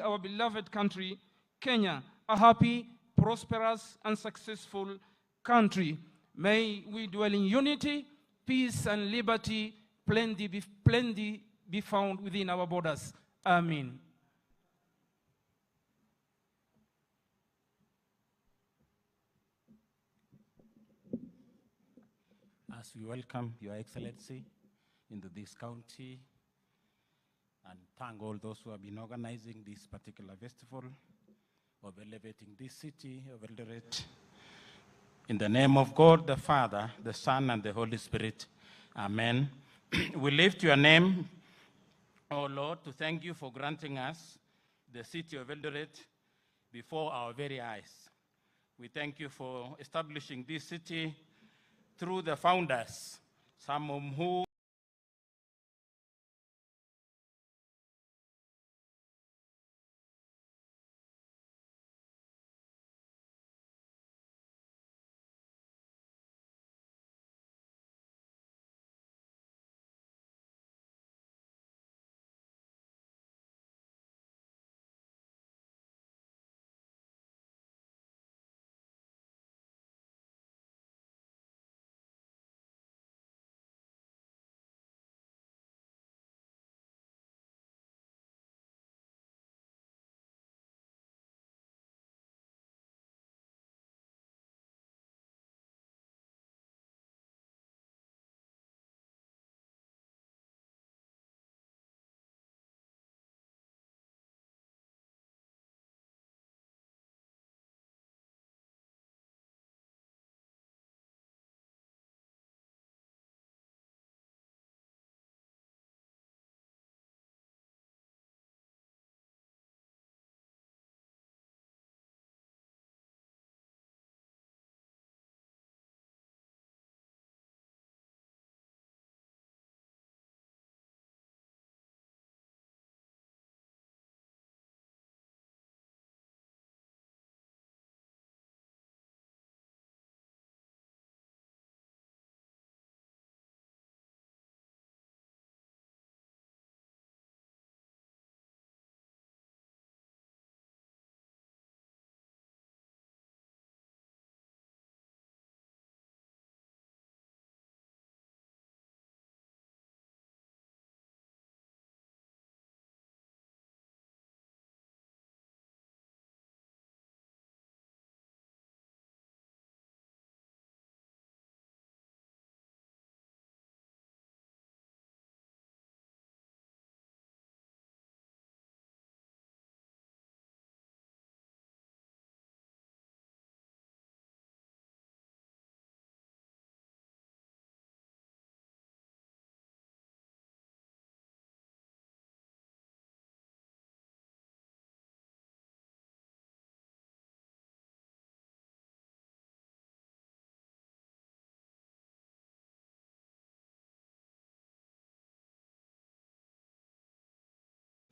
our beloved country, Kenya, a happy, prosperous, and successful country. May we dwell in unity, peace, and liberty, plenty be found within our borders. Amen. As we welcome Your Excellency into this county and thank all those who have been organizing this particular festival of elevating this city of Eldoret. In the name of God, the Father, the Son, and the Holy Spirit. Amen. We lift your name, O Lord, to thank you for granting us the city of Eldoret before our very eyes. We thank you for establishing this city through the founders, some of whom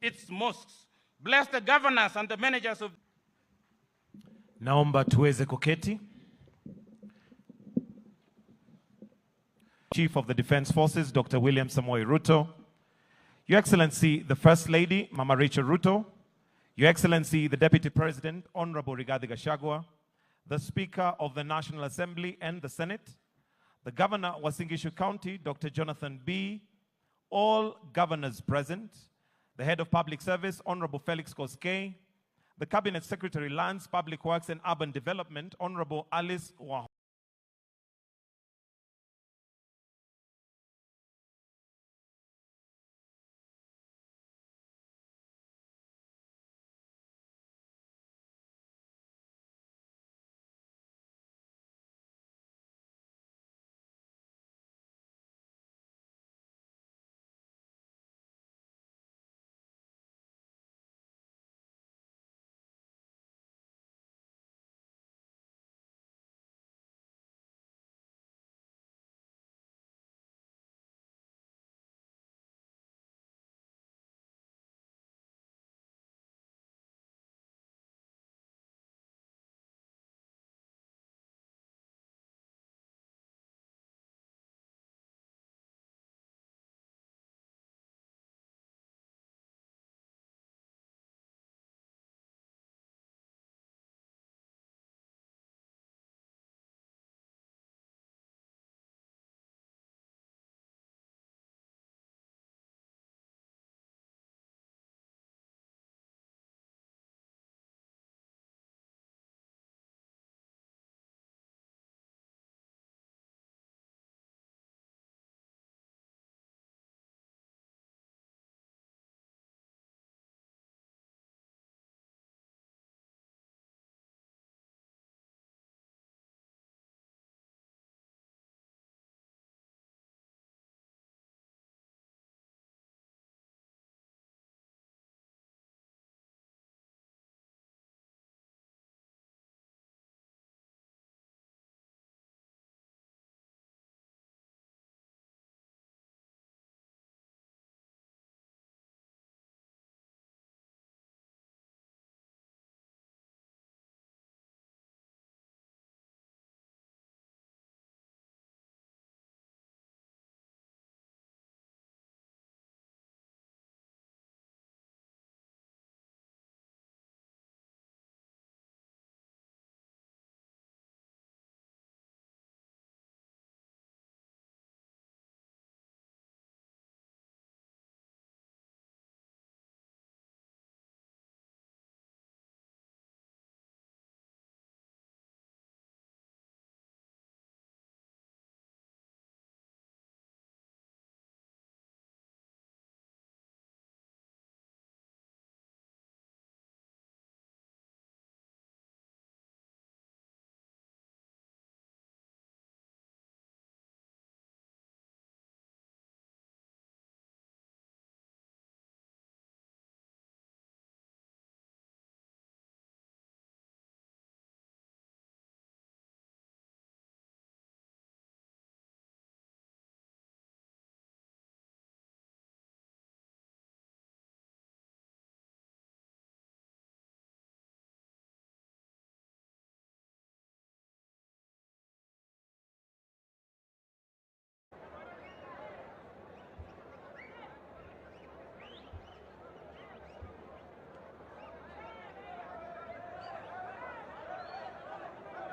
its mosques. Bless the governors and the managers of. Naomba tuweze kuketi. Chief of the Defense Forces, Dr. William Samoei Ruto. Your Excellency, the First Lady, Mama Rachel Ruto. Your Excellency, the Deputy President, Honorable Rigathi Gachagua. The Speaker of the National Assembly and the Senate. The Governor of Uasin Gishu County, Dr. Jonathan B. All governors present. The Head of Public Service, Honorable Felix Koskei. The Cabinet Secretary, Lands, Public Works and Urban Development, Honorable Alice Wah.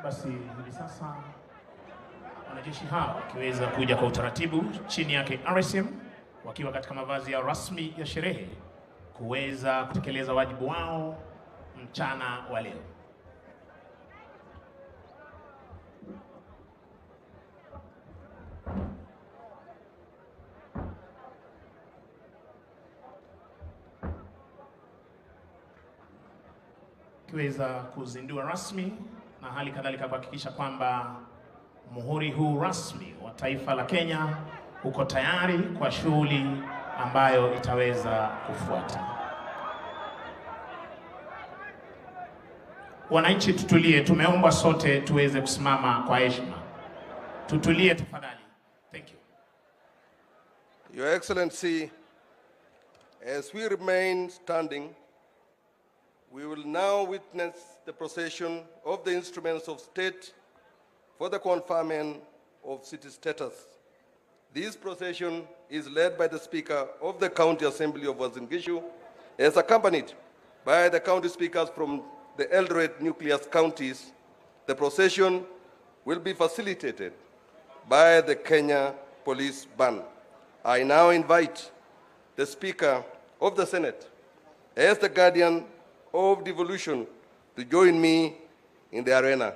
Basi hivi sasa wanajeshi hao wakiweza kuja kwa utaratibu chini yake RSM wakiwa katika mavazi ya rasmi ya sherehe kuweza kutekeleza wajibu wao mchana wa leo. Kiweza kuzindua rasmi na hali kadhalika kuhakikisha kwamba muhuri huu rasmi wa taifa la Kenya uko tayari kwa shughuli ambayo itaweza kufuata. Wananchi tutulie, tumeomba sote tuweze kusimama kwa heshima. Tutulie tafadhali. Thank you. Your Excellency, as we remain standing, we will now witness the procession of the instruments of state for the conferment of city status. This procession is led by the Speaker of the County Assembly of Uasin Gishu, as accompanied by the county speakers from the Eldoret nucleus counties. The procession will be facilitated by the Kenya Police Band. I now invite the Speaker of the Senate, as the guardian of devolution, to join me in the arena.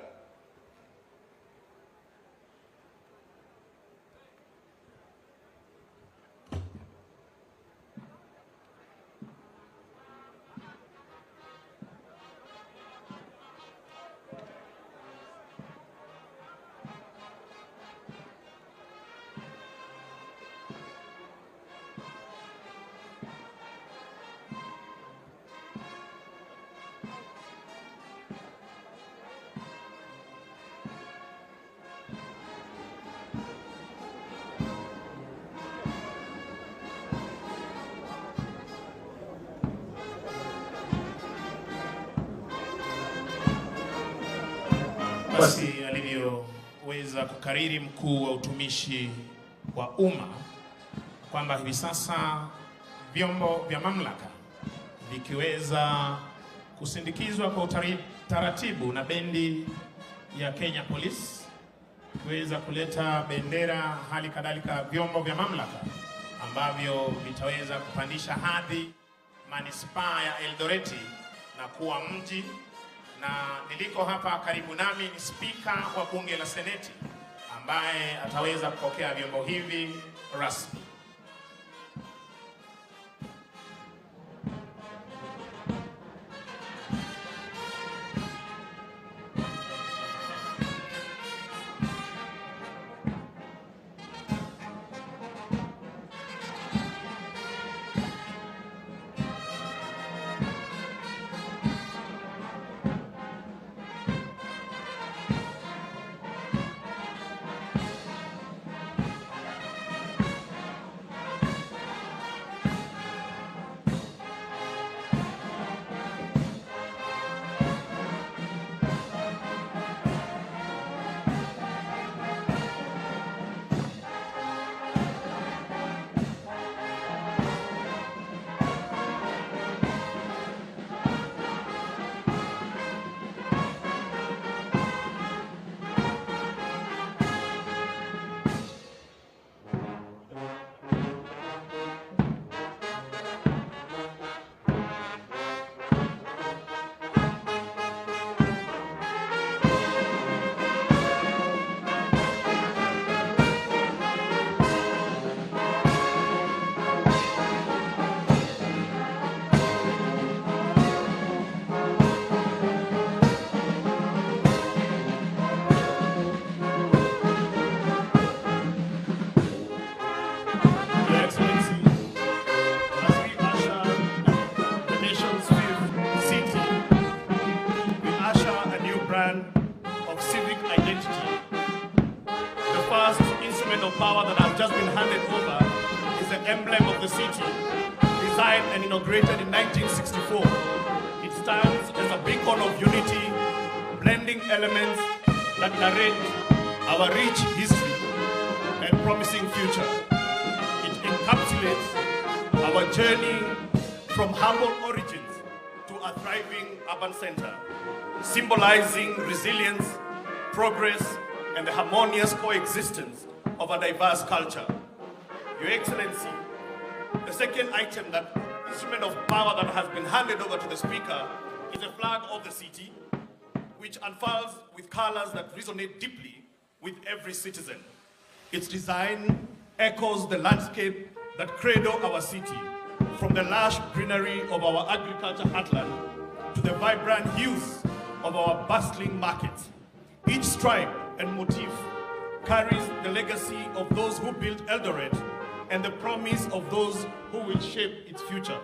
Basi alivyoweza kukariri mkuu wa utumishi wa umma kwamba hivi sasa vyombo vya mamlaka vikiweza kusindikizwa kwa utaratibu na bendi ya Kenya Police kuweza kuleta bendera, hali kadhalika vyombo vya mamlaka ambavyo vitaweza kupandisha hadhi manispaa ya Eldoreti na kuwa mji. Na niliko hapa karibu nami ni spika wa bunge la seneti ambaye ataweza kupokea vyombo hivi rasmi. Of civic identity. The first instrument of power that has just been handed over is the emblem of the city, designed and inaugurated in 1964. It stands as a beacon of unity, blending elements that narrate our rich history and promising future. It encapsulates our journey from humble origins to a thriving urban center, symbolizing resilience, progress, and the harmonious coexistence of a diverse culture. Your Excellency, the second item, that instrument of power that has been handed over to the Speaker, is a flag of the city, which unfurls with colors that resonate deeply with every citizen. Its design echoes the landscape that cradle our city, from the lush greenery of our agriculture heartland to the vibrant hues of our bustling markets. Each stripe and motif carries the legacy of those who built Eldoret and the promise of those who will shape its future.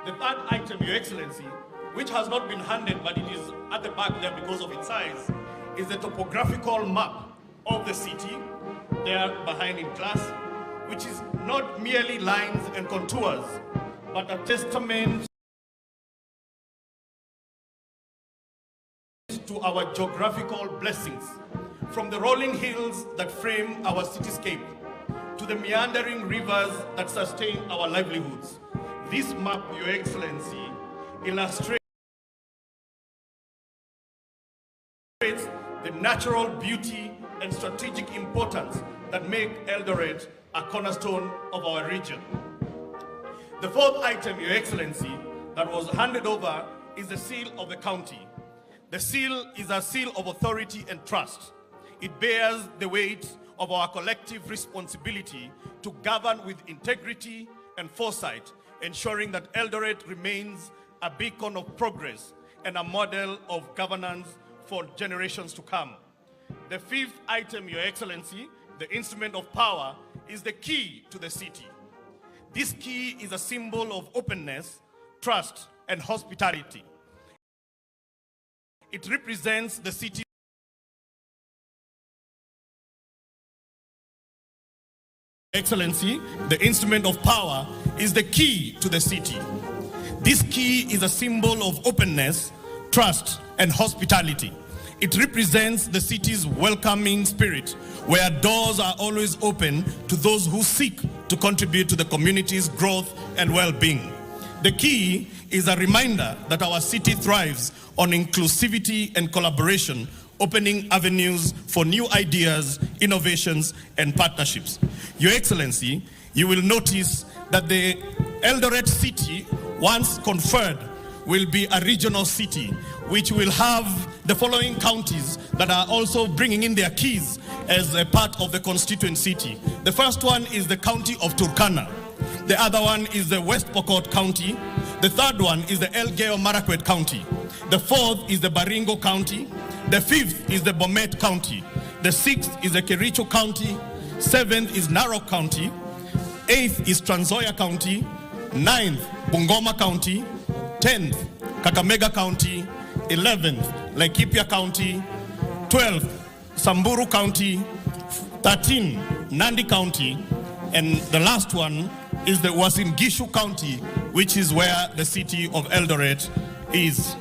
The third item, Your Excellency, which has not been handed but it is at the back there because of its size, is the topographical map of the city, there behind in class, which is not merely lines and contours, but a testament to our geographical blessings, from the rolling hills that frame our cityscape to the meandering rivers that sustain our livelihoods. This map, Your Excellency, illustrates the natural beauty and strategic importance that make Eldoret a cornerstone of our region. The fourth item, Your Excellency, that was handed over is the seal of the county. The seal is a seal of authority and trust. It bears the weight of our collective responsibility to govern with integrity and foresight, ensuring that Eldoret remains a beacon of progress and a model of governance for generations to come. The fifth item, Your Excellency, the instrument of power, is the key to the city. This key is a symbol of openness, trust, and hospitality. It represents the city's Excellency, the instrument of power, is the key to the city. This key is a symbol of openness, trust, and hospitality. It represents the city's welcoming spirit, where doors are always open to those who seek to contribute to the community's growth and well-being. The key is a reminder that our city thrives on inclusivity and collaboration, opening avenues for new ideas, innovations, and partnerships. Your Excellency, you will notice that the Eldoret city, once conferred, will be a regional city, which will have the following counties that are also bringing in their keys as a part of the constituent city. The first one is the county of Turkana. The other one is the West Pokot County. The third one is the Elgeyo Marakwet County. The fourth is the Baringo County. The fifth is the Bomet County. The sixth is the Kericho County. Seventh is Narok County. Eighth is Trans Nzoia County. Ninth, Bungoma County. 10th, Kakamega County. 11th, Laikipia County. 12th, Samburu County. 13th, Nandi County. And the last one is the Uasin Gishu County, which is where the city of Eldoret is.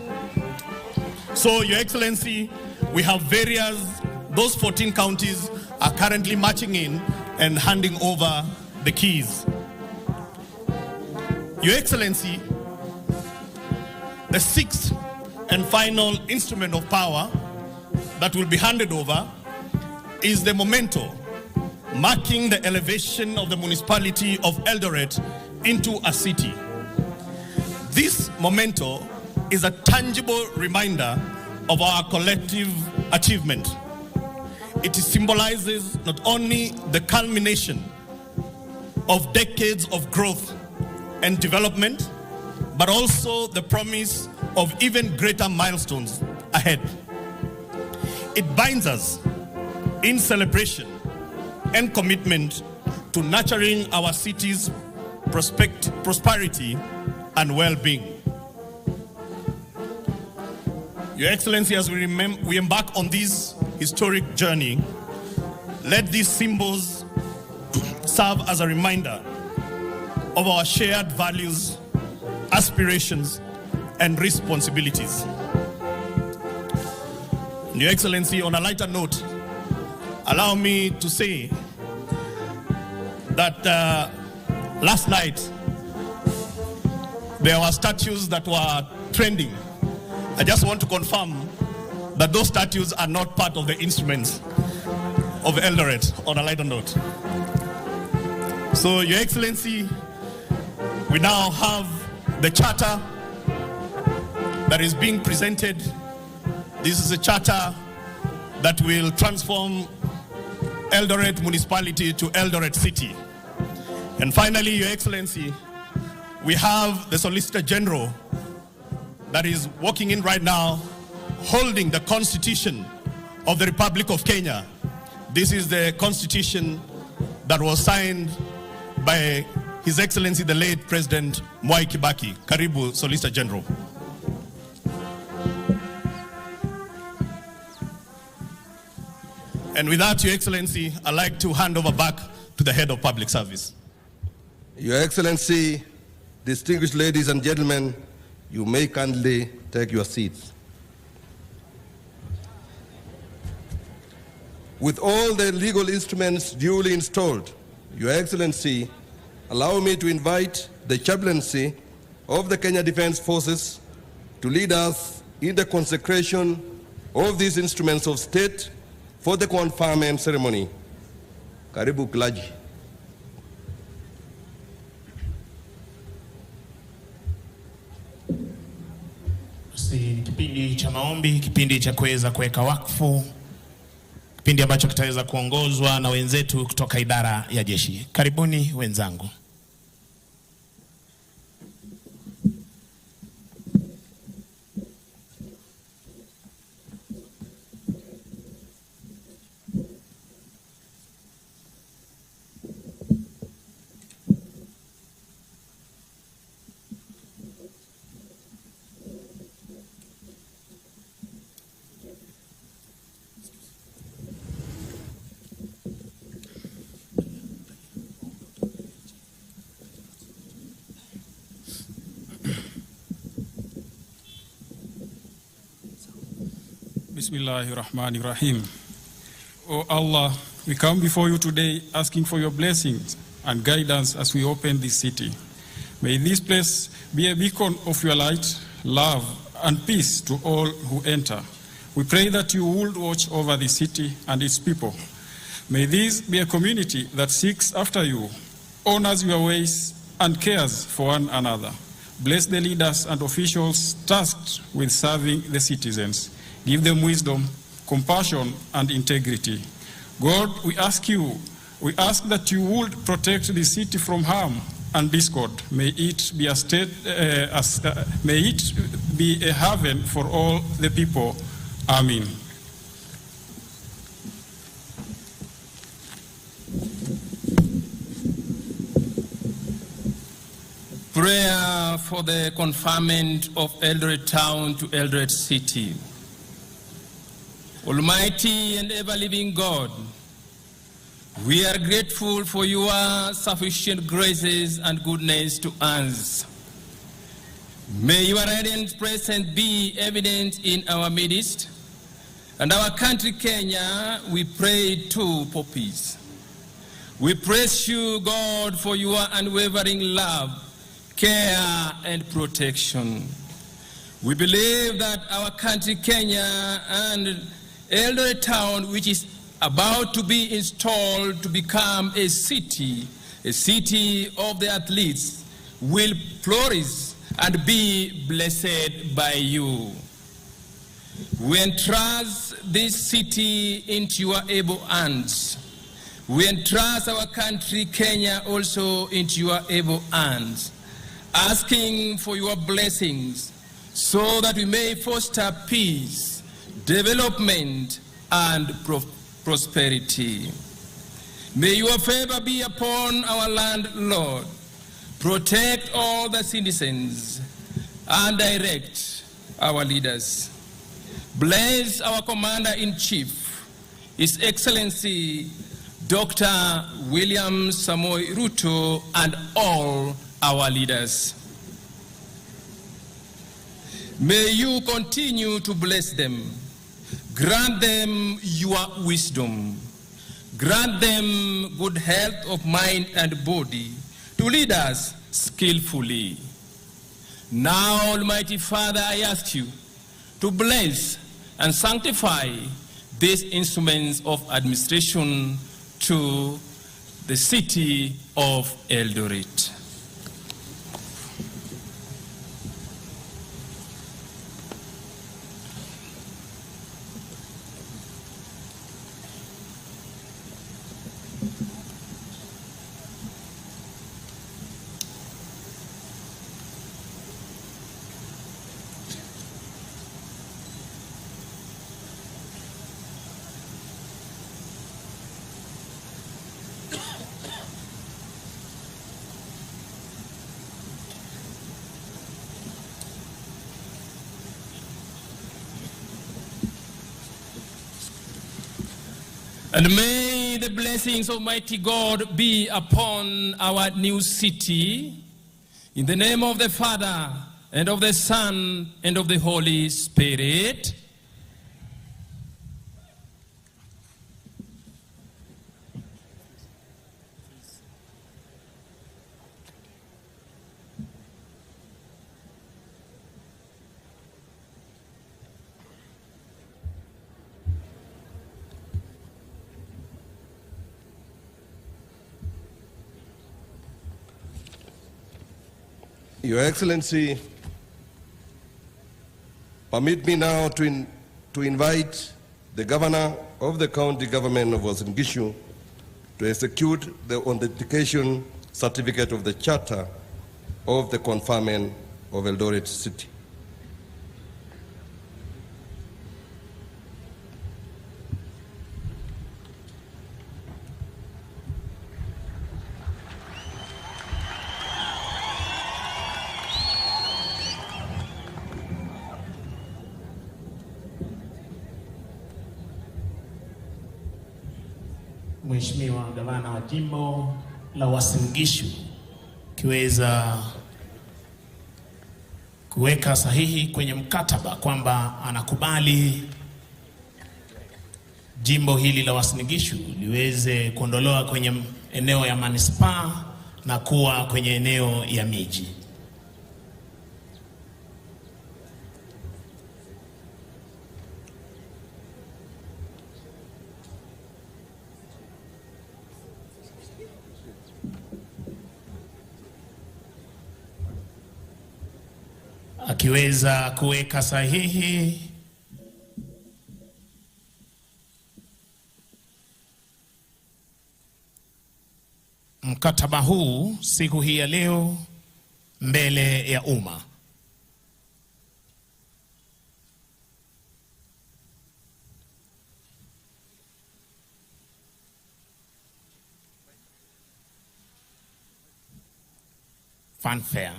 So, Your Excellency, we have those 14 counties are currently marching in and handing over the keys. Your Excellency, the sixth and final instrument of power that will be handed over is the memento, marking the elevation of the municipality of Eldoret into a city. This memento is a tangible reminder of our collective achievement. It symbolizes not only the culmination of decades of growth and development, but also the promise of even greater milestones ahead. It binds us in celebration and commitment to nurturing our city's prosperity and well-being. Your Excellency, as we embark on this historic journey, let these symbols serve as a reminder of our shared values, aspirations, and responsibilities. Your Excellency, on a lighter note, allow me to say that last night there were statues that were trending. I just want to confirm that those statues are not part of the instruments of Eldoret, on a lighter note. So, Your Excellency, we now have the charter that is being presented. This is a charter that will transform Eldoret municipality to Eldoret city. And finally, Your Excellency, we have the Solicitor General that is walking in right now, holding the Constitution of the Republic of Kenya. This is the Constitution that was signed by His Excellency the late President Mwai Kibaki. Karibu, Solicitor General. And with that, Your Excellency, I'd like to hand over back to the Head of Public Service. Your Excellency, distinguished ladies and gentlemen, you may kindly take your seats. With all the legal instruments duly installed, Your Excellency, allow me to invite the chaplaincy of the Kenya Defense Forces to lead us in the consecration of these instruments of state for the conferment ceremony. Karibu clergy. Kipindi cha maombi, kipindi cha kuweza kuweka wakfu, kipindi ambacho kitaweza kuongozwa na wenzetu kutoka idara ya jeshi. Karibuni wenzangu. Bismillahirrahmanirrahim. Oh Allah, we come before you today asking for your blessings and guidance as we open this city. May this place be a beacon of your light, love, and peace to all who enter. We pray that you will watch over the city and its people. May this be a community that seeks after you, honors your ways, and cares for one another. Bless the leaders and officials tasked with serving the citizens. Give them wisdom, compassion, and integrity. God, we ask that you would protect the city from harm and discord. May it be a haven for all the people. Amen. Prayer for the conferment of Eldoret town to Eldoret city. Almighty and ever-living God, we are grateful for your sufficient graces and goodness to us. May your radiant presence be evident in our midst, and our country Kenya, we pray too for peace. We praise you, God, for your unwavering love, care, and protection. We believe that our country Kenya and Eldoret town, which is about to be installed to become a city of the athletes, will flourish and be blessed by you. We entrust this city into your able hands. We entrust our country, Kenya, also into your able hands, asking for your blessings so that we may foster peace, development, and prosperity. May your favor be upon our land, Lord. Protect all the citizens and direct our leaders. Bless our Commander-in-Chief, His Excellency Dr. William Samoei Ruto, and all our leaders. May you continue to bless them. Grant them your wisdom. Grant them good health of mind and body to lead us skillfully. Now, Almighty Father, I ask you to bless and sanctify these instruments of administration to the city of Eldoret. And may the blessings of mighty God be upon our new city, in the name of the Father, and of the Son, and of the Holy Spirit. Your Excellency, permit me now to invite the Governor of the County Government of Uasin Gishu to execute the authentication certificate of the Charter of the conferment of Eldoret City. Mheshimiwa Gavana wa Jimbo la Uasin Gishu kiweza kuweka sahihi kwenye mkataba kwamba anakubali jimbo hili la Uasin Gishu liweze kuondolewa kwenye eneo ya manispaa na kuwa kwenye eneo ya miji. Akiweza kuweka sahihi mkataba huu siku hii ya leo mbele ya umma. Fanfare.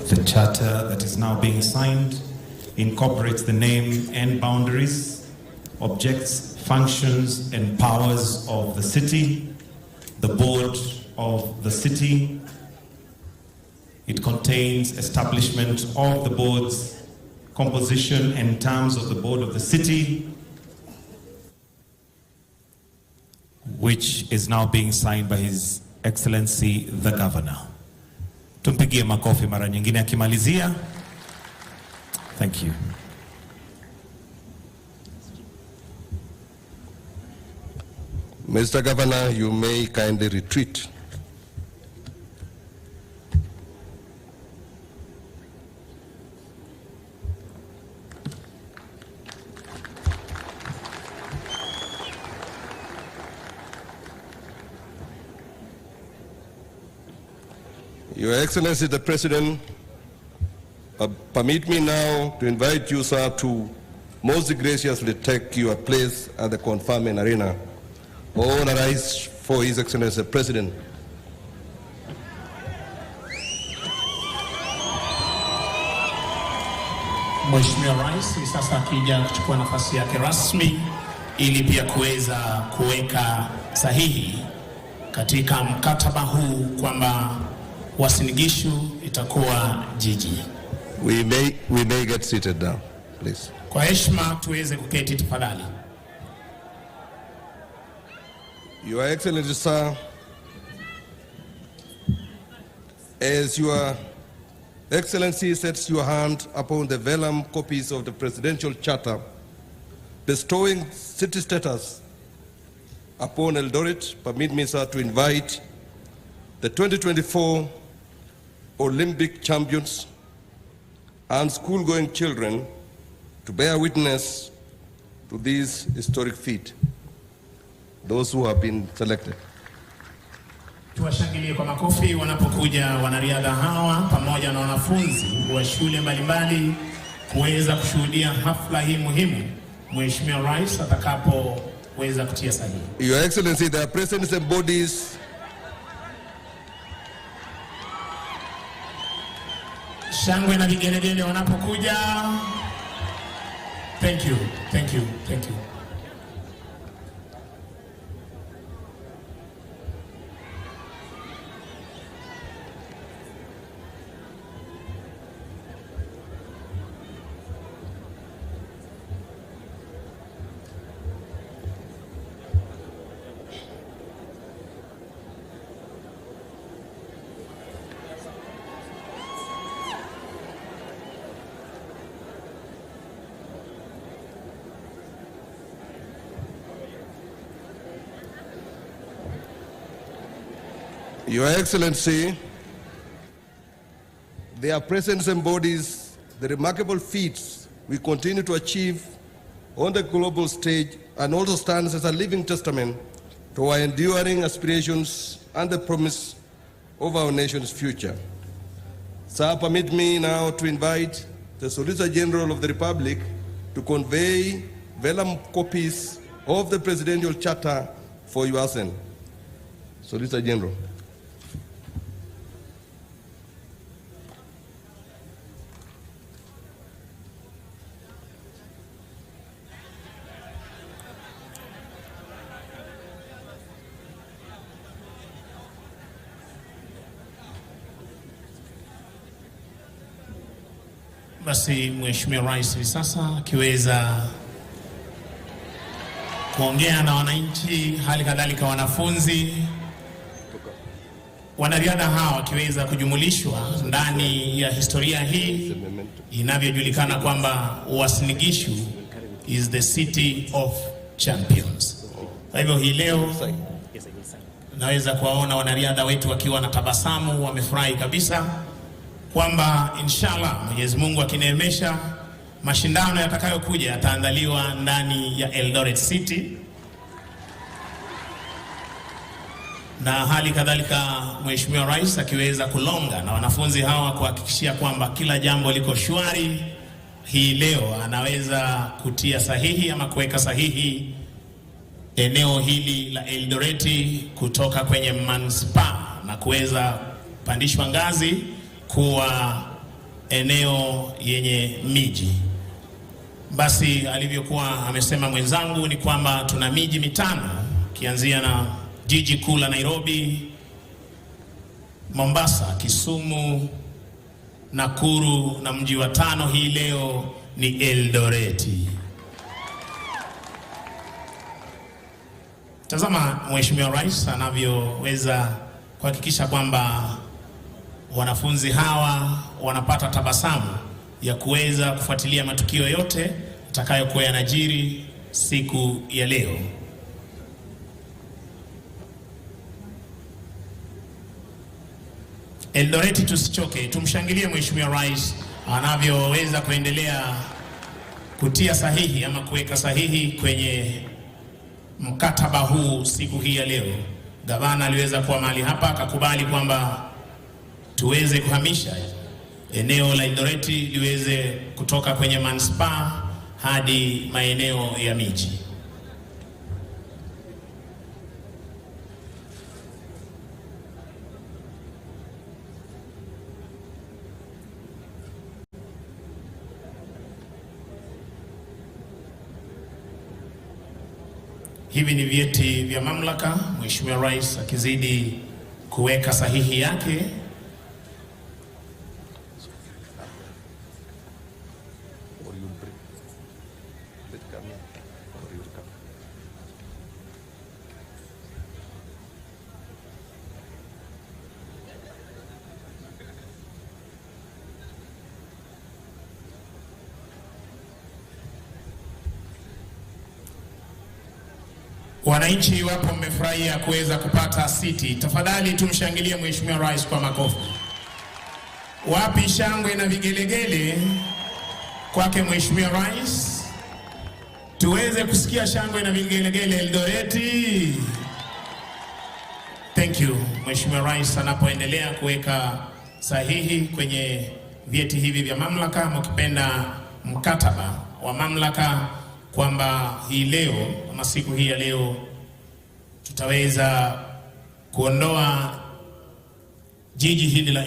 The charter that is now being signed incorporates the name and boundaries, objects, functions, and powers of the city, the board, of the city. It contains establishment of the board's composition and terms of the board of the city, which is now being signed by His Excellency the Governor. Tumpigie makofi mara nyingine akimalizia. Thank you. Mr. Governor, you may kindly retreat. Your Excellency the President, permit me now to invite you, sir, to most graciously take your place at the conferment arena. All arise for His Excellency the President. Mheshimiwa Rais sasa akija kuchukua nafasi yake rasmi ili pia kuweza kuweka sahihi katika mkataba huu kwamba Uasin Gishu itakuwa jiji. We may get seated now, please. Kwa heshima tuweze kuketi tafadhali. Your Excellency, sir, as Your Excellency sets your hand upon the vellum copies of the Presidential Charter bestowing city status upon Eldoret, permit me, sir, to invite the 2024 Olympic champions and school-going children to bear witness to this historic feat. Those who have been selected. Tuwashangilie kwa makofi wanapokuja wanariadha hawa pamoja na wanafunzi wa shule mbalimbali kuweza kushuhudia hafla hii muhimu Mheshimiwa Rais atakapoweza kutia sahihi. Your Excellency, the presence embodies shangwe na vigelegele wanapokuja. Thank you, thank you, thank you. Your Excellency, their presence embodies the remarkable feats we continue to achieve on the global stage and also stands as a living testament to our enduring aspirations and the promise of our nation's future. Sir, permit me now to invite the Solicitor General of the Republic to convey vellum copies of the Presidential Charter for your assent. Solicitor General. Basi Mheshimiwa Rais sasa akiweza kuongea na wananchi, hali kadhalika wanafunzi, wanariadha hawa wakiweza kujumulishwa ndani ya historia hii inavyojulikana kwamba Uasin Gishu is the city of champions. Kwa hivyo hii leo naweza kuwaona wanariadha wetu wakiwa na tabasamu, wamefurahi kabisa kwamba inshallah Mwenyezi Mungu akineemesha mashindano yatakayokuja yataandaliwa ndani ya Eldoret City. Na hali kadhalika Mheshimiwa Rais akiweza kulonga na wanafunzi hawa kuhakikishia kwamba kila jambo liko shwari, hii leo anaweza kutia sahihi ama kuweka sahihi eneo hili la Eldoret kutoka kwenye manispaa na kuweza pandishwa ngazi kuwa eneo yenye miji. Basi alivyokuwa amesema mwenzangu ni kwamba tuna miji mitano kianzia na jiji kuu la Nairobi, Mombasa, Kisumu, Nakuru na mji wa tano hii leo ni Eldoret. Tazama Mheshimiwa Rais anavyoweza kuhakikisha kwamba wanafunzi hawa wanapata tabasamu ya kuweza kufuatilia matukio yote yatakayokuwa yanajiri siku ya leo. Eldoret, tusichoke, tumshangilie Mheshimiwa Rais anavyoweza kuendelea kutia sahihi ama kuweka sahihi kwenye mkataba huu siku hii ya leo. Gavana aliweza kuwa mahali hapa akakubali kwamba tuweze kuhamisha eneo la Eldoret liweze kutoka kwenye manispaa hadi maeneo ya miji. Hivi ni vyeti vya mamlaka, Mheshimiwa Rais akizidi kuweka sahihi yake. Wananchi wapo mmefurahia kuweza kupata siti. Tafadhali tumshangilie Mheshimiwa Rais kwa makofi. Wapi shangwe na vigelegele kwake Mheshimiwa Rais? Tuweze kusikia shangwe na vigelegele Eldoret. Thank you. Mheshimiwa Rais anapoendelea kuweka sahihi kwenye vyeti hivi vya mamlaka, mkipenda mkataba wa mamlaka, kwamba hii leo ama siku hii ya leo tutaweza kuondoa jiji hili la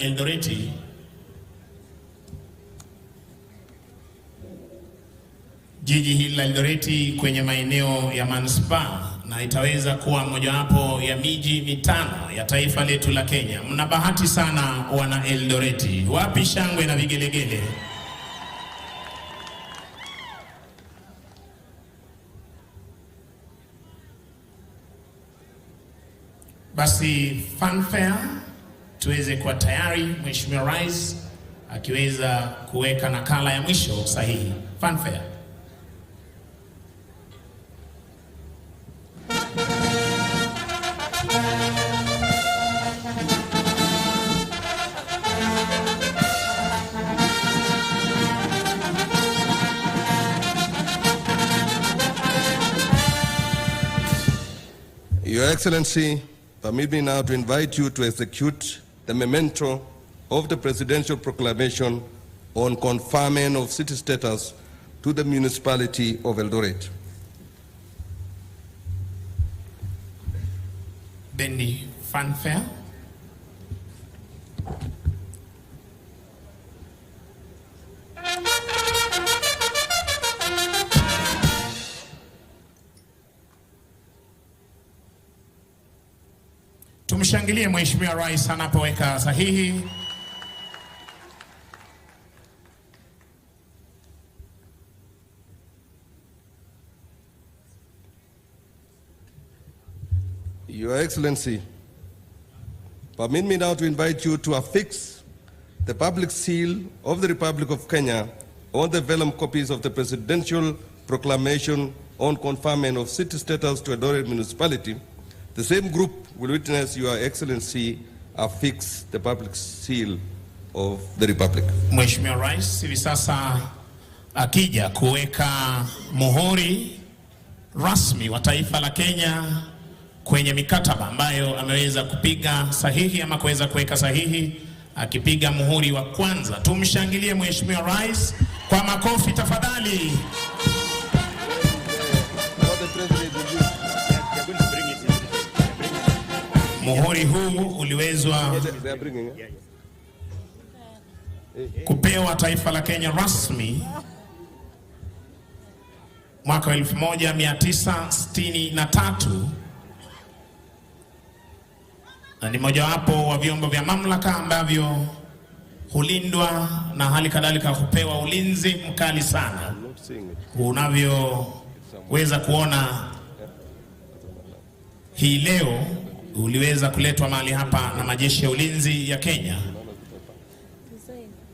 Eldoret kwenye maeneo ya manispaa, na itaweza kuwa mojawapo ya miji mitano ya taifa letu la Kenya. Mna bahati sana wana Eldoret. Wapi shangwe na vigelegele? Basi fanfare tuweze kuwa tayari, Mheshimiwa Rais akiweza kuweka nakala ya mwisho sahihi. Fanfare. Your Excellency, permit me now to invite you to execute the memento of the Presidential Proclamation on conferment of city status to the municipality of Eldoret. Benny fanfare. Tumshangilie Mheshimiwa Rais anapoweka sahihi. Your Excellency, permit me now to invite you to affix the public seal of the Republic of Kenya on the vellum copies of the Presidential Proclamation on conferment of city status to Eldoret municipality. The same group will witness Your Excellency affix the public seal of the Republic. Mheshimiwa Rais hivi sasa akija kuweka muhuri rasmi wa taifa la Kenya kwenye mikataba ambayo ameweza kupiga sahihi ama kuweza kuweka sahihi, akipiga muhuri wa kwanza. Tumshangilie Mheshimiwa Rais kwa makofi tafadhali. Muhuri huu uliwezwa kupewa taifa la Kenya rasmi mwaka 1963 na ni mojawapo wa vyombo vya mamlaka ambavyo hulindwa na hali kadhalika hupewa ulinzi mkali sana. Unavyoweza kuona hii leo uliweza kuletwa mahali hapa na majeshi ya ulinzi ya Kenya.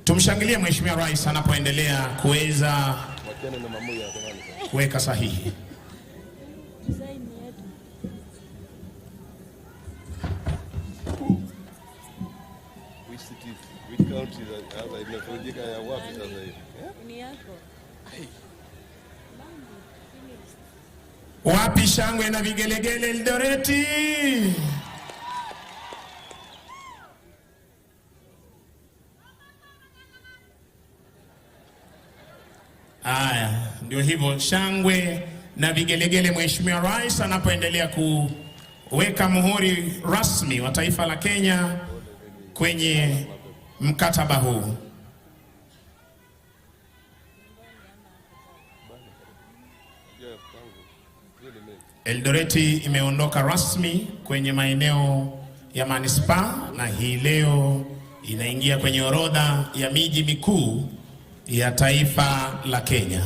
Tumshangilie Mheshimiwa Rais anapoendelea kuweza kuweka sahihi. Wapi shangwe na vigelegele Eldoreti? Aya, ndio hivyo, shangwe na vigelegele Mheshimiwa Rais anapoendelea kuweka muhuri rasmi wa taifa la Kenya kwenye mkataba huu. Eldoreti imeondoka rasmi kwenye maeneo ya manispaa na hii leo inaingia kwenye orodha ya miji mikuu ya taifa la Kenya.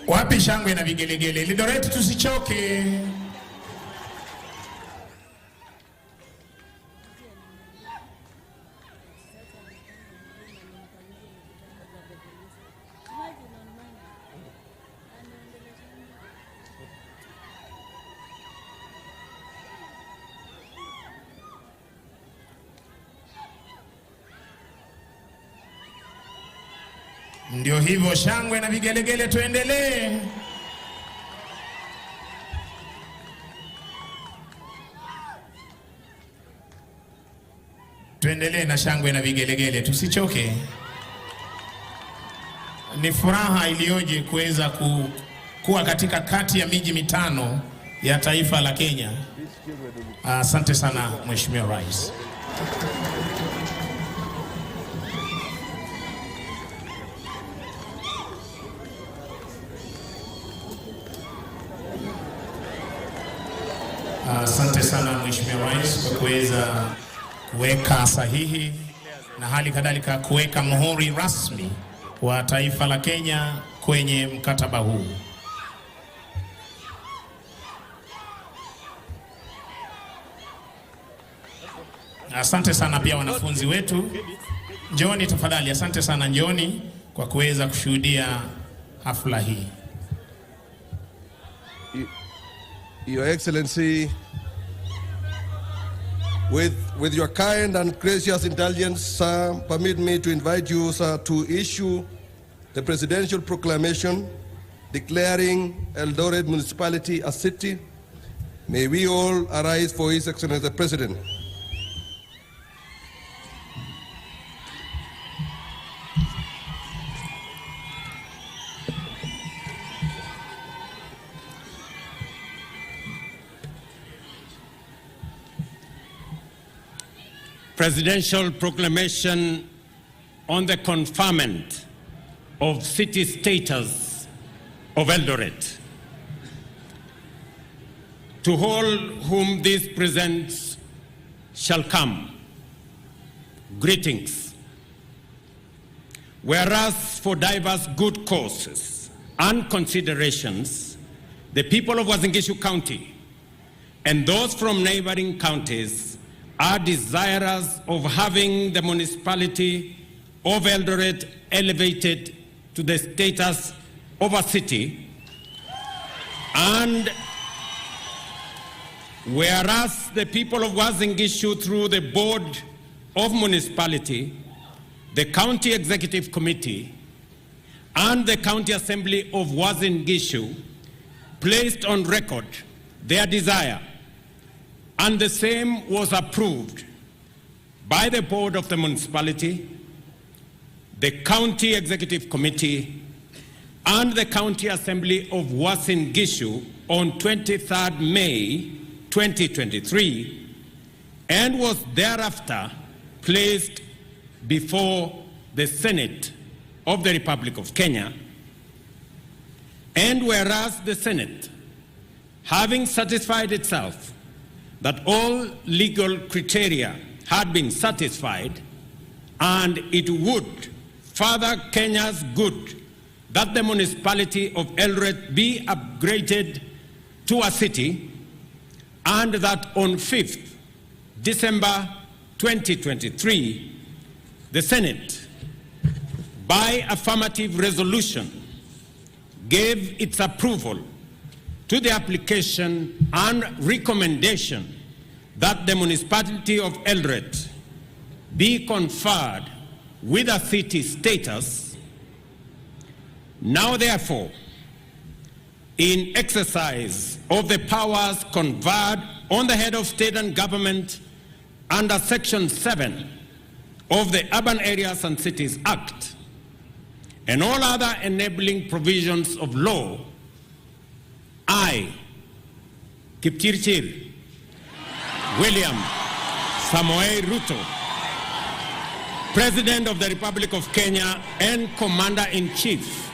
Wapi shangwe na vigelegele? Eldoreti tusichoke. Ndio hivyo, shangwe na vigelegele, tuendelee. Tuendelee na shangwe na vigelegele, tusichoke. Ni furaha iliyoje kuweza kuwa katika kati ya miji mitano ya taifa la Kenya. Asante sana Mheshimiwa Rais. Asante sana Mheshimiwa Rais kwa kuweza kuweka sahihi na hali kadhalika kuweka muhuri rasmi wa taifa la Kenya kwenye mkataba huu. Asante sana pia wanafunzi wetu. Njooni tafadhali, asante sana, njooni kwa kuweza kushuhudia hafla hii. Your Excellency, with your kind and gracious indulgence, sir, permit me to invite you, sir, to issue the presidential proclamation declaring Eldoret municipality a city. May we all arise for His Excellency the President. Presidential proclamation on the conferment of city status of Eldoret. To all whom this presents shall come, greetings. Whereas for diverse good causes and considerations, the people of Uasin Gishu County and those from neighboring counties are desirous of having the municipality of Eldoret elevated to the status of a city, and whereas the people of Uasin Gishu, through the Board of Municipality, the County Executive Committee, and the County Assembly of Uasin Gishu, placed on record their desire, and the same was approved by the Board of the Municipality, the County Executive Committee, and the County Assembly of Uasin Gishu on 23rd May 2023, and was thereafter placed before the Senate of the Republic of Kenya, and whereas the Senate, having satisfied itself that all legal criteria had been satisfied, and it would further Kenya's good that the municipality of Eldoret be upgraded to a city, and that on 5th December 2023, the Senate, by affirmative resolution, gave its approval to the application and recommendation that the municipality of Eldoret be conferred with a city status. Now therefore, in exercise of the powers conferred on the head of state and government under Section 7 of the Urban Areas and Cities Act, and all other enabling provisions of law, I, Kipchirchir William Samoei Ruto, President of the Republic of Kenya and Commander-in-Chief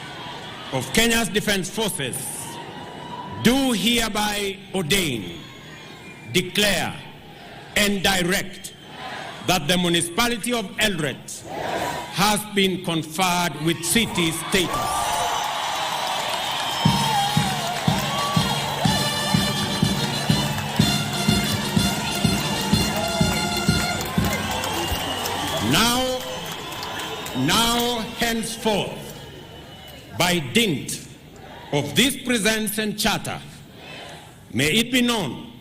of Kenya's Defense Forces, do hereby ordain, declare, and direct that the municipality of Eldoret has been conferred with city status. Now, henceforth, by dint of this presence and charter, may it be known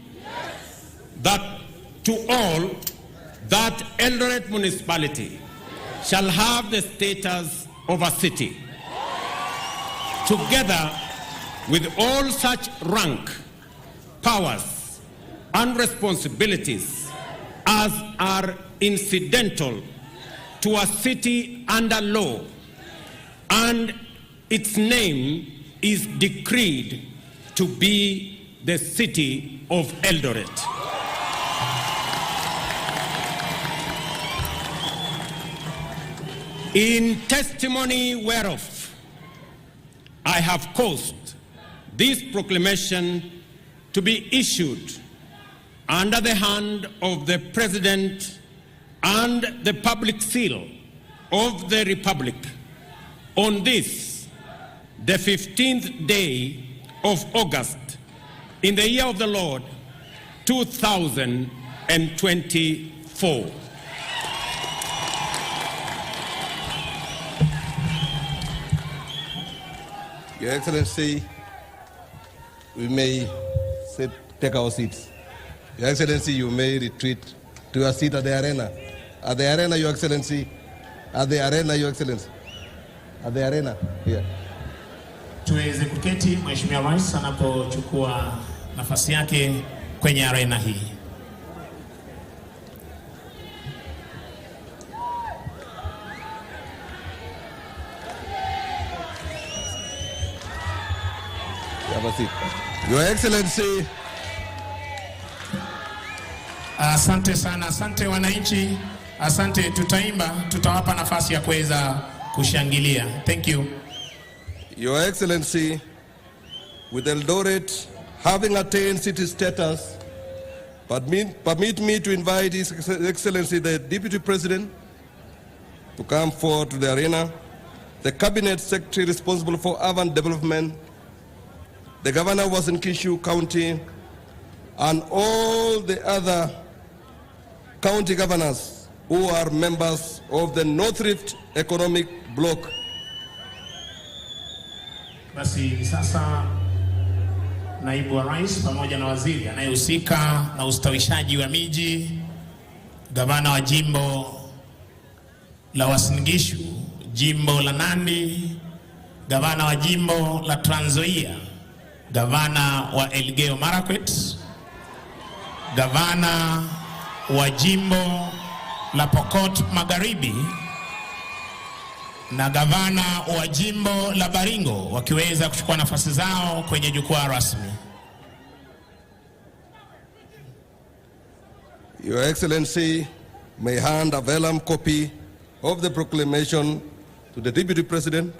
that to all that Eldoret municipality shall have the status of a city, together with all such rank, powers, and responsibilities as are incidental to a city under law, and its name is decreed to be the city of Eldoret. In testimony whereof, I have caused this proclamation to be issued under the hand of the President and the public seal of the Republic on this, the 15th day of August, in the year of the Lord, 2024. Your Excellency, we may take our seats. Your Excellency, you may retreat to your seat at the arena. At the arena, Your Excellency. At the arena, Your Excellency. At the arena, here. Tuweze kuketi Mheshimiwa Rais anapochukua nafasi yake kwenye arena hii. Your Excellency. Asante sana, asante wananchi, asante, tutaimba, tutawapa nafasi ya kuweza kushangilia. Thank you. Your Excellency, with Eldoret having attained city status, permit me to invite His Excellency the Deputy President to come forward to the arena, the Cabinet Secretary responsible for urban development, the Governor of Uasin Gishu County, and all the other county governors who are members of the North Rift Economic Bloc. Basi sasa Naibu wa Rais pamoja na waziri anayehusika na ustawishaji wa miji, Gavana wa jimbo la Uasin Gishu, jimbo la Nandi, Gavana wa jimbo la Trans Nzoia, Gavana wa Elgeyo Marakwet, Gavana wa jimbo la Pokot Magharibi na Gavana wa jimbo la Baringo wakiweza kuchukua nafasi zao kwenye jukwaa rasmi. Your Excellency may hand a vellum copy of the proclamation to the Deputy President,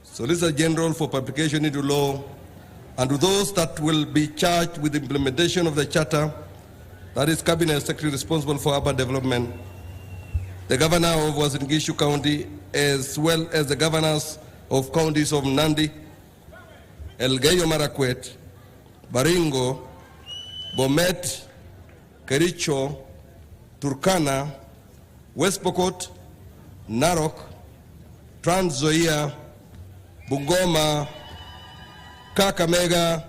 Solicitor General for publication into law, and to those that will be charged with the implementation of the Charter, that is Cabinet Secretary responsible for urban development, the Governor of Uasin Gishu County, as well as the governors of counties of Nandi, Elgeyo Marakwet, Baringo, Bomet, Kericho, Turkana, West Pokot, Narok, Trans Nzoia, Bungoma, Kakamega,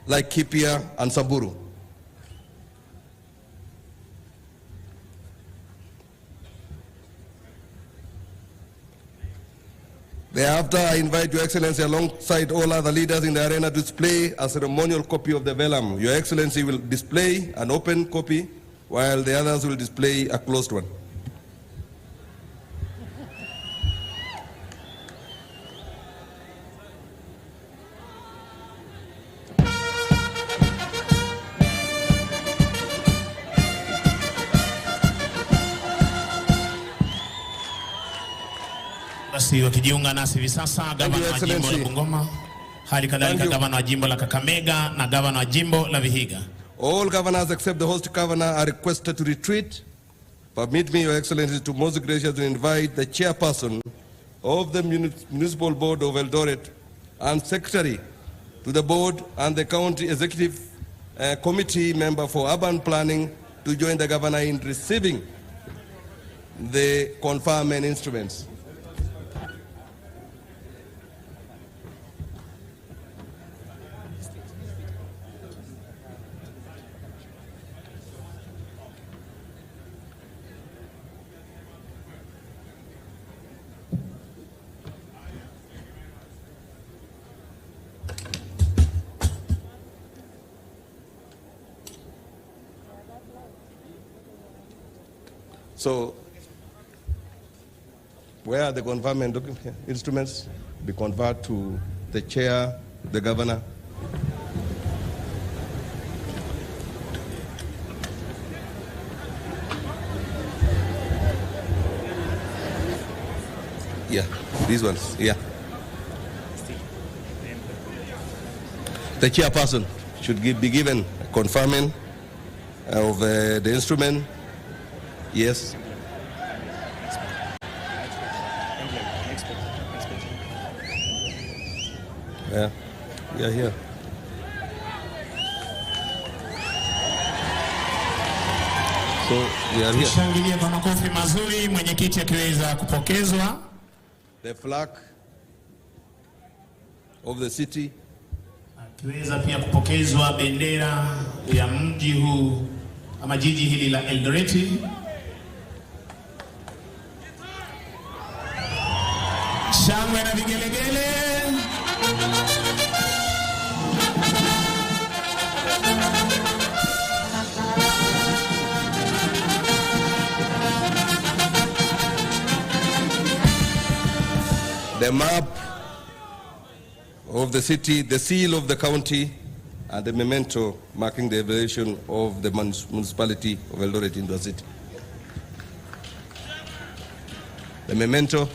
Laikipia, and Samburu. Thereafter, I invite Your Excellency alongside all other leaders in the arena to display a ceremonial copy of the vellum. Your Excellency will display an open copy while the others will display a closed one. Basi wakijiunga nasi hivi sasa gavana wa jimbo la Bungoma, hali kadhalika gavana wa jimbo la Kakamega na gavana wa jimbo la Vihiga. All governors except the host governor are requested to retreat. Permit me, Your Excellency, to most graciously invite the chairperson of the Municipal Board of Eldoret and secretary to the board and the county executive committee member for urban planning to join the governor in receiving the conferment instruments. So, where are the conferment instruments? Be conferred to the chair, the governor. Yeah, these ones, yeah. The chairperson should be given a conferment of the instrument. Yes. Yeah, we are here. So we are here. Shangilia kwa makofi mazuri mwenyekiti akiweza kupokezwa the flag of the city. Akiweza pia kupokezwa bendera ya mji huu ama jiji hili la Eldoret. Shangwe na vigelegele. The map of the city, the seal of the county, and the memento marking the evaluation of the municipality of Eldoret into a city. The memento.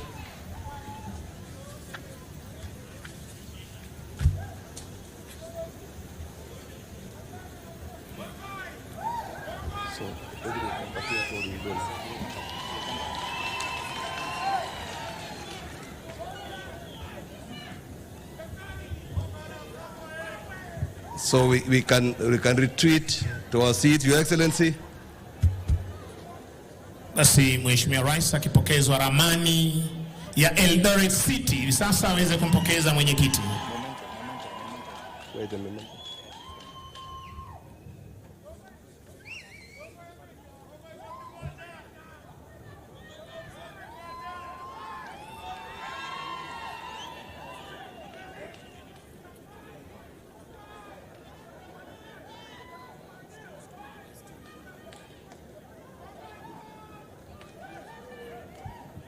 So we can retreat to our seat, Your Excellency. Basi Mheshimiwa Rais akipokezwa ramani ya Eldoret City, sasa aweze kumpokeza mwenyekiti. Wait a minute.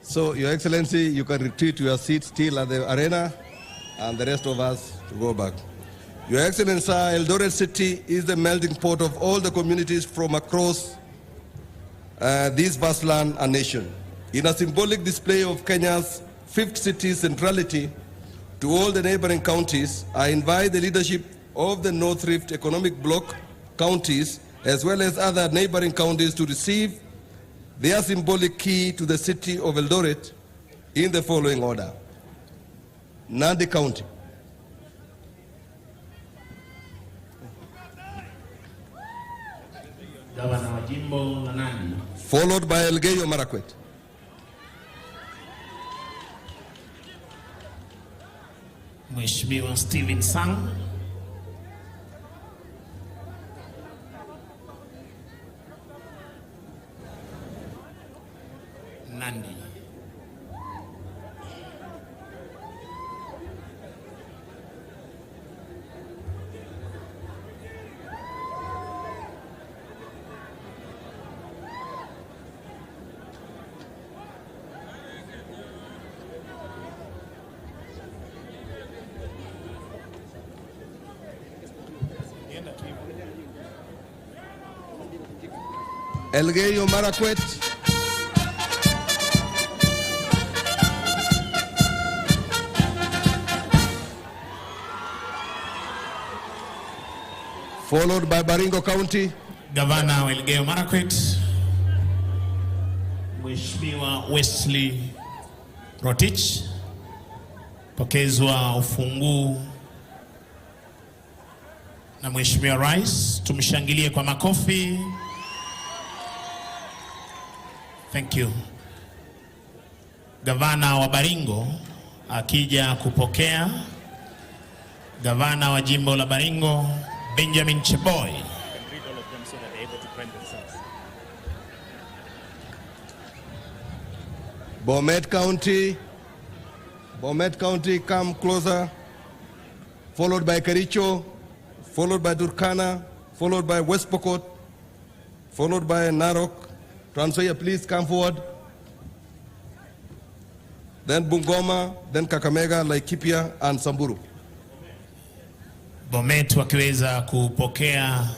So, Your Excellency, you can retreat to your seat still at the arena, and the rest of us to go back. Your Excellency, Eldoret City is the melting pot of all the communities from across this vast land and nation. In a symbolic display of Kenya's fifth city centrality to all the neighboring counties, I invite the leadership of the North Rift Economic Bloc counties, as well as other neighboring counties, to receive their symbolic key to the city of Eldoret in the following order. Nandi County. Gavana wa jimbo la Nandi. Followed by Elgeyo Marakwet. Mheshimiwa Stephen Sang. Nandi. Elgeyo Marakwet. Followed by Baringo County. Gavana wa Elgeyo Marakwet, Mheshimiwa Wesley Rotich, pokezwa ufunguu na Mheshimiwa Rais. Tumshangilie kwa makofi. Thank you. Gavana wa Baringo akija kupokea. Gavana wa jimbo la Baringo, Benjamin Cheboy. Bomet County. Bomet County, come closer. Followed by Kericho, followed by Turkana, followed by West Pokot, followed by Narok. Trans Nzoia, please come forward. Then Bungoma, then Kakamega, Laikipia, and Samburu. Bomet wakiweza kupokea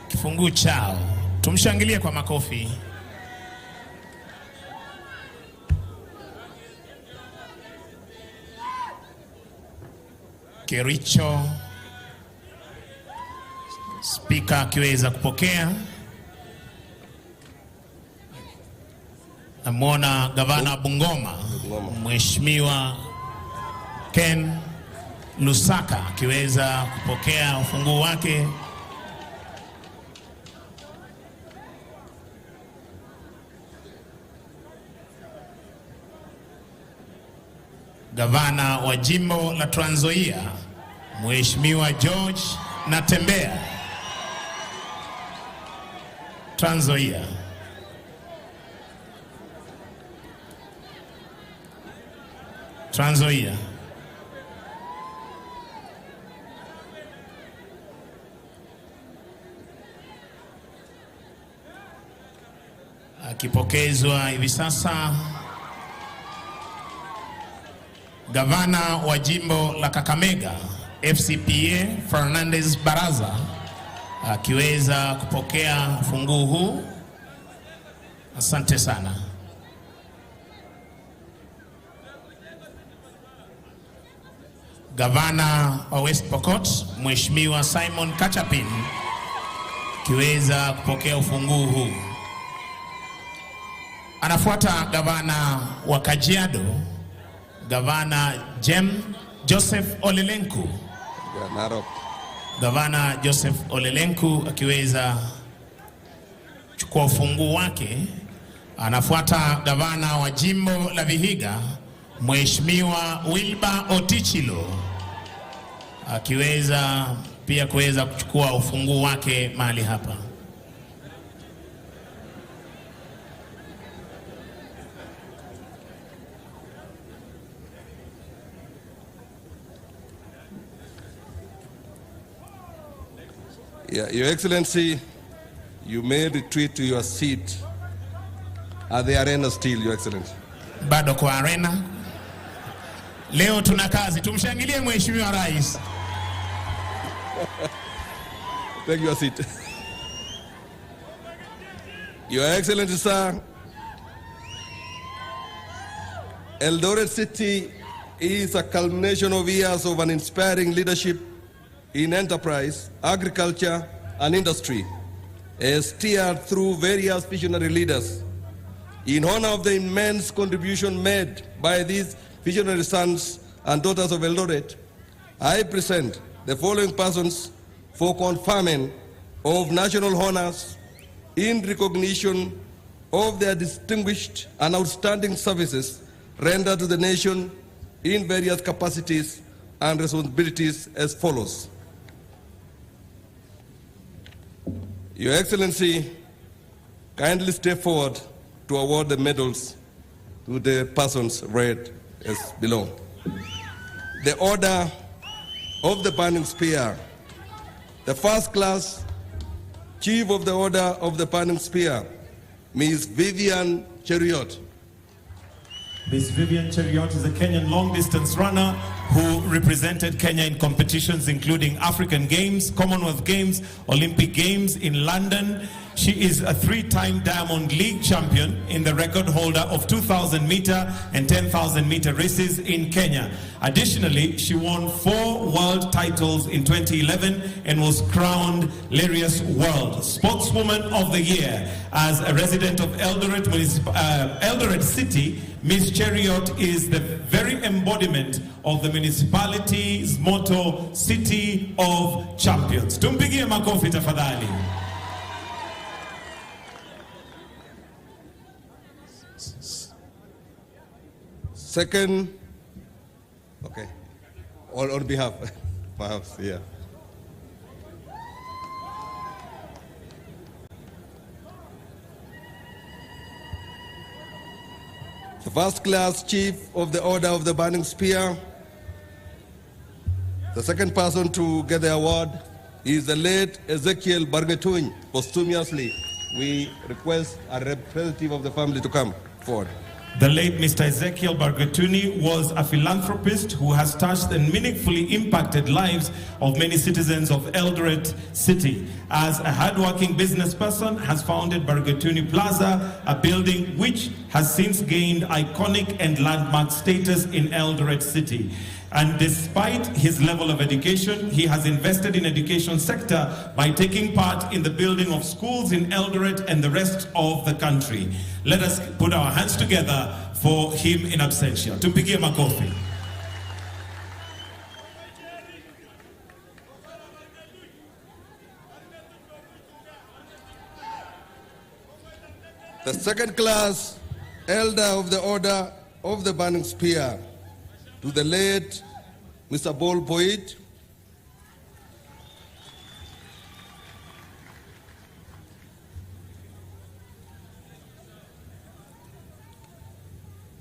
kifungu chao. Tumshangilie kwa makofi. Kericho, Speaker akiweza kupokea. Namwona Gavana Bungoma, Mheshimiwa Ken Lusaka akiweza kupokea ufunguo wake. Gavana wa jimbo la Trans Nzoia, Mheshimiwa George Natembea, Trans Nzoia. Trans Nzoia. Akipokezwa hivi sasa Gavana wa jimbo la Kakamega, FCPA Fernandez Baraza akiweza kupokea ufunguo huu. Asante sana. Gavana wa West Pokot, Mheshimiwa Simon Kachapin akiweza kupokea ufunguo huu. Anafuata gavana wa Kajiado, Gavana Joseph Olelenku. Gavana Joseph Olelenku akiweza chukua ufunguo wake. Anafuata gavana wa jimbo la Vihiga, Mheshimiwa Wilba Otichilo akiweza pia kuweza kuchukua ufunguo wake mahali hapa. Yeah, Your Excellency, you may retreat to your seat at the arena still, Your Excellency. Bado kwa arena. Leo tuna kazi. Tumshangilie Mheshimiwa Rais. Take your seat. Your Excellency, sir, Eldoret City is a culmination of years of an inspiring leadership in enterprise, agriculture, and industry, steered through various visionary leaders. In honor of the immense contribution made by these visionary sons and daughters of Eldoret, I present the following persons for conferment of national honors in recognition of their distinguished and outstanding services rendered to the nation in various capacities and responsibilities as follows. Your Excellency, kindly step forward to award the medals to the persons read as below. The Order of the Burning Spear. The first class Chief of the Order of the Burning Spear, Ms. Vivian Cheriot. Ms. Vivian Cheriot is a Kenyan long-distance runner who represented Kenya in competitions including African Games, Commonwealth Games, Olympic Games in London. She is a 3-time Diamond League champion in the record holder of 2,000 meter and 10,000 meter races in Kenya. Additionally, she won 4 world titles in 2011 and was crowned Larius World Sportswoman of the Year. As a resident of Eldoret City, Ms. Cheriot is the very embodiment of the municipality's motto, City of Champions. Tumpigie makofi tafadhali. Second, okay, on behalf, perhaps, yeah. The first class Chief of the Order of the Burning Spear. The second person to get the award is the late Ezekiel Bargetuny, posthumously. We request a representative of the family to come forward. The late Mr. Ezekiel Bargetuny was a philanthropist who has touched and meaningfully impacted lives of many citizens of Eldoret City. As a hardworking business person, has founded Bargetuny Plaza, a building which has since gained iconic and landmark status in Eldoret City. And despite his level of education, he has invested in education sector by taking part in the building of schools in Eldoret and the rest of the country. Let us put our hands together for him in absentia. Tumpigie makofi. The second class Elder of the Order of the Burning Spear, to the late Mr. Paul Boyd.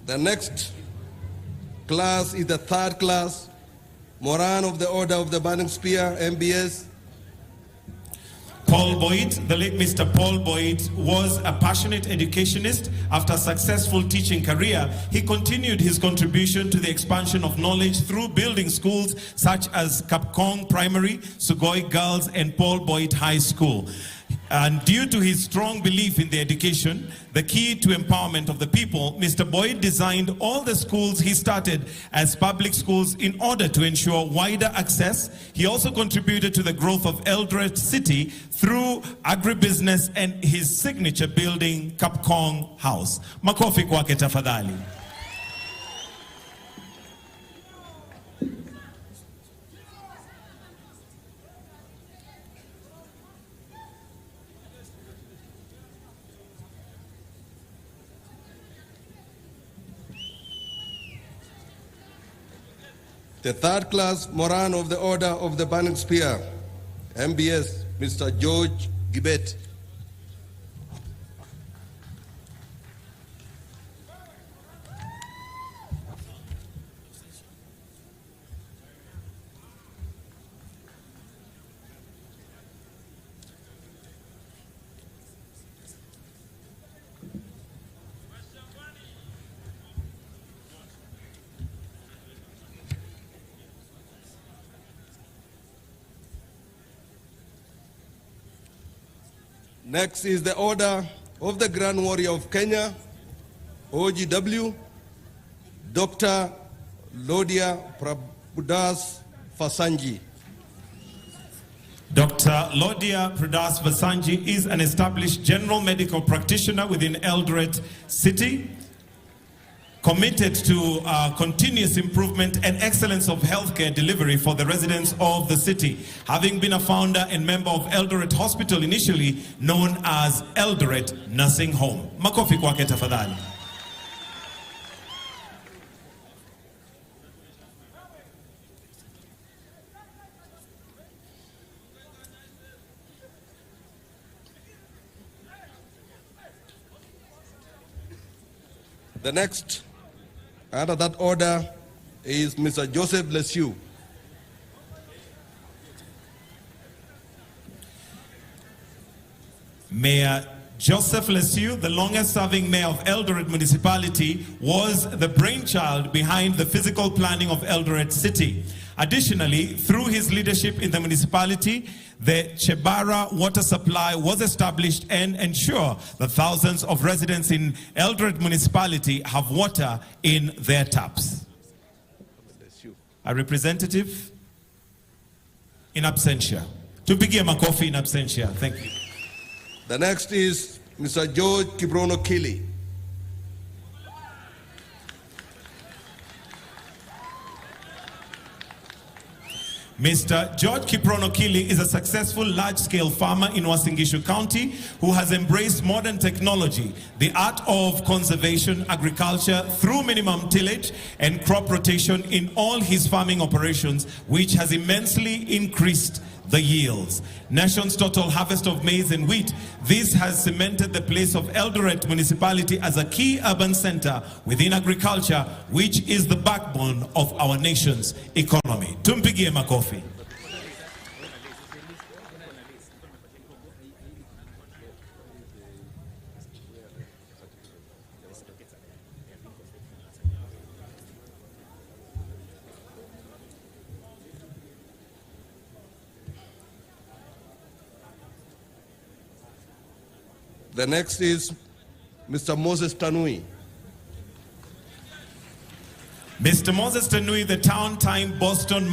The next class is the third class, Moran of the Order of the Burning Spear, MBS. Paul Boyd, the late Mr. Paul Boyd, was a passionate educationist. After a successful teaching career, he continued his contribution to the expansion of knowledge through building schools such as Kapkong Primary, Sugoi Girls, and Paul Boyd High School. And due to his strong belief in the education, the key to empowerment of the people, Mr. Boyd designed all the schools he started as public schools in order to ensure wider access. He also contributed to the growth of Eldoret City through agribusiness and his signature building, Kapkong House. Makofi kwake tafadhali. The third class Moran of the Order of the Burning Spear, MBS, Mr. George Gibet. Next is the Order of the Grand Warrior of Kenya, OGW, Dr. Lodia Prabhudas Fasanji. Dr. Lodia Prabhudas Fasanji is an established general medical practitioner within Eldoret City, committed to continuous improvement and excellence of healthcare delivery for the residents of the city, having been a founder and member of Eldoret Hospital, initially known as Eldoret Nursing Home. Makofi kwake tafadhali. The next, under that order, is Mr. Joseph Lesiu. Mayor Joseph Lesiu, the longest serving mayor of Eldoret Municipality, was the brainchild behind the physical planning of Eldoret City. Additionally, through his leadership in the municipality, the Chebara water supply was established and ensure that thousands of residents in Eldoret Municipality have water in their taps. A representative in absentia. Tupigie makofi in absentia. Thank you. The next is Mr. George Kibrono Kili. Mr. George Kiprono Kili is a successful large-scale farmer in Uasin Gishu County who has embraced modern technology, the art of conservation, agriculture through minimum tillage and crop rotation in all his farming operations, which has immensely increased the yields. Nation's total harvest of maize and wheat. This has cemented the place of Eldoret Municipality as a key urban center within agriculture, which is the backbone of our nation's economy. Tumpigie makofi. The next is Mr. Moses Tanui. Mr. Moses Tanui, the two-time Boston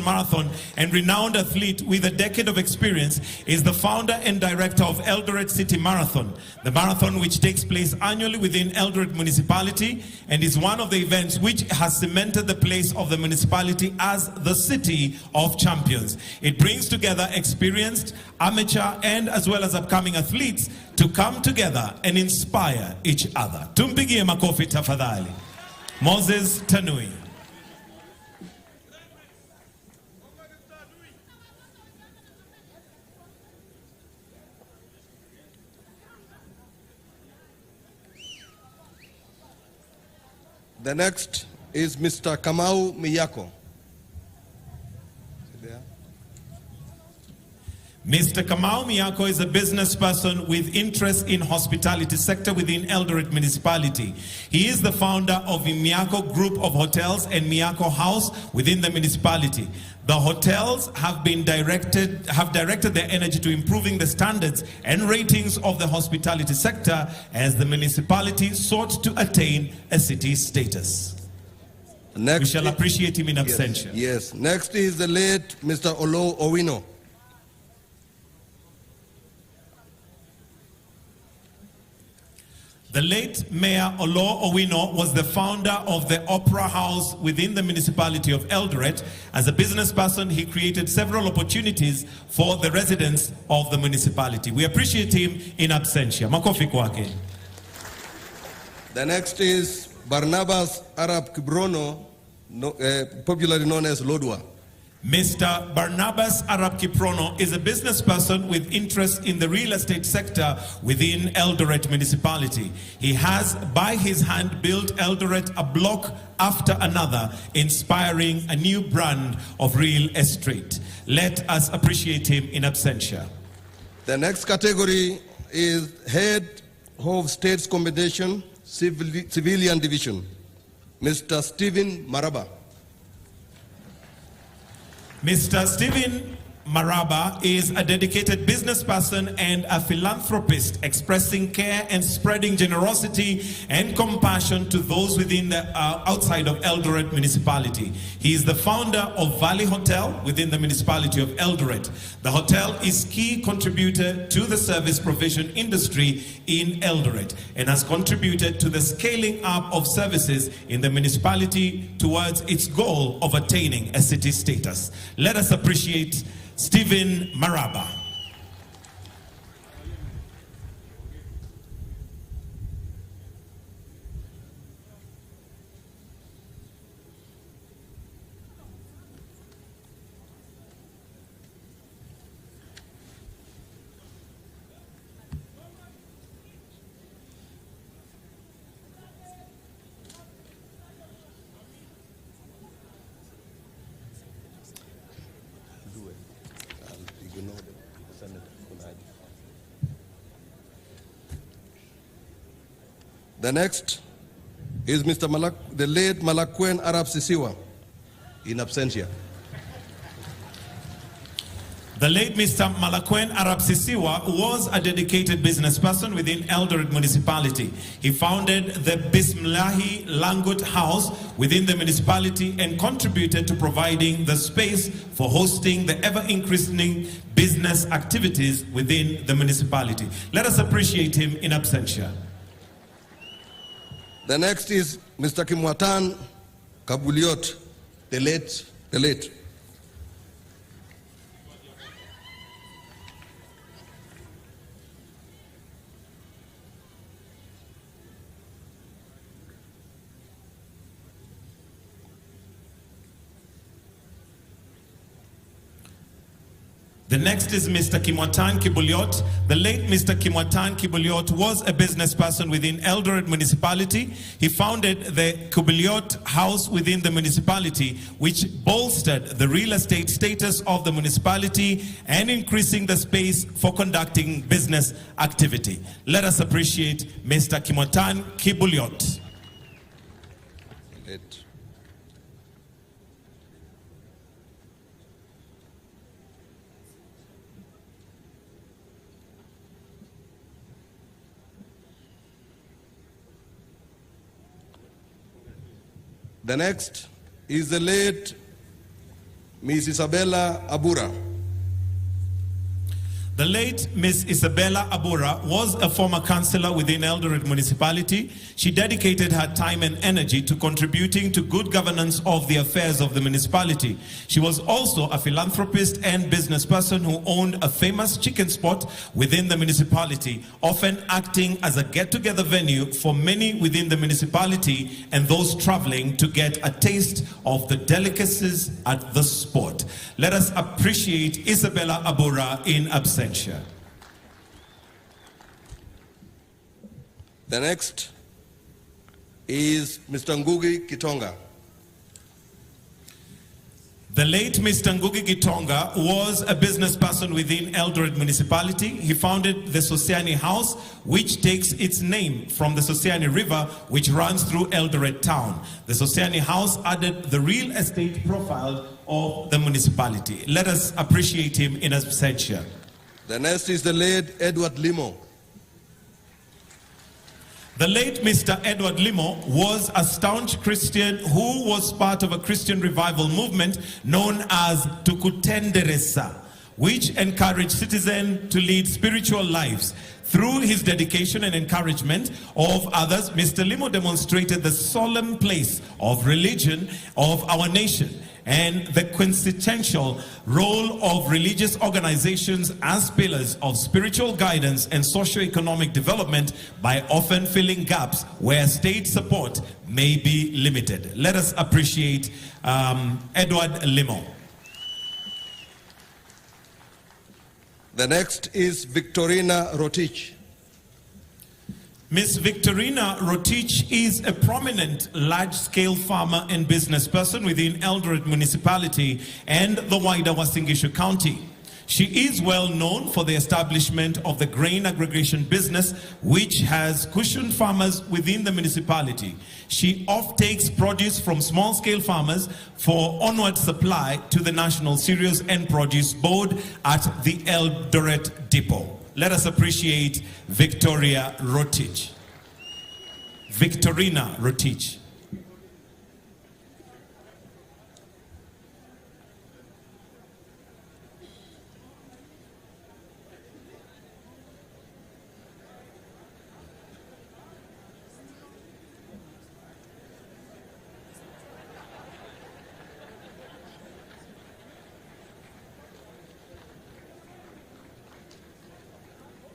Marathon and renowned athlete with a decade of experience, is the founder and director of Eldoret City Marathon, the marathon which takes place annually within Eldoret Municipality and is one of the events which has cemented the place of the municipality as the city of champions. It brings together experienced, amateur, and as well as upcoming athletes to come together and inspire each other. Tumpigie makofi tafadhali. Moses Tanui. The next is Mr. Kamau Miyako. Mr. Kamau Miyako is a business person with interest in hospitality sector within Eldoret Municipality. He is the founder of the Miyako Group of Hotels and Miyako House within the municipality. The hotels have directed their energy to improving the standards and ratings of the hospitality sector as the municipality sought to attain a city status. Next, we shall appreciate him in absentia. Yes. Next is the late Mr. Olo Owino. The late Mayor Olo Owino was the founder of the Opera House within the municipality of Eldoret. As a business person, he created several opportunities for the residents of the municipality. We appreciate him in absentia. Makofi kwake. The next is Barnabas Arab Kibrono, popularly known as Lodwa. Mr. Barnabas Arab Kiprono is a business person with interest in the real estate sector within Eldoret Municipality. He has, by his hand, built Eldoret a block after another, inspiring a new brand of real estate. Let us appreciate him in absentia. The next category is Head of State's Combination, Civilian Division, Mr. Stephen Maraba. Mr. Stephen Maraba is a dedicated business person and a philanthropist, expressing care and spreading generosity and compassion to those within the outside of Eldoret municipality. He is the founder of Valley Hotel within the municipality of Eldoret. The hotel is key contributor to the service provision industry in Eldoret and has contributed to the scaling up of services in the municipality towards its goal of attaining a city status. Let us appreciate Stephen Maraba. The next is Mr. the late Malakwen Arab Sisiwa, in absentia. The late Mr. Malakwen Arab Sisiwa was a dedicated business person within Eldoret municipality. He founded the Bismillahi Langut House within the municipality and contributed to providing the space for hosting the ever-increasing business activities within the municipality. Let us appreciate him in absentia. The next is Mr. Kimwatan Kabuliot, the late. The next is Mr. Kimwatan Kibuliot. The late Mr. Kimwatan Kibuliot was a business person within Eldoret municipality. He founded the Kibuliot House within the municipality, which bolstered the real estate status of the municipality and increasing the space for conducting business activity. Let us appreciate Mr. Kimwatan Kibuliot. The next is the late Miss Isabella Abura. The late Miss Isabella Abura was a former councillor within Eldoret municipality. She dedicated her time and energy to contributing to good governance of the affairs of the municipality. She was also a philanthropist and business person who owned a famous chicken spot within the municipality, often acting as a get-together venue for many within the municipality and those traveling to get a taste of the delicacies at the spot. Let us appreciate Isabella Abura in absentia. The next is Mr. Ngugi Kitonga. The late Mr. Ngugi Gitonga was a business person within Eldoret municipality. He founded the Sosiani House, which takes its name from the Sosiani River, which runs through Eldoret town. The Sosiani House added the real estate profile of the municipality. Let us appreciate him in absentia. The next is the late Edward Limo. The late Mr. Edward Limo was a staunch Christian who was part of a Christian revival movement known as Tukutenderesa, which encouraged citizens to lead spiritual lives. Through his dedication and encouragement of others, Mr. Limo demonstrated the solemn place of religion of our nation and the quintessential role of religious organizations as pillars of spiritual guidance and socio-economic development by often filling gaps where state support may be limited. Let us appreciate Edward Limo. The next is Victorina Rotich. Miss Victorina Rotich is a prominent large-scale farmer and business person within Eldoret municipality and the wider Uasin Gishu County. She is well known for the establishment of the grain aggregation business, which has cushioned farmers within the municipality. She offtakes produce from small-scale farmers for onward supply to the National Cereals and Produce Board at the Eldoret Depot. Let us appreciate Victorina Rotich.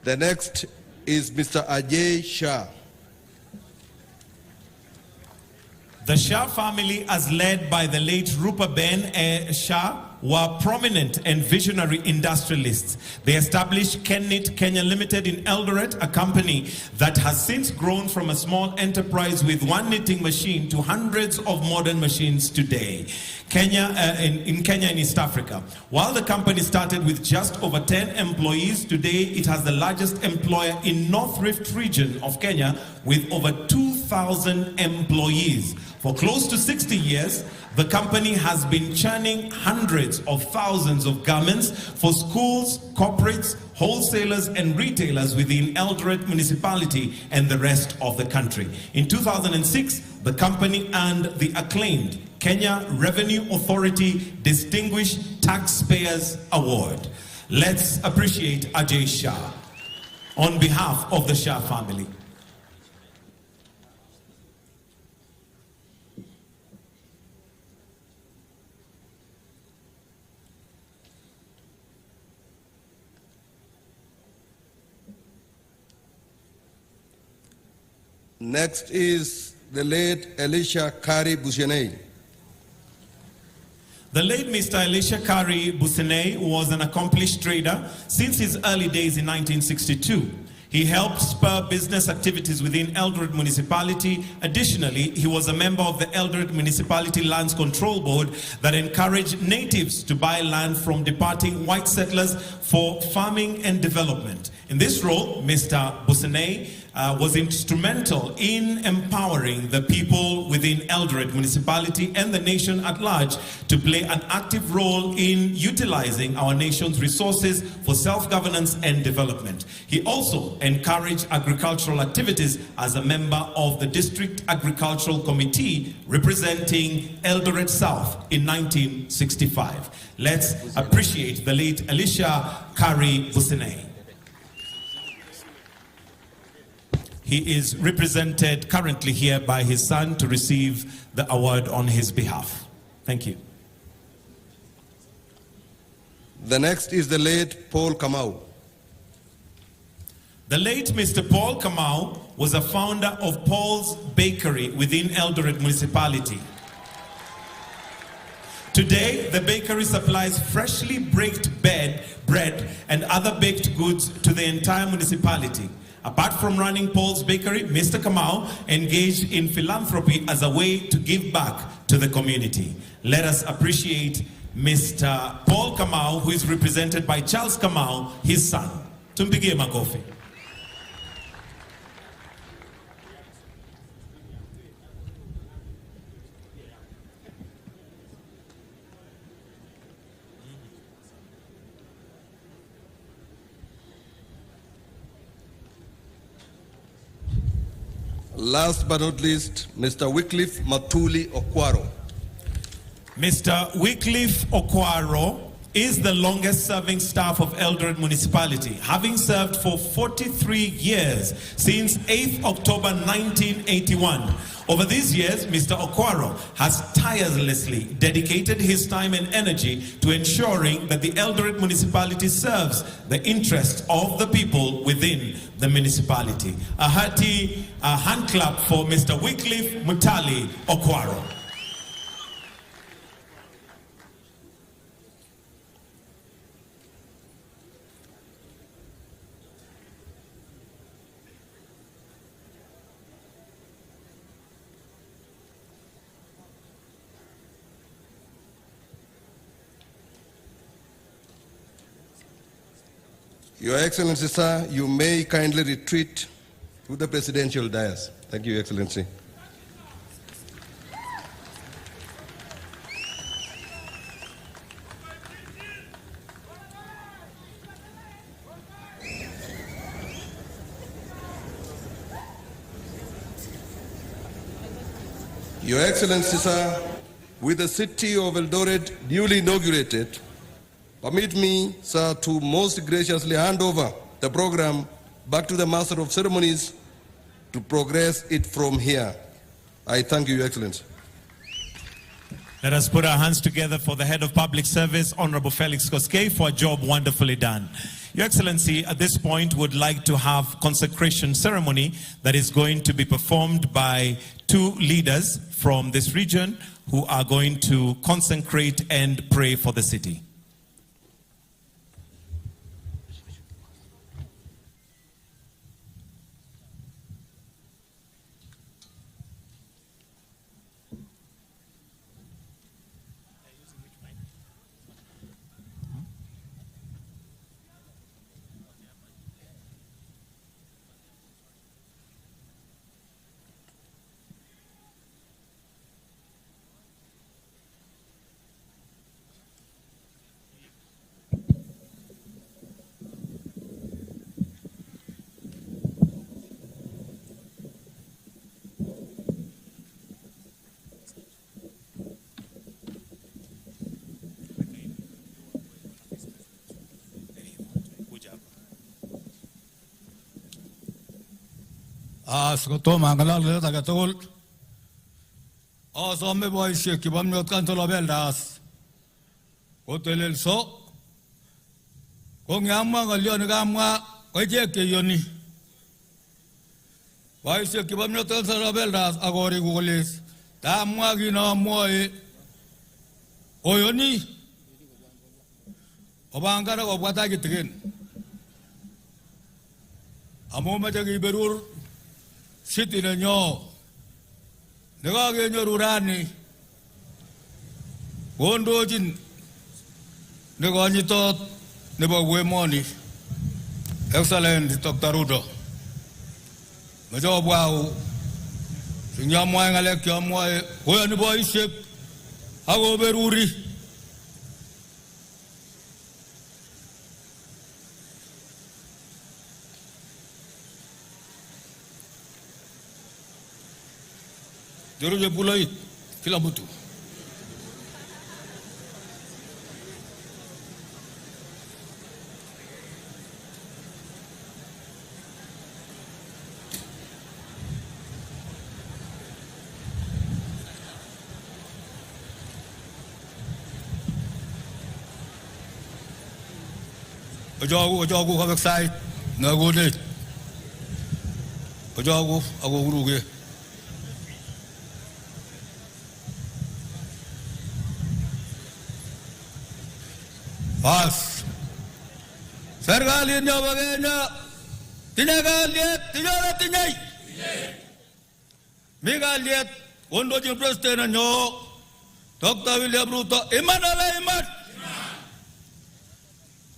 The next is Mr. Ajay Shah. The Shah family, as led by the late Rupa Ben Shah, were prominent and visionary industrialists. They established Kenit Kenya Limited in Eldoret, a company that has since grown from a small enterprise with one knitting machine to hundreds of modern machines today. In Kenya and East Africa. While the company started with just over 10 employees, today it has the largest employer in North Rift region of Kenya with over 2,000 employees. For close to 60 years, the company has been churning hundreds of thousands of garments for schools, corporates, wholesalers and retailers within Eldoret municipality and the rest of the country. In 2006, the company earned the acclaimed Kenya Revenue Authority Distinguished Taxpayers Award. Let's appreciate Ajay Shah on behalf of the Shah family. Next is the late Elisha Kari Bushenei. The late Mr. Elisha Kari Bushenei was an accomplished trader since his early days in 1962. He helped spur business activities within Eldoret municipality. Additionally, he was a member of the Eldoret Municipality Lands Control Board that encouraged natives to buy land from departing white settlers for farming and development. In this role, Mr. Bushenei was instrumental in empowering the people within Eldoret municipality and the nation at large to play an active role in utilizing our nation's resources for self-governance and development. He also encouraged agricultural activities as a member of the District Agricultural Committee representing Eldoret South in 1965. Let's appreciate the late Elisha Kari Bushenei. He is represented currently here by his son to receive the award on his behalf. Thank you. The next is the late Paul Kamau. The late Mr. Paul Kamau was a founder of Paul's Bakery within Eldoret municipality. Today, the bakery supplies freshly baked bread and other baked goods to the entire municipality. Apart from running Paul's Bakery, Mr. Kamau engaged in philanthropy as a way to give back to the community. Let us appreciate Mr. Paul Kamau, who is represented by Charles Kamau, his son. Tumpigie makofi. Last but not least, Mr. Wycliffe Matuli Okwaro. Mr. Wycliffe Okwaro is the longest serving staff of Eldoret municipality, having served for 43 years since 8th October 1981. Over these years, Mr. Okwaro has tirelessly dedicated his time and energy to ensuring that the Eldoret municipality serves the interests of the people within the municipality. A hearty hand clap for Mr. Wycliffe Mutali Okwaro. Your Excellency, sir, you may kindly retreat to the presidential dais. Thank you, Your Excellency. Your Excellency, sir, with the city of Eldoret duly inaugurated, permit me, sir, to most graciously hand over the program back to the Master of Ceremonies to progress it from here. I thank you, Your Excellency. Let us put our hands together for the Head of Public Service, Honorable Felix Koskei, for a job wonderfully done. Your Excellency, at this point, would like to have consecration ceremony that is going to be performed by two leaders from this region who are going to consecrate and pray for the city. Sikoto mangalal le tagatol. Asome boy sheki bamnyot kantola beldas. Hotel so. Kong yamma galyon gamma oje ke yoni. Boy sheki bamnyot kantola beldas agori gugolis. Tamwa gino moe. Oyoni. Obangara obata gitgen. Amo majagi berur. Siti na nyo, nagagay nyo rurani, gondo jin, naganyitot, nabagwemoni, excellent Dr. Rudo. Majo wow, sinyamwa ngalek yamwa, kuya ni boy ship, hago beruri. Juru je pulai, kila butu. Ojo aku kau excited, nago deh. Ojo aku guru ke. Pas, sergalin nyo bagenya, tinagaliet, tinyola tinyay. Migaliet, undo jing president nyo, Dr. William Ruto, iman ala iman.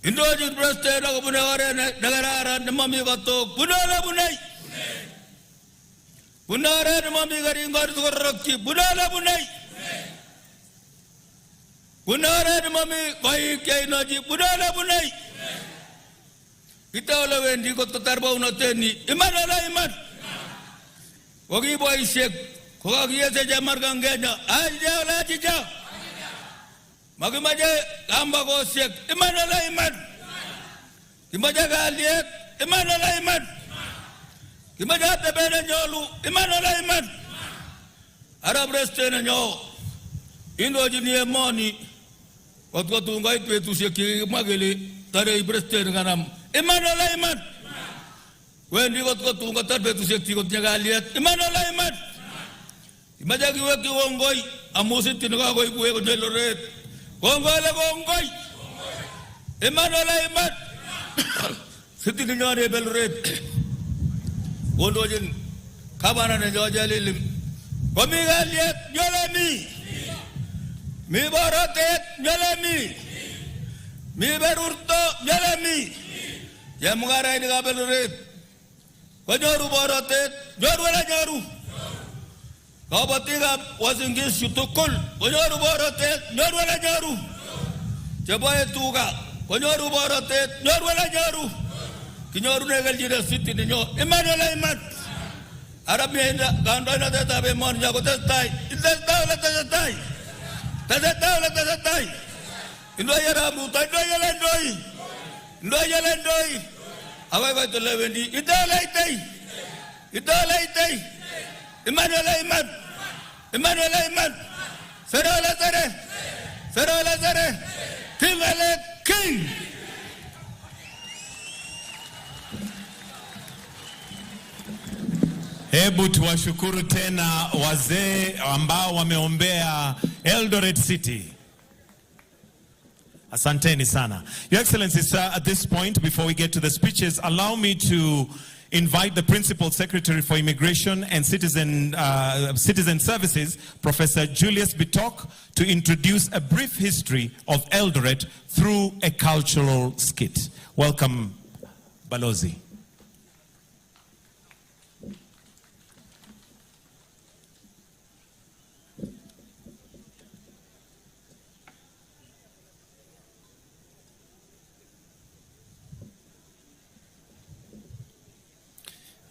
Indo jing president ako punawari nagararan na mamigato, punala punay. Punara na mamigaringar tukaraki, punala punay. Punara na mami baik kay naji punala punay. Kita wala wendi ko tatarbaw natin ni iman ala iman. Wagi boy shek ko agiya sa jamar gangenya aja wala jija. Magimaje kamba ko shek iman ala iman. Kimaja galiet iman ala iman. Kimaja tebena nyolu iman ala iman. Arab restena nyo indo jini moni. Waktu tunggai petu siaki mageli tare ibreste nganam iman ala iman. Wendi waktu tunggai tare petu siaki kot nyagaliat iman ala iman. Imajagi waki wongoi amusit tinaga goi kue ko Eldoret. Wongoi la wongoi. Iman ala iman. Siti nyare Eldoret. Wondo jin kabana ne jojalilim. Komigaliat nyolami. Mi baratet nyalami, mi berurto nyalami, Chemungara ini Eldoret. Konyoru borotet, nyoru wala nyoru. Kabatikab Uasin Gishu tugul, konyoru borotet, nyoru wala nyoru. Cheboe tuga, konyoru borotet, nyoru wala nyoru. Kinyoru negeljine city ninyo, iman wala iman. Arab yenda, kandoina tetabe mon yago testai, itestai wala testai. Testai wala testai. Indoya ramuta, indoya lendoi. Indoya lendoi. Awai vai to levendi, italaitei. Italaitei. Iman wala iman. Iman wala iman. Sera wala sere. Sera wala sere. King wala king. Hebu tuwashukuru tena wazee ambao wameombea Eldoret City. Asanteni sana. Your Excellency, sir, at this point, before we get to the speeches, allow me to invite the Principal Secretary for Immigration and Citizen Services, Professor Julius Bitok, to introduce a brief history of Eldoret through a cultural skit. Welcome, Balozi.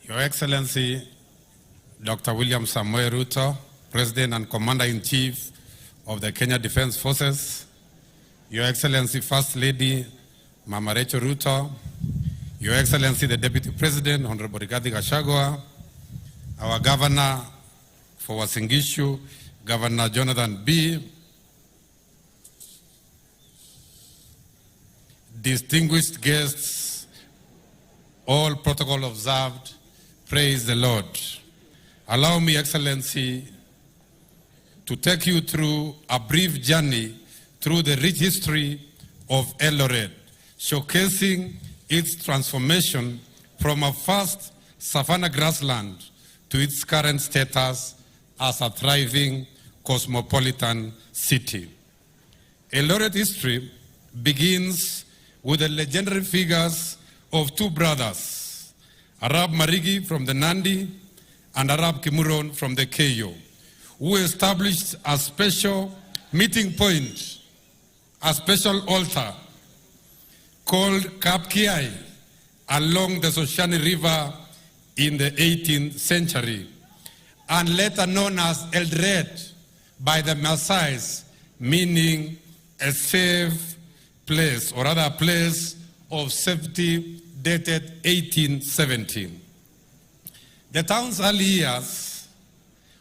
Your Excellency, Dr. William Samoei Ruto, President and Commander-in-Chief of the Kenya Defense Forces, Your Excellency, First Lady, Mama Rachel Ruto, Your Excellency, the Deputy President, Honorable Rigathi Gachagua, our Governor for Uasin Gishu, Governor Jonathan B., distinguished guests, all protocol observed, praise the Lord. Allow me, Excellency, to take you through a brief journey through the rich history of Eldoret, showcasing its transformation from a first savanna grassland to its current status as a thriving cosmopolitan city. Eldoret history begins with the legendary figures of two brothers, Arab Marigi from the Nandi and Arab Kimuron from the Keyo, who established a special meeting point, a special altar called Kapkiai along the Soshani River in the 18th century, and later known as Eldoret by the Maasais, meaning a safe place, or rather a place of safety, dated 1817. The town's early years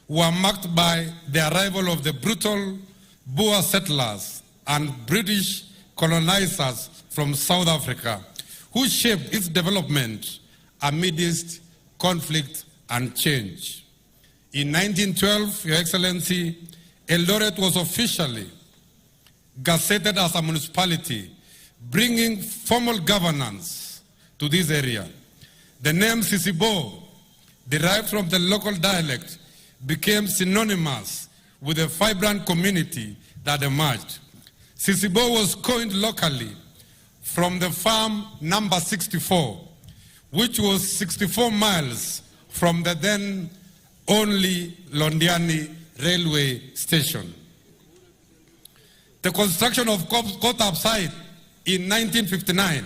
were marked by the arrival of the brutal Boer settlers and British colonizers from South Africa, who shaped its development amidst conflict and change. In 1912, Your Excellency, Eldoret was officially gazetted as a municipality, bringing formal governance to this area. The name Sisibo, derived from the local dialect, became synonymous with a vibrant community that emerged. Sisibo was coined locally from the farm number 64, which was 64 miles from the then only Londiani railway station. The construction of Kotap site in 1959,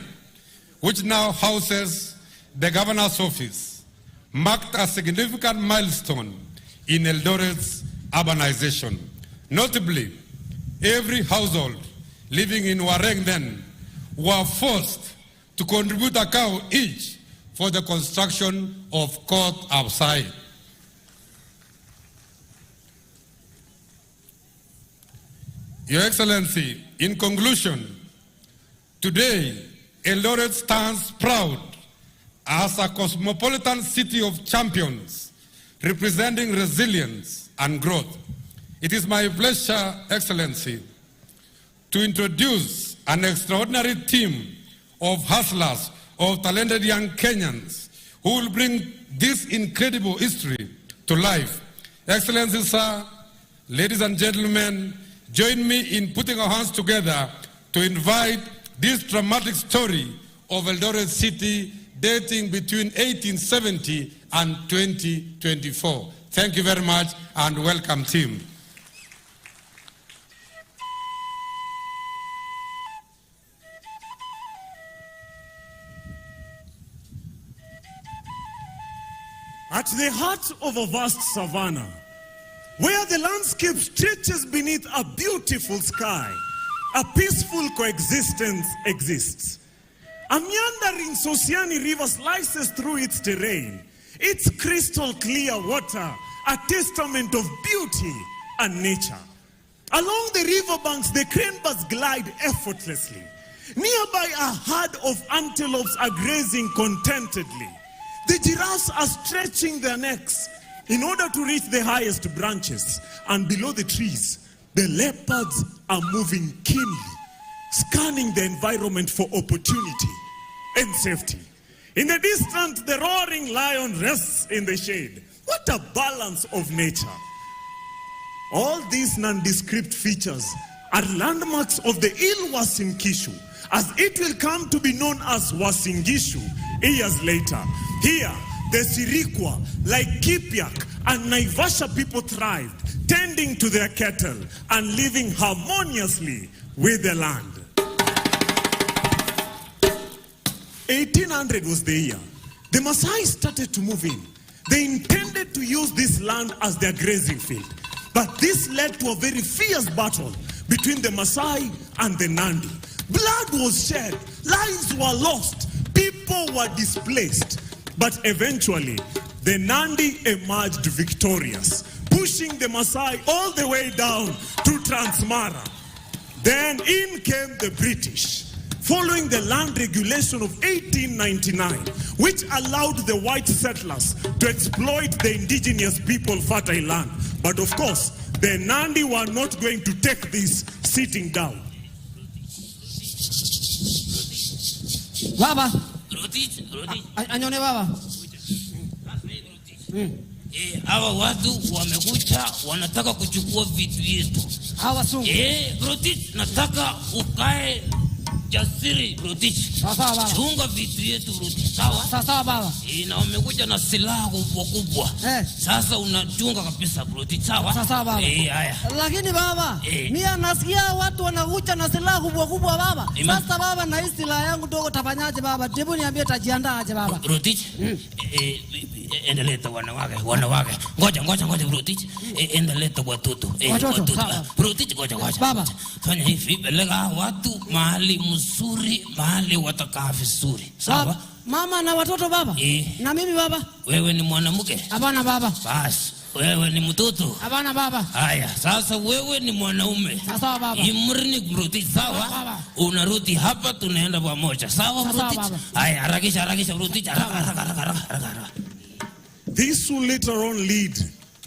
which now houses the governor's office, marked a significant milestone in Eldoret's urbanization. Notably, every household living in Wareng then were forced to contribute a cow each for the construction of court outside. Your Excellency, in conclusion, today, Eldoret stands proud as a cosmopolitan city of champions, representing resilience and growth. It is my pleasure, Excellency, to introduce an extraordinary team of hustlers, of talented young Kenyans, who will bring this incredible history to life. Excellency, sir, ladies and gentlemen, join me in putting our hands together to invite this dramatic story of Eldoret City dating between 1870 and 2024. Thank you very much and welcome, team. At the heart of a vast savanna, where the landscape stretches beneath a beautiful sky, a peaceful coexistence exists. A meandering Sosiani river slices through its terrain, its crystal clear water, a testament of beauty and nature. Along the riverbanks, the cranberries glide effortlessly. Nearby, a herd of antelopes are grazing contentedly. The giraffes are stretching their necks in order to reach the highest branches. And below the trees, the leopards are moving keenly, scanning the environment for opportunity and safety. In the distance, the roaring lion rests in the shade. What a balance of nature. All these nondescript features are landmarks of the ill Uasin Gishu, as it will come to be known as Uasin Gishu years later. Here, the Sirikwa, like Kipiak and Naivasha people thrived, tending to their cattle and living harmoniously with the land. 1800 was the year. The Maasai started to move in. They intended to use this land as their grazing field. But this led to a very fierce battle between the Maasai and the Nandi. Blood was shed, lives were lost, people were displaced. But eventually, the Nandi emerged victorious, pushing the Maasai all the way down to Transmara. Then in came the British, following the land regulation of 1899, which allowed the white settlers to exploit the indigenous people fertile land. But of course, the Nandi were not going to take this sitting down. Baba, anyone baba. Hawa watu wamekuja wanataka kuchukua vitu yetu. Hawa sungu. Brotich, nataka ukae jasiri Brotich. Sawa. Chunga vitu yetu Brotich. Sawa? Sawa baba. Na wamekuja na silaha kubwa. Sasa unachunga kabisa Brotich. Sawa? Sawa baba. Haya. Lakini baba, mimi nasikia watu wanakuja na silaha kubwa baba. Sasa baba, na hii silaha yangu dogo tafanyaje baba? Hebu niambie tajiandaa aje baba. Brotich, endeleta wanawake. Ngoja Brotich. Endeleta watoto. Brotich, ngoja. Baba, fanya hivi, peleka watu mahali mzuri, mahali watakaa vizuri. Sawa? Mama na watoto baba? Na mimi baba? Wewe ni mwanamke? Hapana baba. Basi, wewe ni mtoto? Hapana baba. Haya, sasa wewe ni mwanaume. Sawa baba. Imrini Brotich, sawa? Baba. Unarudi hapa tunaenda pamoja. Sawa Brotich? Haya, harakisha Brotich, haraka. This will later on lead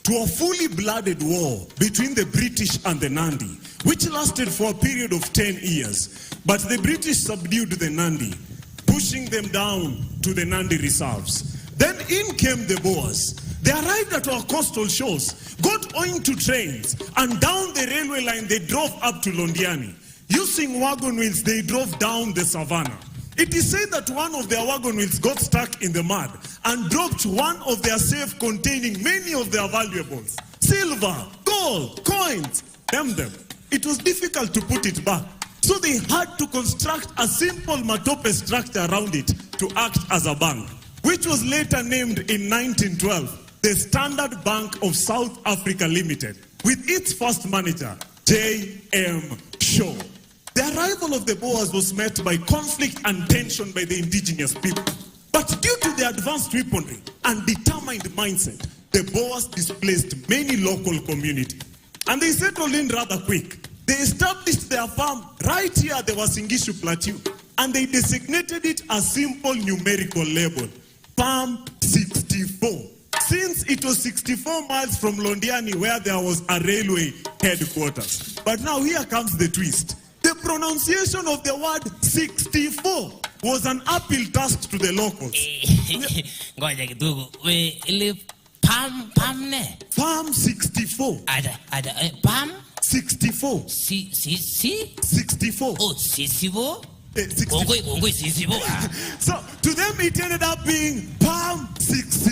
to a fully blooded war between the British and the Nandi, which lasted for a period of 10 years. But the British subdued the Nandi, pushing them down to the Nandi reserves. Then in came the Boers. They arrived at our coastal shores, got onto trains, and down the railway line they drove up to Londiani. Using wagon wheels, they drove down the savannah. It is said that one of their wagon wheels got stuck in the mud and dropped one of their safe containing many of their valuables. Silver, gold, coins, them. It was difficult to put it back. So they had to construct a simple matope structure around it to act as a bank, which was later named in 1912 the Standard Bank of South Africa Limited, with its first manager, J.M. Shaw. The arrival of the Boers was met by conflict and tension by the indigenous people. But due to their advanced weaponry and determined mindset, the Boers displaced many local communities. And they settled in rather quick. They established their farm right here at the Uasin Gishu Plateau, and they designated it a simple numerical label, Palm 64. Since it was 64 miles from Londiani where there was a railway headquarters. But now here comes the twist. The pronunciation of the word 64 was an uphill task to the locals. Ngoja kidogo. Ile Palm ne? Palm 64. Palm 64. 64. 64. Oh, 64. So to them it ended up being Palm 60.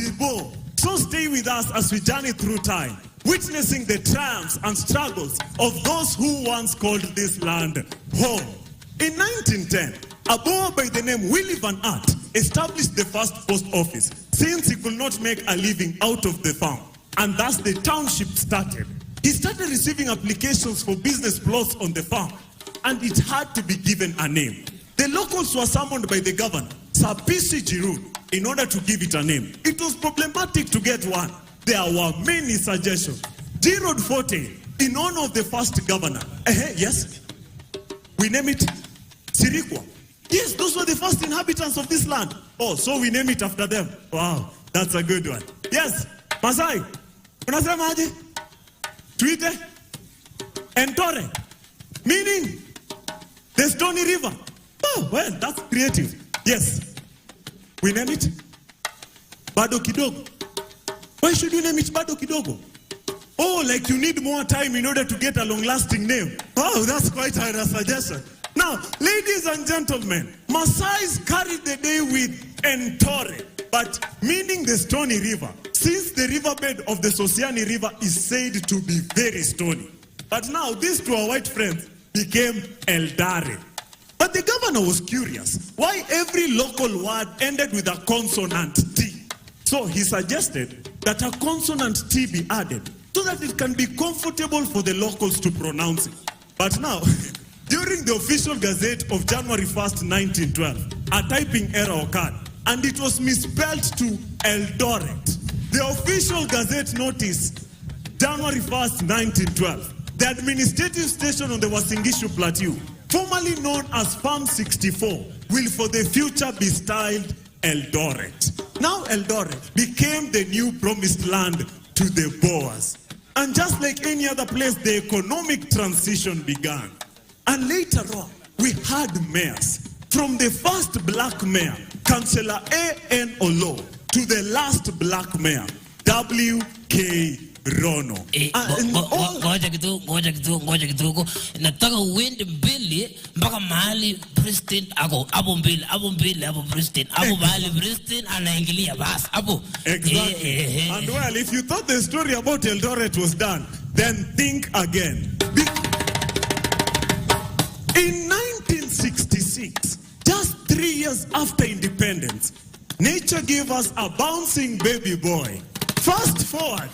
So stay with us as we journey through time, witnessing the triumphs and struggles of those who once called this land home. In 1910, a boy by the name Willie Van Aert established the first post office since he could not make a living out of the farm, and thus the township started. He started receiving applications for business plots on the farm, and it had to be given a name. The locals were summoned by the governor, Sir P.C. Giroud, in order to give it a name. It was problematic to get one. There were many suggestions. Giroud Forte, in honor of the first governor. Yes, we name it Sirikwa. Yes, those were the first inhabitants of this land. Oh, so we name it after them. Wow, that's a good one. Yes, Masai, unasema aje? Tuite Entore, meaning the Stony River. Oh, well, that's creative. Yes, we name it Bado Kidogo. Why should you name it Bado Kidogo? Oh, like you need more time in order to get a long-lasting name. Oh, that's quite a suggestion. Now, ladies and gentlemen, Maasais carried the day with Entore, but meaning the Stony River, since the riverbed of the Sosiani River is said to be very stony. But now, this to our white friends became Eldoret. But the governor was curious why every local word ended with a consonant T. So he suggested that a consonant T be added so that it can be comfortable for the locals to pronounce it. But now, during the official gazette of January 1st, 1912, a typing error occurred, and it was misspelled to Eldoret. The official gazette notice, January 1st, 1912, the administrative station on the Uasin Gishu Plateau, formerly known as Farm 64, will for the future be styled Eldoret. Now Eldoret became the new promised land to the Boers. And just like any other place, the economic transition began. And later on, we had mayors. From the first black mayor, Councillor A.N. Olo, to the last black mayor, W.K. Rono. Ngoja kidogo. Nataka uende mbele mpaka mahali President ako hapo mbele President hapo mahali President anaingilia basi hapo. Exactly. And well, if you thought the story about Eldoret was done, then think again. In 1966, just 3 years after independence, nature gave us a bouncing baby boy. Fast forward,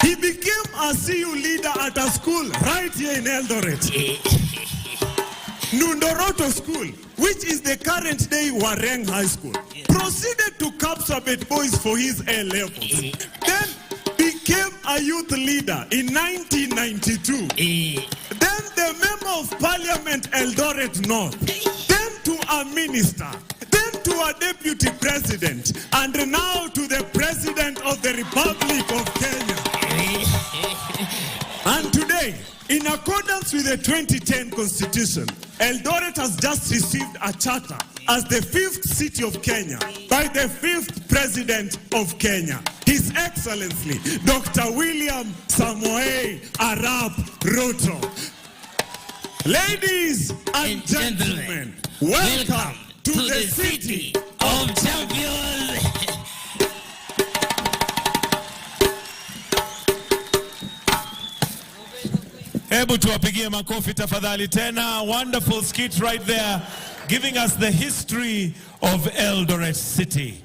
he became a CU leader at a school right here in Eldoret. Nundoroto School, which is the current day Wareng High School. Proceeded to Kapsabet Boys for his A-levels. Then became a youth leader in 1992. Then the member of parliament Eldoret North. Then to a minister. Then to a deputy president. And now to the president of the Republic of Kenya. And today, in accordance with the 2010 Constitution, Eldoret has just received a charter as the 5th city of Kenya by the 5th President of Kenya, His Excellency, Dr. William Samoei Arap Ruto. Ladies and gentlemen, welcome to the city of champions. Hebu tuwapigie makofi tafadhali tena. Wonderful skit right there, giving us the history of Eldoret City.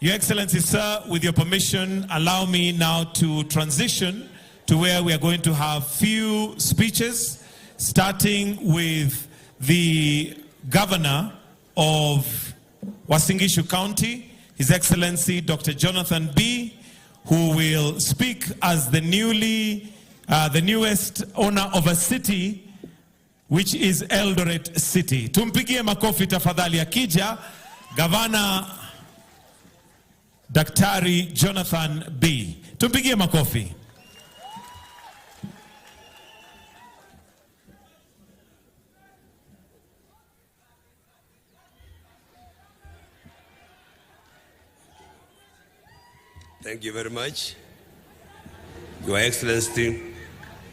Your Excellency, sir, with your permission, allow me now to transition to where we are going to have few speeches, starting with the Governor of Uasin Gishu County, His Excellency Dr. Jonathan B., who will speak as the newest owner of a city, which is Eldoret City. Tumpigie makofi tafadhali. Akija Governor Daktari Jonathan B. Tumpigie makofi. Thank you very much. Your Excellency,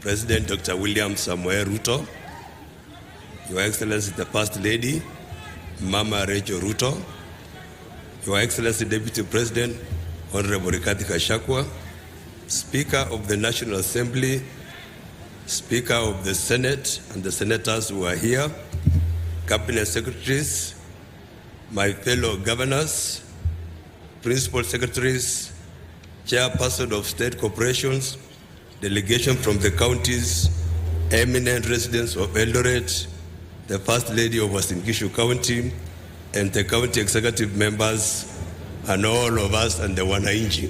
President Dr. William Samoei Ruto, Your Excellency the First Lady, Mama Rachel Ruto, Your Excellency Deputy President, Honorable Rigathi Gachagua, Speaker of the National Assembly, Speaker of the Senate and the senators who are here, Cabinet Secretaries, my fellow governors, Principal Secretaries, Chairperson of State Corporations, delegation from the counties, eminent residents of Eldoret, the First Lady of Uasin Gishu County, and the county executive members, and all of us and the Wananchi.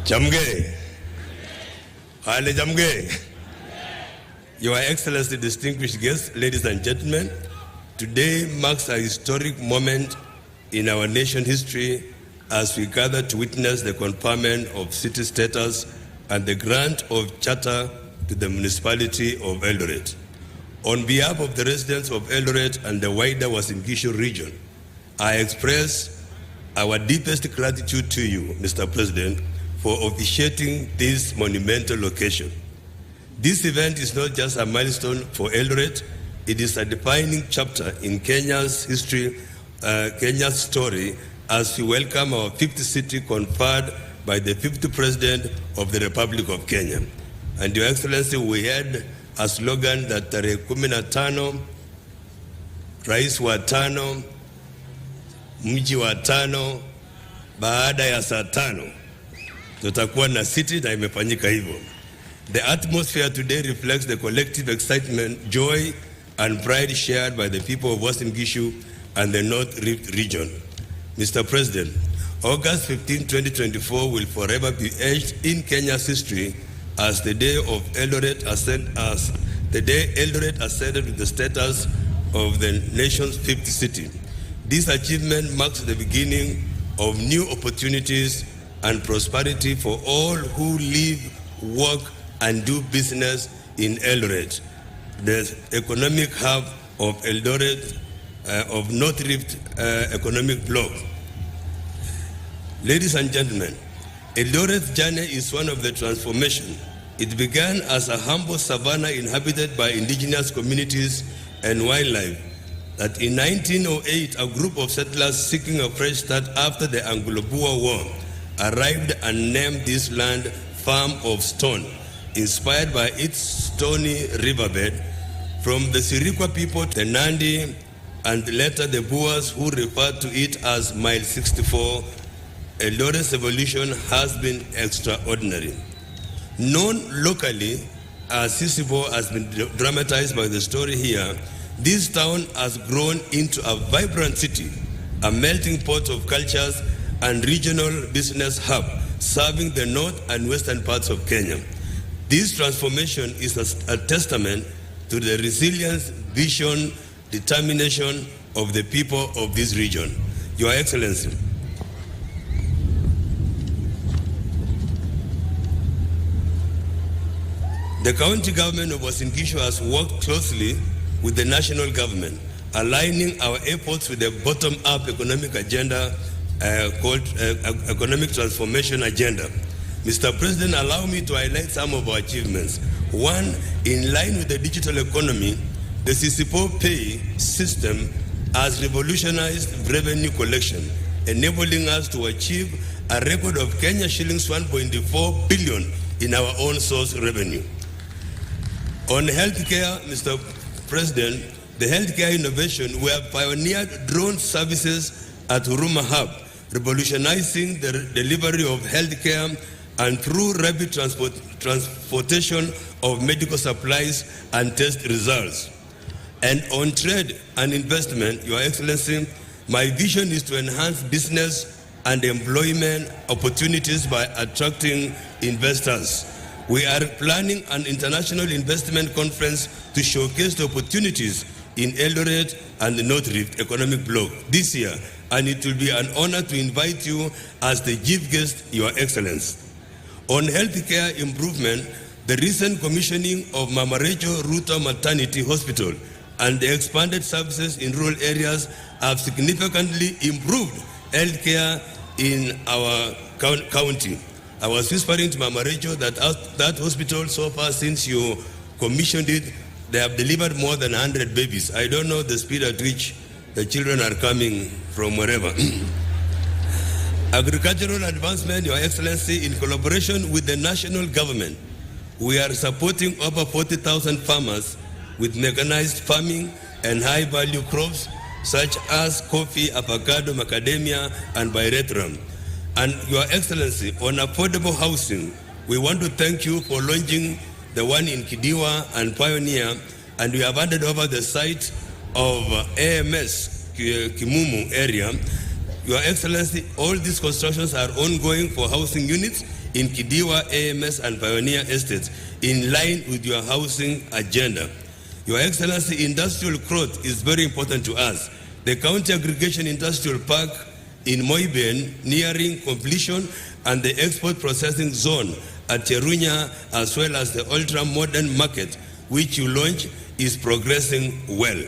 Jamge. Ale Jamge. Your Excellency, distinguished guests, ladies and gentlemen, today marks a historic moment in our nation's history as we gather to witness the conferment of city status and the grant of charter to the municipality of Eldoret. On behalf of the residents of Eldoret and the wider Uasin Gishu region, I express our deepest gratitude to you, Mr. President, for officiating this monumental occasion. This event is not just a milestone for Eldoret, it is a defining chapter in Kenya's history, Kenya's story, as we welcome our 5th city conferred by the 5th President of the Republic of Kenya. And Your Excellency, we had a slogan that tarehe 15, Rais wa tano, mji wa tano, baada ya saa tano, tutakuwa na city, na imefanyika hivyo. The atmosphere today reflects the collective excitement, joy, and pride shared by the people of Uasin Gishu and the North Rift region. Mr. President, August 15, 2024 will forever be etched in Kenya's history as the day of Eldoret ascended to the status of the nation's 5th city. This achievement marks the beginning of new opportunities and prosperity for all who live, work, and do business in Eldoret, the economic hub of Eldoret, of North Rift economic bloc. Ladies and gentlemen, Eldoret's journey is one of the transformation. It began as a humble savanna inhabited by indigenous communities and wildlife. That in 1908, a group of settlers seeking a fresh start after the Anglo-Boer War arrived and named this land Farm of Stone, inspired by its stony riverbed. From the Sirikwa people, the Nandi, and later the Boers, who referred to it as Mile 64, Eldoret's evolution has been extraordinary. Known locally as Sisibo has been dramatized by the story here, this town has grown into a vibrant city, a melting pot of cultures and regional business hub, serving the north and western parts of Kenya. This transformation is a testament to the resilience, vision, determination of the people of this region. Your Excellency, the county government of Uasin Gishu has worked closely with the national government, aligning our efforts with the bottom-up economic agenda called Economic Transformation Agenda. Mr. President, allow me to highlight some of our achievements. One, in line with the digital economy, the Sisipo Pay system has revolutionized revenue collection, enabling us to achieve a record of Kenya shillings 1.4 billion in our own source revenue. On healthcare, Mr. President, the healthcare innovation, we have pioneered drone services at Huruma Hub, revolutionizing the delivery of healthcare and through rapid transportation of medical supplies and test results. And on trade and investment, Your Excellency, my vision is to enhance business and employment opportunities by attracting investors. We are planning an international investment conference to showcase the opportunities in Eldoret and the North Rift economic bloc this year, and it will be an honor to invite you as the chief guest, Your Excellency. On healthcare improvement, the recent commissioning of Mama Rachel Ruto Maternity Hospital and the expanded services in rural areas have significantly improved healthcare in our county. I was whispering to Mama Rachel that that hospital so far since you commissioned it they have delivered more than 100 babies. I don't know the speed at which the children are coming from wherever. Agricultural advancement, Your Excellency, in collaboration with the national government, we are supporting over 40,000 farmers with mechanized farming and high-value crops such as coffee, avocado, macadamia, and pyrethrum. And Your Excellency, on affordable housing, we want to thank you for launching the one in Kidiwa and Pioneer, and we have handed over the site of AMS Kimumu area. Your Excellency, all these constructions are ongoing for housing units in Kidiwa, AMS, and Pioneer estates in line with your housing agenda. Your Excellency, industrial growth is very important to us. The County Aggregation Industrial Park in Moiben nearing completion, and the export processing zone at Cherunya, as well as the ultra-modern market which you launched, is progressing well.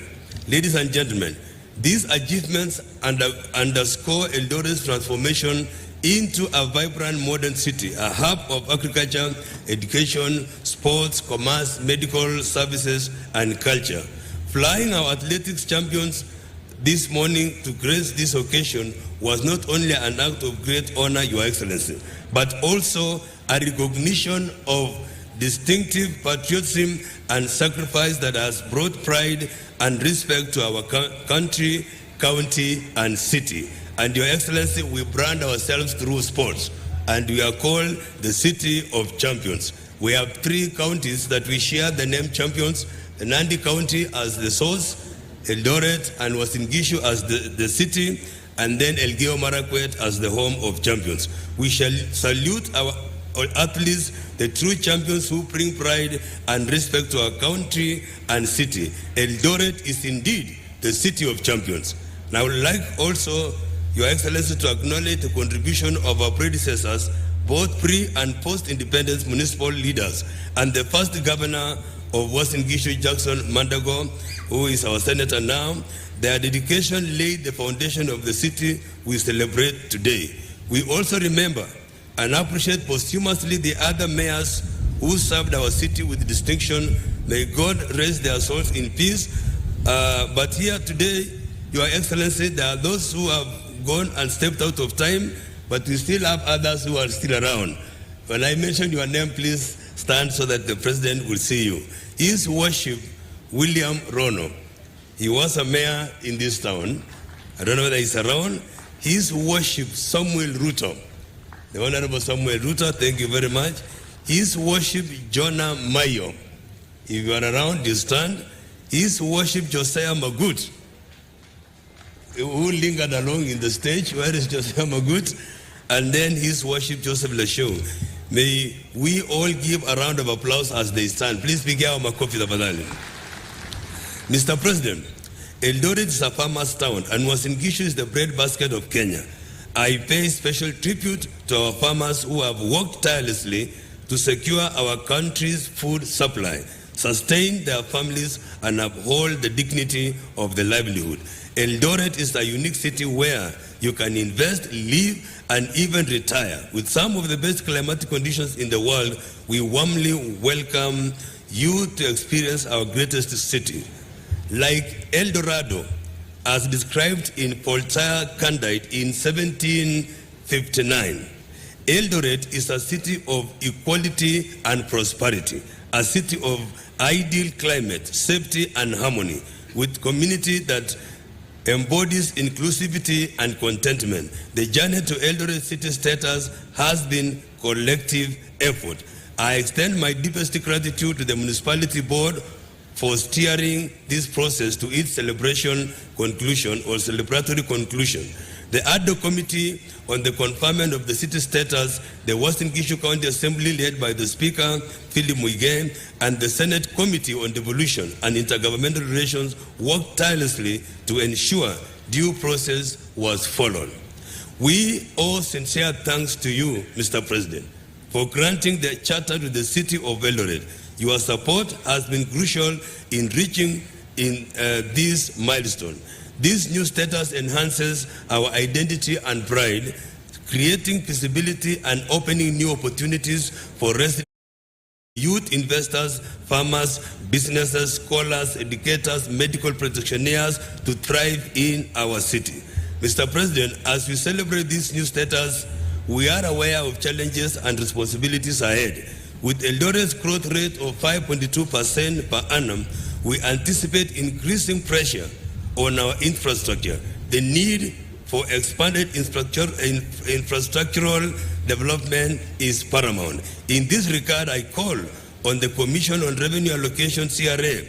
Ladies and gentlemen, these achievements underscore Eldoret's transformation into a vibrant modern city, a hub of agriculture, education, sports, commerce, medical services, and culture. Flying our athletics champions this morning to grace this occasion was not only an act of great honor, Your Excellency, but also a recognition of distinctive patriotism and sacrifice that has brought pride and respect to our country, county, and city. And Your Excellency, we brand ourselves through sports, and we are called the City of Champions. We have 3 counties that we share the name champions: the Nandi County as the source, Eldoret and Uasin Gishu as the city, and then Elgeyo Marakwet as the home of champions. We shall salute our athletes, the true champions who bring pride and respect to our country and city. Eldoret is indeed the city of champions. And I would like also, Your Excellency, to acknowledge the contribution of our predecessors, both pre- and post-independence municipal leaders, and the first governor of Uasin Gishu, Jackson Mandago, who is our senator now. Their dedication laid the foundation of the city we celebrate today. We also remember and appreciate posthumously the other mayors who served our city with distinction. May God rest their souls in peace. But here today, Your Excellency, there are those who have gone and stepped out of time, but we still have others who are still around. When I mention your name, please stand so that the President will see you. His Worship William Rono. He was a mayor in this town. I don't know whether he's around. His Worship Samuel Ruto. The Honorable Samuel Ruto, thank you very much. His Worship Jonah Mayo. If you are around, you stand. His Worship Josiah Magut, who lingered along in the stage. Where is Josiah Magut? And then His Worship Joseph Lashow. May we all give a round of applause as they stand. Please begin our makofi tafadhali. Mr. President, Eldoret is a farmer's town and Uasin Gishu is the breadbasket of Kenya. I pay special tribute to our farmers who have worked tirelessly to secure our country's food supply, sustain their families, and uphold the dignity of the livelihood. Eldoret is a unique city where you can invest, live, and even retire. With some of the best climatic conditions in the world, we warmly welcome you to experience our greatest city. Like El Dorado, as described in Voltaire Candide in 1759, Eldoret is a city of equality and prosperity, a city of ideal climate, safety, and harmony, with community that embodies inclusivity and contentment. The journey to Eldoret city status has been collective effort. I extend my deepest gratitude to the municipality board for steering this process to its celebration conclusion or celebratory conclusion. The ad hoc committee on the conferment of the city status, the Uasin Gishu County Assembly led by the Speaker, Philip Muigen, and the Senate Committee on Devolution and Intergovernmental Relations worked tirelessly to ensure due process was followed. We owe sincere thanks to you, Mr. President, for granting the charter to the city of Eldoret. Your support has been crucial in reaching this milestone. This new status enhances our identity and pride, creating visibility and opening new opportunities for residents. youth investors, farmers, businesses, scholars, educators, medical practitioners to thrive in our city. Mr. President, as we celebrate this new status, we are aware of challenges and responsibilities ahead. With Eldoret's growth rate of 5.2% per annum, we anticipate increasing pressure on our infrastructure. The need for expanded infrastructural development is paramount. In this regard, I call on the Commission on Revenue Allocation, CRA,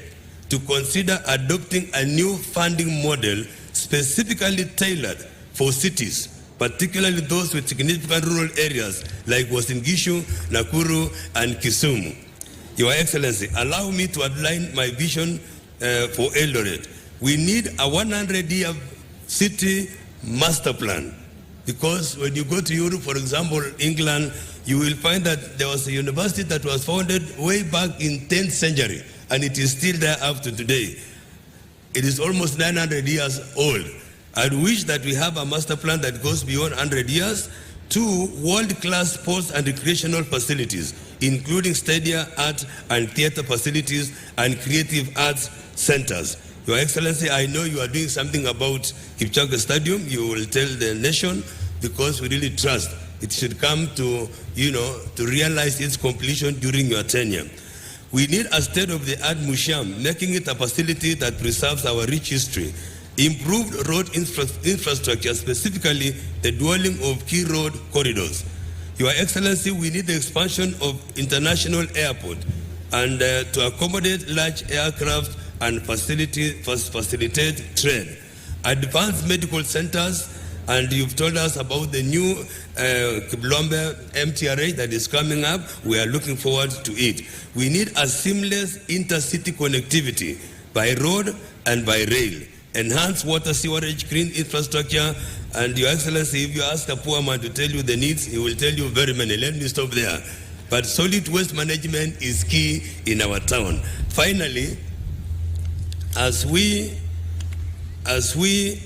to consider adopting a new funding model specifically tailored for cities, particularly those with significant rural areas like Uasin Gishu, Nakuru, and Kisumu. Your Excellency, allow me to outline my vision for Eldoret. We need a 100-year city master plan, because when you go to Europe, for example, England, you will find that there was a university that was founded way back in 10th century, and it is still there up to today. It is almost 900 years old. I wish that we have a master plan that goes beyond 100 years to world-class sports and recreational facilities, including stadia, art and theater facilities, and creative arts centers. Your Excellency, I know you are doing something about Kipchoge Stadium. You will tell the nation, because we really trust it should come to, to realize its completion during your tenure. We need a state-of-the-art museum, making it a facility that preserves our rich history. Improved road infrastructure, specifically the dwelling of key road corridors. Your Excellency, we need the expansion of international airport and to accommodate large aircraft and facilitate trade. Advanced medical centers, and you've told us about the new Kiblombe MTRA that is coming up. We are looking forward to it. We need a seamless intercity connectivity by road and by rail. Enhanced water, sewerage, clean infrastructure, and Your Excellency, if you ask a poor man to tell you the needs, he will tell you very many. Let me stop there. But solid waste management is key in our town. Finally, as we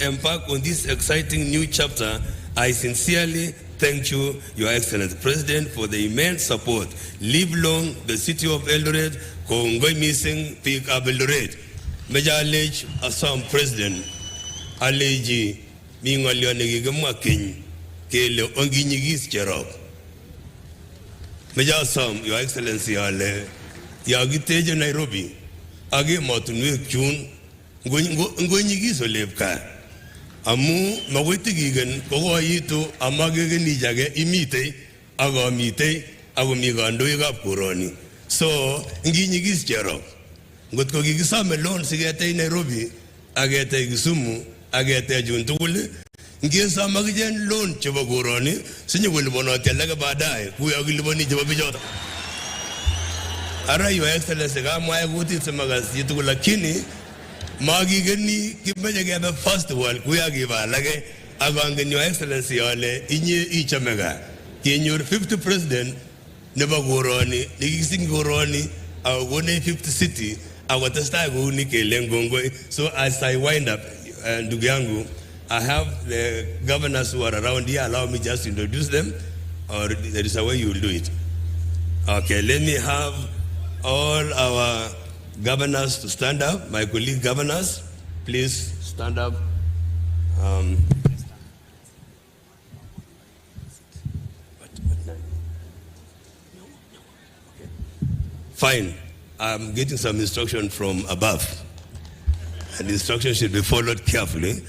embark on this exciting new chapter, I sincerely thank you, Your Excellency President, for the immense support. Live long the city of Eldoret. Kongoi missing pick up Eldoret. Major Allege Assam President Alleji Mingolio Negamakin Kele Onginyigis Cherop. Major Assam, Your Excellency Ale Yagiteja Nairobi Agi Motunwe Chun Ngonyigis Olevka Amu Mawitigigan Kogo Yito Amagega Nijage Imite Agomite Agomigando Kuroni. So Nginyigis Cherop. Ngot ko gigisame loan sigete Nairobi agete Kisumu agete Juntule ngisa magjen loan chebo goroni sinye wilibono telaga baadaye kuya giliboni chebo bijota ara Your Excellency kama yaguti semagasi tu lakini magigeni kimeje gebe first world kuya gibalage agangen Your Excellency ole inye ichamega kenyor 50 president nebo goroni nigising goroni our 150 city. So as I wind up, Ndugu, I have the governors who are around here. Allow me just to introduce them, or there is a way you will do it. Okay, let me have all our governors to stand up. My colleague governors, please stand up. Fine. I'm getting some instruction from above, and the instruction should be followed carefully.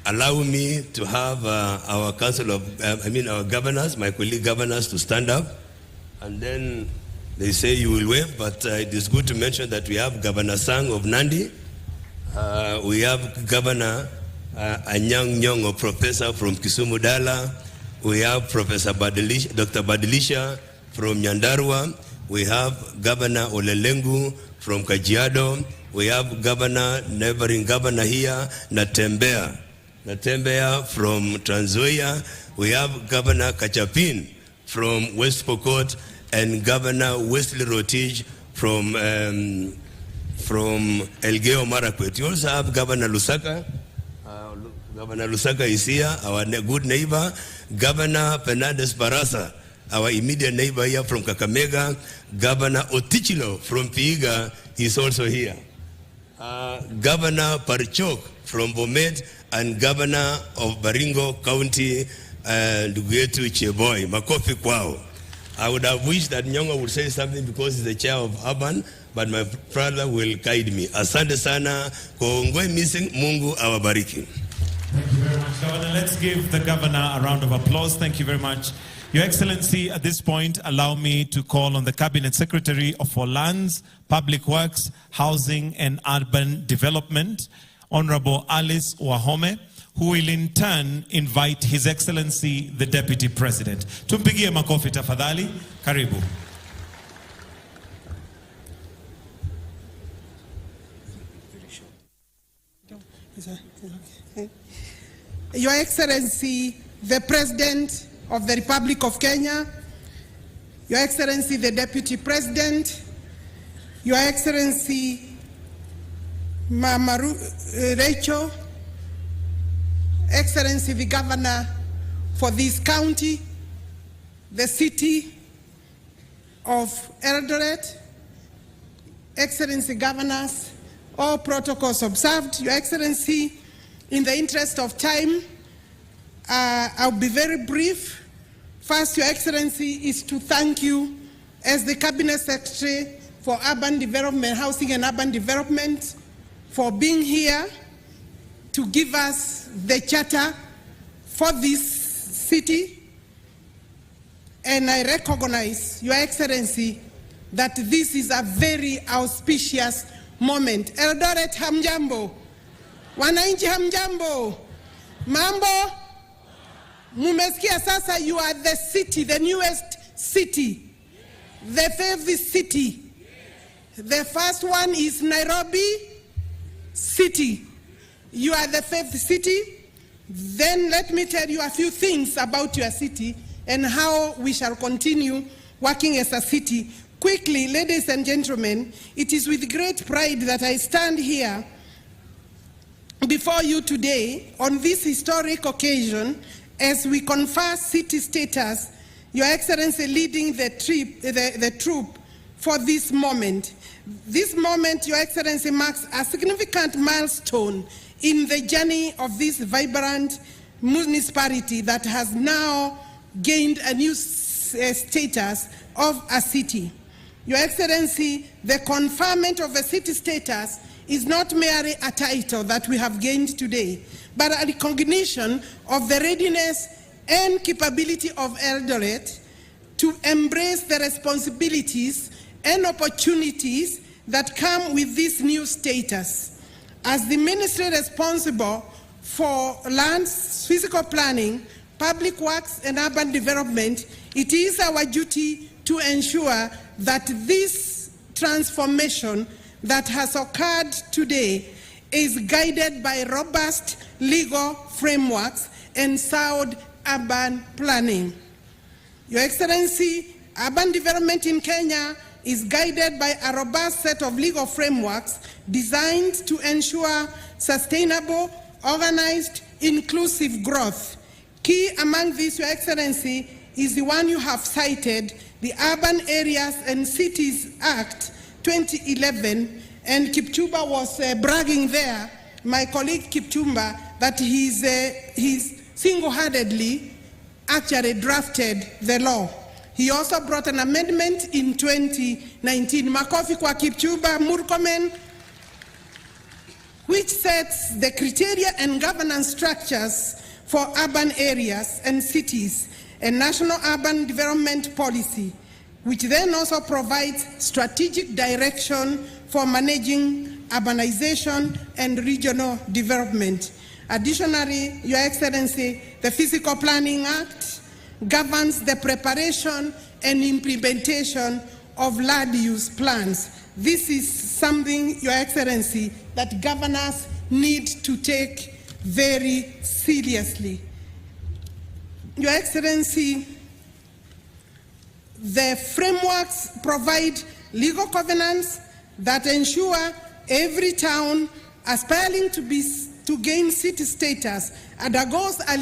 Allow me to have our council of, our governors, my colleague governors, to stand up, and then they say you will wave, but it is good to mention that we have Governor Sang of Nandi, we have Governor Anyang Nyong, a professor from Kisumu Dala, we have Professor Dr. Badilisha from Nyandarua. We have Governor Olelengu from Kajiado. We have neighboring governor here, Natembea from Trans Nzoia. We have Governor Kachapin from West Pokot, and Governor Wesley Rotich from Elgeyo Marakwet. You also have Governor Lusaka. Governor Lusaka is here, our good neighbor. Governor Fernandez Barasa our immediate neighbor here from Kakamega, Governor Otichilo from Piiga is also here. Governor Parchok from Bomet and Governor of Baringo County, Nduguyetu Cheboy, makofi kwao. I would have wished that Nyong'o would say something because he's the chair of Urban, but my brother will guide me. Asante sana, Kongwe missing, Mungu awabariki. Thank you very much, Governor. Let's give the Governor a round of applause. Thank you very much. Your Excellency, at this point, allow me to call on the Cabinet Secretary for Lands, Public Works, Housing and Urban Development, Honorable Alice Wahome, who will in turn invite His Excellency, the Deputy President. Tumpigie makofi tafadhali. Karibu. Your Excellency, the President of the Republic of Kenya, Your Excellency, the Deputy President, Your Excellency, Mama Rachel, Excellency, the Governor for this county, the city of Eldoret, Excellency Governors, all protocols observed. Your Excellency, in the interest of time, I'll be very brief. First, Your Excellency, is to thank you as the Cabinet Secretary for Urban Development, Housing and Urban Development, for being here to give us the charter for this city. And I recognize, Your Excellency, that this is a very auspicious moment. Eldoret hamjambo, wananchi hamjambo, mambo. Mumesikia sasa, you are the city, the newest city, the fifth city. The first one is Nairobi City. You are the fifth city. Then let me tell you a few things about your city and how we shall continue working as a city. Quickly, ladies and gentlemen, it is with great pride that I stand here before you today on this historic occasion as we confer city status, Your Excellency leading the troop for this moment. This moment, Your Excellency, marks a significant milestone in the journey of this vibrant municipality that has now gained a new status of a city. Your Excellency, the conferment of a city status is not merely a title that we have gained today, but a recognition of the readiness and capability of Eldoret to embrace the responsibilities and opportunities that come with this new status. As the ministry responsible for lands, physical planning, public works, and urban development, it is our duty to ensure that this transformation that has occurred today is guided by robust legal frameworks and sound urban planning. Your Excellency, urban development in Kenya is guided by a robust set of legal frameworks designed to ensure sustainable, organized, inclusive growth. Key among these, Your Excellency, is the one you have cited, the Urban Areas and Cities Act 2011, and Kipchumba was bragging there, my colleague Kipchumba, that he's single-handedly actually drafted the law. He also brought an amendment in 2019, Makofi kwa Kipchumba Murkomen, which sets the criteria and governance structures for urban areas and cities, a national urban development policy, which then also provides strategic direction for managing urbanization and regional development. Additionally, Your Excellency, the Physical Planning Act governs the preparation and implementation of land use plans. This is something, Your Excellency, that governors need to take very seriously. Your Excellency, the frameworks provide legal covenants that ensure every town aspiring to gain city status undergoes a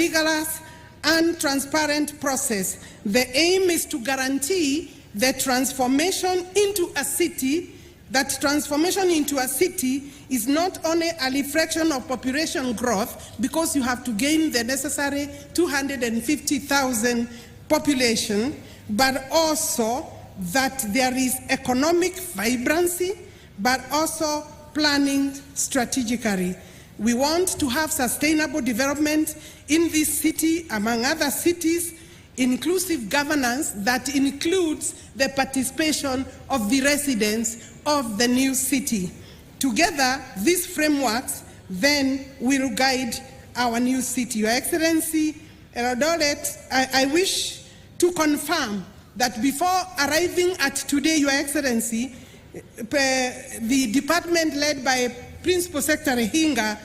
and transparent process. The aim is to guarantee the transformation into a city. That transformation into a city is not only a reflection of population growth, because you have to gain the necessary 250,000 population, but also that there is economic vibrancy, but also planning strategically. We want to have sustainable development in this city, among other cities, inclusive governance that includes the participation of the residents of the new city. Together, these frameworks then will guide our new city. Your Excellency, Eldoret, I wish to confirm that before arriving at today, Your Excellency, the department led by Principal Secretary Hinga,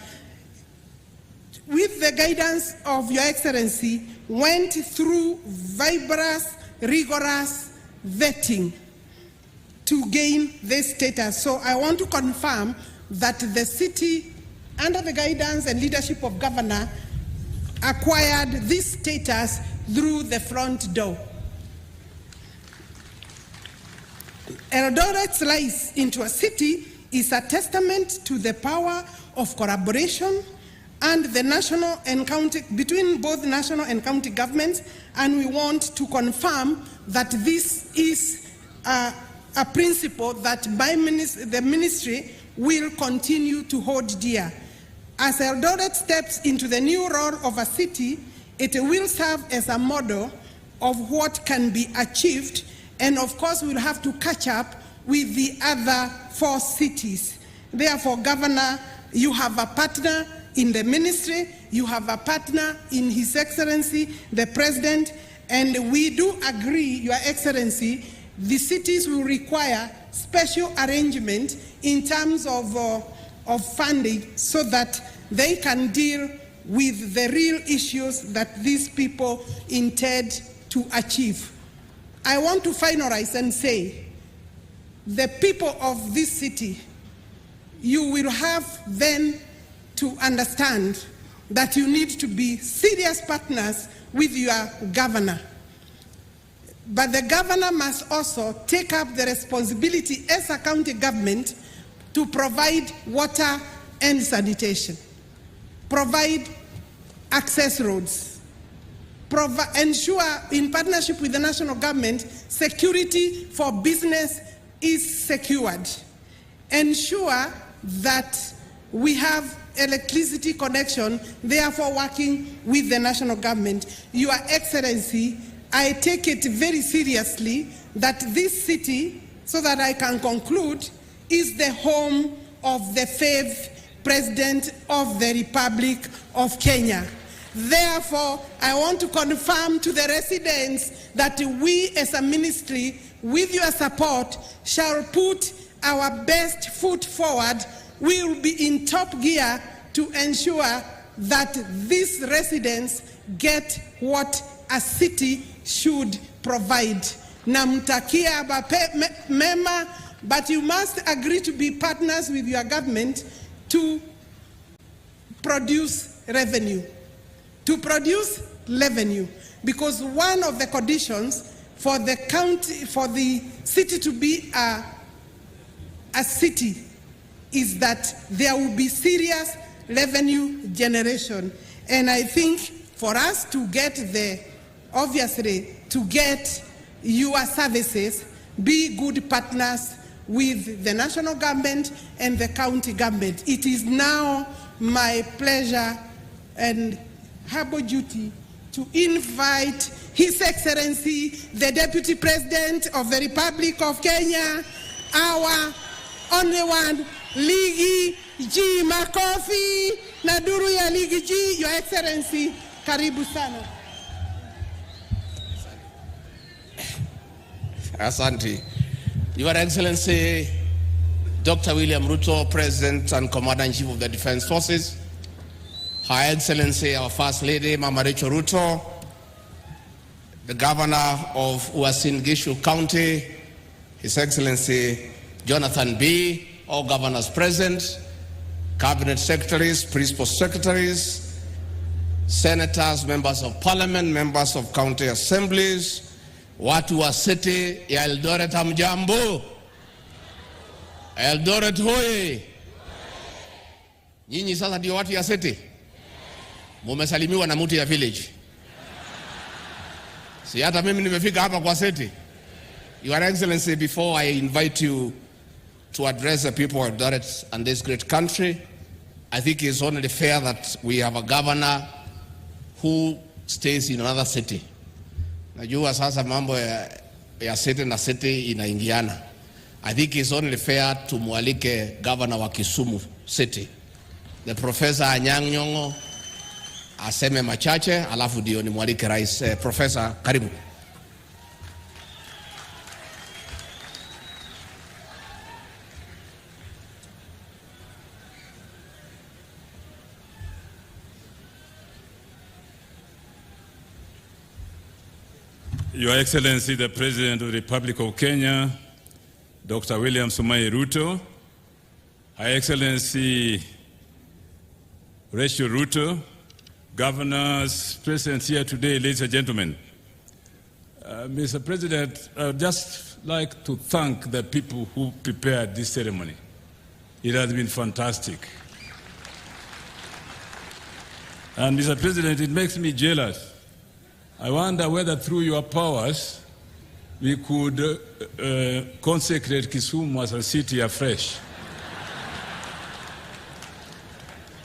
with the guidance of Your Excellency, went through rigorous vetting to gain this status. So I want to confirm that the city, under the guidance and leadership of Governor, acquired this status through the front door. Eldoret's rise into a city is a testament to the power of collaboration and the national and county, between both national and county governments, and we want to confirm that this is a principle that the ministry will continue to hold dear. As Eldoret steps into the new role of a city, it will serve as a model of what can be achieved, and of course we'll have to catch up with the other 4 cities. Therefore, Governor, you have a partner in the ministry, you have a partner in His Excellency, the President, and we do agree, Your Excellency, the cities will require special arrangement in terms of funding so that they can deal with the real issues that these people intend to achieve. I want to finalize and say, the people of this city, you will have then to understand that you need to be serious partners with your governor. But the governor must also take up the responsibility as a county government to provide water and sanitation, provide access roads, ensure in partnership with the national government, security for business is secured, ensure that we have electricity connection, therefore working with the national government. Your Excellency, I take it very seriously that this city, so that I can conclude, is the home of the 5th President of the Republic of Kenya. Therefore, I want to confirm to the residents that we as a ministry, with your support, shall put our best foot forward. We will be in top gear to ensure that these residents get what a city should provide. Namtakia mema, but you must agree to be partners with your government to produce revenue. To produce revenue, because one of the conditions for the county, for the city to be a city, is that there will be serious revenue generation. And I think for us to get there, obviously, to get your services, be good partners with the national government and the county government. It is now my pleasure and humble duty to invite His Excellency, the Deputy President of the Republic of Kenya, our only one, Ligi G. Makofi, Naduru ya Ligi G, Your Excellency, karibu sana. Asante. Your Excellency, Dr. William Ruto, President and Commander-in-Chief of the Defense Forces, Her Excellency, our First Lady, Mama Rachel Ruto, the Governor of Uasin Gishu County, His Excellency Jonathan B., all governors present, Cabinet Secretaries, Principal Secretaries, senators, members of parliament, members of county assemblies, watu wa city ya Eldoret, hamjambo? Eldoret hoye! Nyinyi sasa ndio watu ya city? Mumesalimiwa na mtu ya village. Si hata mimi nimefika hapa kwa city. Your Excellency, before I invite you to address the people of Eldoret and this great country, I think it's only fair that we have a governor who stays in another city. Najua sasa mambo ya city na city inaingiana. I think it's only fair tumualike governor wa Kisumu City, the Professor Anyang' Nyong'o, aseme machache, alafu ndio nimwalike rais. Professor, karibu. Your Excellency, the President of the Republic of Kenya, Dr. William Samoei Ruto, High Excellency Rachel Ruto, governors present here today, ladies and gentlemen. Mr. President, I would just like to thank the people who prepared this ceremony. It has been fantastic. And Mr. President, it makes me jealous. I wonder whether through your powers we could consecrate Kisumu as a city afresh.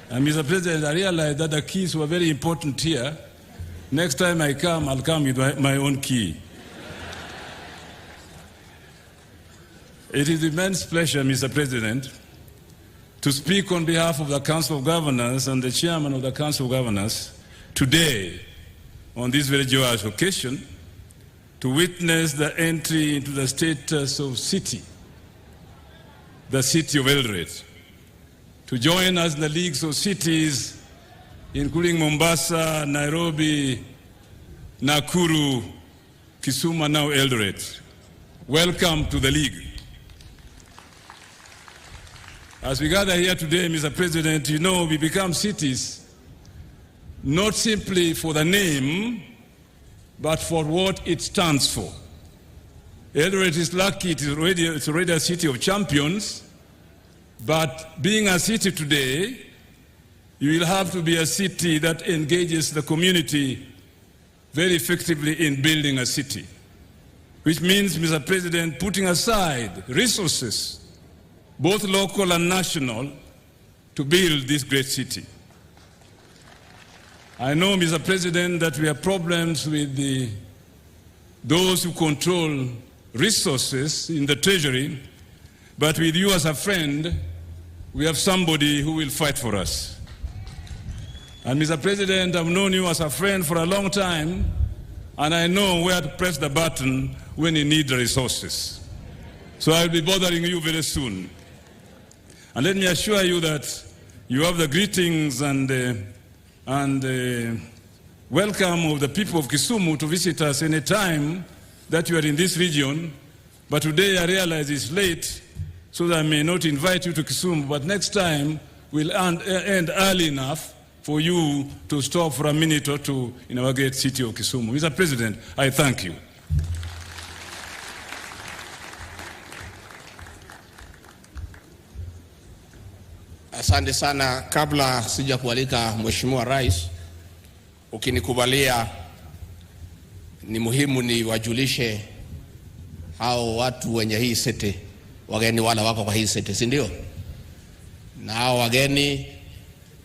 And Mr. President, I realize that the keys were very important here. Next time I come, I'll come with my own key. It is immense pleasure, Mr. President, to speak on behalf of the Council of Governors and the Chairman of the Council of Governors today on this very joyous occasion to witness the entry into the status of city, the city of Eldoret, to join us in the leagues of cities including Mombasa, Nairobi, Nakuru, Kisumu, and now Eldoret. Welcome to the league. As we gather here today, Mr. President, you know we become cities not simply for the name, but for what it stands for. Eldoret is lucky, it's already a city of champions, but being a city today, you will have to be a city that engages the community very effectively in building a city, which means, Mr. President, putting aside resources, both local and national, to build this great city. I know, Mr. President, that we have problems with those who control resources in the Treasury, but with you as a friend, we have somebody who will fight for us. And Mr. President, I've known you as a friend for a long time, and I know where to press the button when you need the resources. So I'll be bothering you very soon. And let me assure you that you have the greetings and welcome of the people of Kisumu to visit us any time that you are in this region. But today I realize it's late, so that I may not invite you to Kisumu, but next time we'll end early enough for you to stop for a minute or two in our great city of Kisumu. Mr. President, I thank you. Asante sana. Kabla sija kualika Mheshimiwa Rais, ukinikubalia ni muhimu ni wajulishe hao watu wenye hii city, wageni wala wako kwa hii city, si ndio? Na hao wageni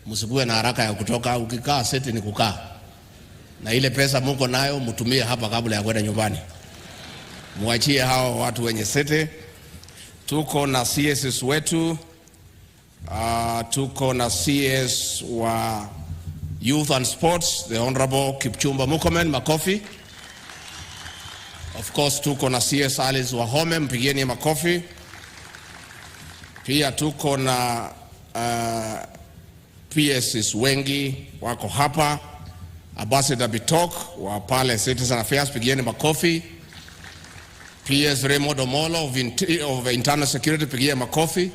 msikuwe na haraka ya kutoka, ukikaa city ni kukaa. Na ile pesa mko nayo mtumie hapa kabla ya kwenda nyumbani. Muachie hao watu wenye city. Tuko na CSs wetu, tuko na CS wa Youth and Sports, the Honorable Kipchumba Murkomen, makofi. Of course tuko na CS Alice Wahome, mpigieni makofi. Pia tuko na PSs wengi wako hapa. Ambassador Bitok wa pale Citizen Affairs, pigieni makofi. PS Raymond Omolo of Internal Security, pigieni makofi.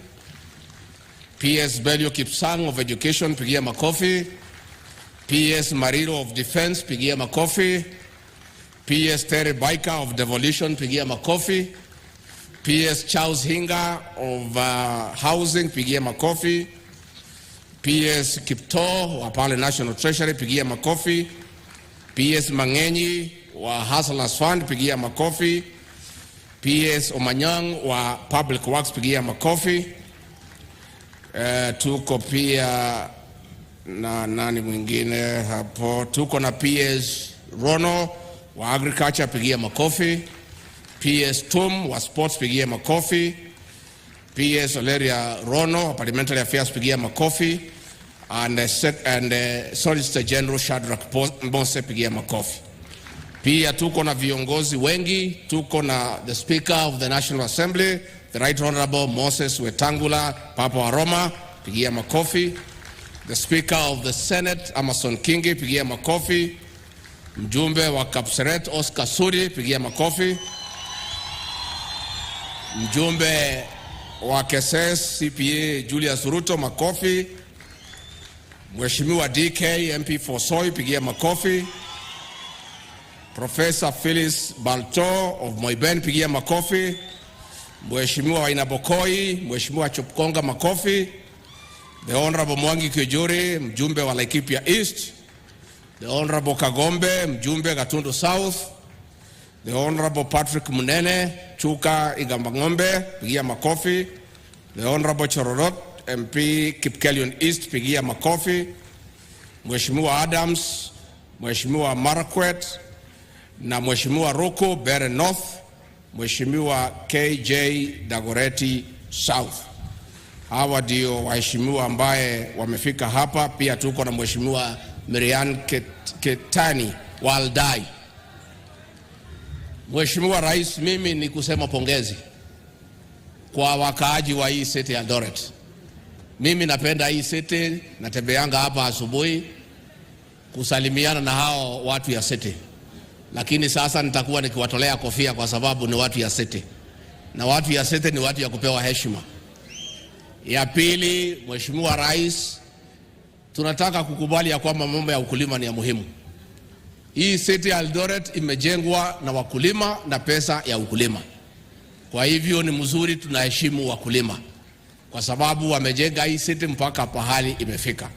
PS Belio Kipsang of Education, pigia makofi. PS Mariro of Defense, pigia makofi. PS Terry Baika of Devolution, pigia makofi. PS Charles Hinga of Housing, pigia makofi. PS Kipto wa pale National Treasury, pigia makofi. PS Mangenyi wa Hustlers Fund, pigia makofi. PS Omanyang wa Public Works, pigia makofi. Tuko pia na nani mwingine hapo, tuko na PS Rono wa Agriculture, pigia makofi. PS Tum wa Sports, pigia makofi. PS Oleria Rono wa Parliamentary Affairs, pigia makofi. And Solicitor General Shadrack Mose, pigia makofi. Pia tuko na viongozi wengi, tuko na the Speaker of the National Assembly, the Right Honorable Moses Wetangula Papa wa Roma, pigia makofi. The Speaker of the Senate Amason Kingi, pigia makofi. Mjumbe wa Kapseret Oscar Suri, pigia makofi. Mjumbe wa Keses CPA Julius Ruto, makofi. Mheshimiwa DK MP for Soy, pigia makofi. Professor Phyllis Balto of Moiben, pigia makofi. Mheshimiwa Wainabokoi, Mheshimiwa Chupkonga, makofi. The Honorable Mwangi Kijuri, mjumbe wa Laikipia East. The Honorable Kagombe, mjumbe Gatundu South. The Honorable Patrick Munene, Chuka Igambangombe, pigia makofi. The Honorable Chororot MP Kipkelion East, pigia makofi. Mheshimiwa Adams, Mheshimiwa Marakwet na Mheshimiwa Roko Bere North, Mheshimiwa KJ Dagoreti South. Hawa ndio waheshimiwa ambaye wamefika hapa. Pia tuko na Mheshimiwa Miriam Ketani Waldai. Mheshimiwa Rais, mimi ni kusema pongezi kwa wakaaji wa hii city ya Eldoret. Mimi napenda hii city, natembeanga hapa asubuhi kusalimiana na hao watu ya city. Lakini sasa nitakuwa nikiwatolea kofia kwa sababu ni watu ya city. Na watu ya city ni watu ya kupewa heshima. Ya pili, Mheshimiwa Rais, tunataka kukubali ya kwamba mambo ya ukulima ni ya muhimu. Hii city ya Eldoret imejengwa na wakulima na pesa ya ukulima. Kwa hivyo ni mzuri tunaheshimu wakulima, kwa sababu wamejenga hii city mpaka pahali imefika.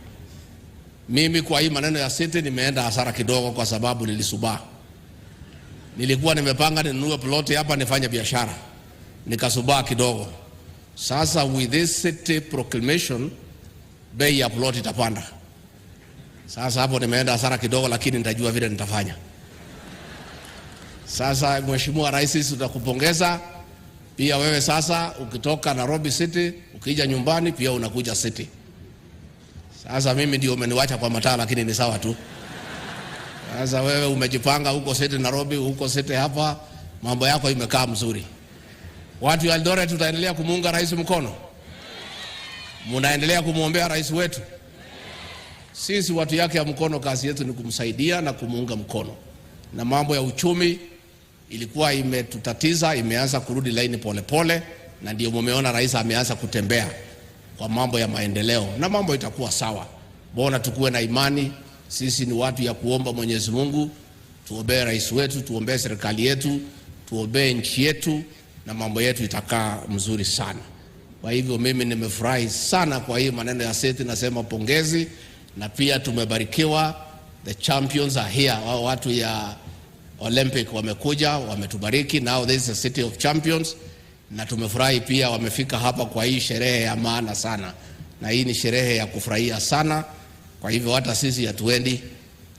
Mimi kwa hii maneno ya city nimeenda hasara kidogo kwa sababu nilisubaa. Nilikuwa nimepanga ninunue plot hapa nifanye biashara, nikasubaa kidogo. Sasa with this city proclamation, bei ya plot itapanda. Sasa hapo nimeenda hasara kidogo, lakini nitajua vile nitafanya. Sasa Mheshimiwa Rais, tutakupongeza. Pia wewe sasa ukitoka Nairobi City, ukija nyumbani pia unakuja City. Sasa mimi ndio umeniwacha kwa mataa, lakini ni sawa tu. Sasa wewe umejipanga huko City Nairobi, huko City hapa, mambo yako imekaa mzuri. Watu wa Eldoret tutaendelea kumuunga rais mkono. Munaendelea kumuombea rais wetu. Sisi watu yake ya mkono, kazi yetu ni kumsaidia na kumuunga mkono. Na mambo ya uchumi ilikuwa imetutatiza, imeanza kurudi laini pole pole, na ndio mumeona rais ameanza kutembea kwa mambo ya maendeleo, na mambo itakuwa sawa. Bona tukue na imani, sisi ni watu ya kuomba Mwenyezi Mungu, tuombee rais wetu, tuombee serikali yetu, tuombee nchi yetu, na mambo yetu itakaa mzuri sana. Kwa hivyo mimi nimefurahi sana kwa hii maneno ya seti, nasema pongezi. Na pia tumebarikiwa, the champions are here. Watu ya Olympic wamekuja, wametubariki. Now this is a city of champions, na tumefurahi pia wamefika hapa kwa hii sherehe ya maana sana, na hii ni sherehe ya kufurahia sana. Kwa hivyo hata sisi hatuendi,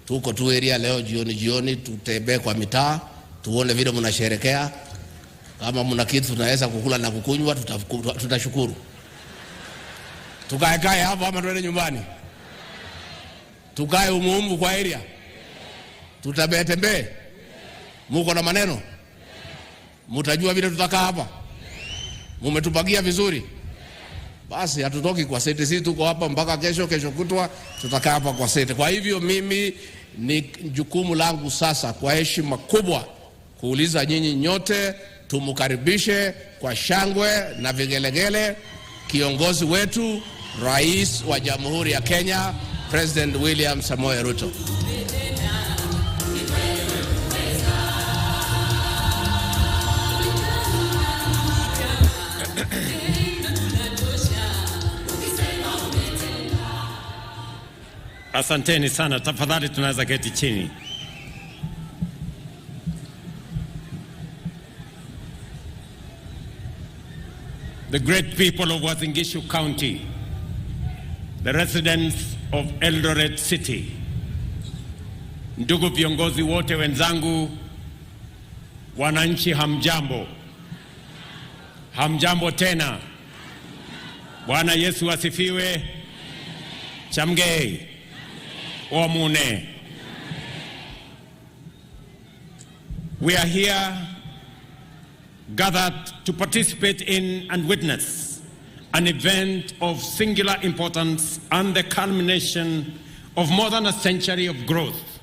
tuko tu area leo jioni, tutembee kwa mitaa, tuone vile mnasherekea. Kama mna kitu tunaweza kukula na kukunywa, tutashukuru. Tukae hapa ama tuende nyumbani? Tukae umuumu kwa area? Tutabetembee? Muko na maneno? Mutajua vile tutakaa hapa? Mumetupagia vizuri? Basi hatutoki kwa sete, sisi tuko hapa mpaka kesho kutwa tutakaa hapa kwa sete. Kwa hivyo mimi ni jukumu langu sasa kwa heshima kubwa kuuliza nyinyi nyote tumukaribishe kwa shangwe na vigelegele kiongozi wetu, Rais wa Jamhuri ya Kenya President William Samoei Ruto. Asanteni sana, tafadhali tunaweza keti chini. The great people of Uasin Gishu County, the residents of Eldoret City, ndugu viongozi wote wenzangu, wananchi hamjambo. Hamjambo tena. Bwana Yesu asifiwe. Chamgei. Omune. We are here gathered to participate in and witness an event of singular importance and the culmination of more than a century of growth,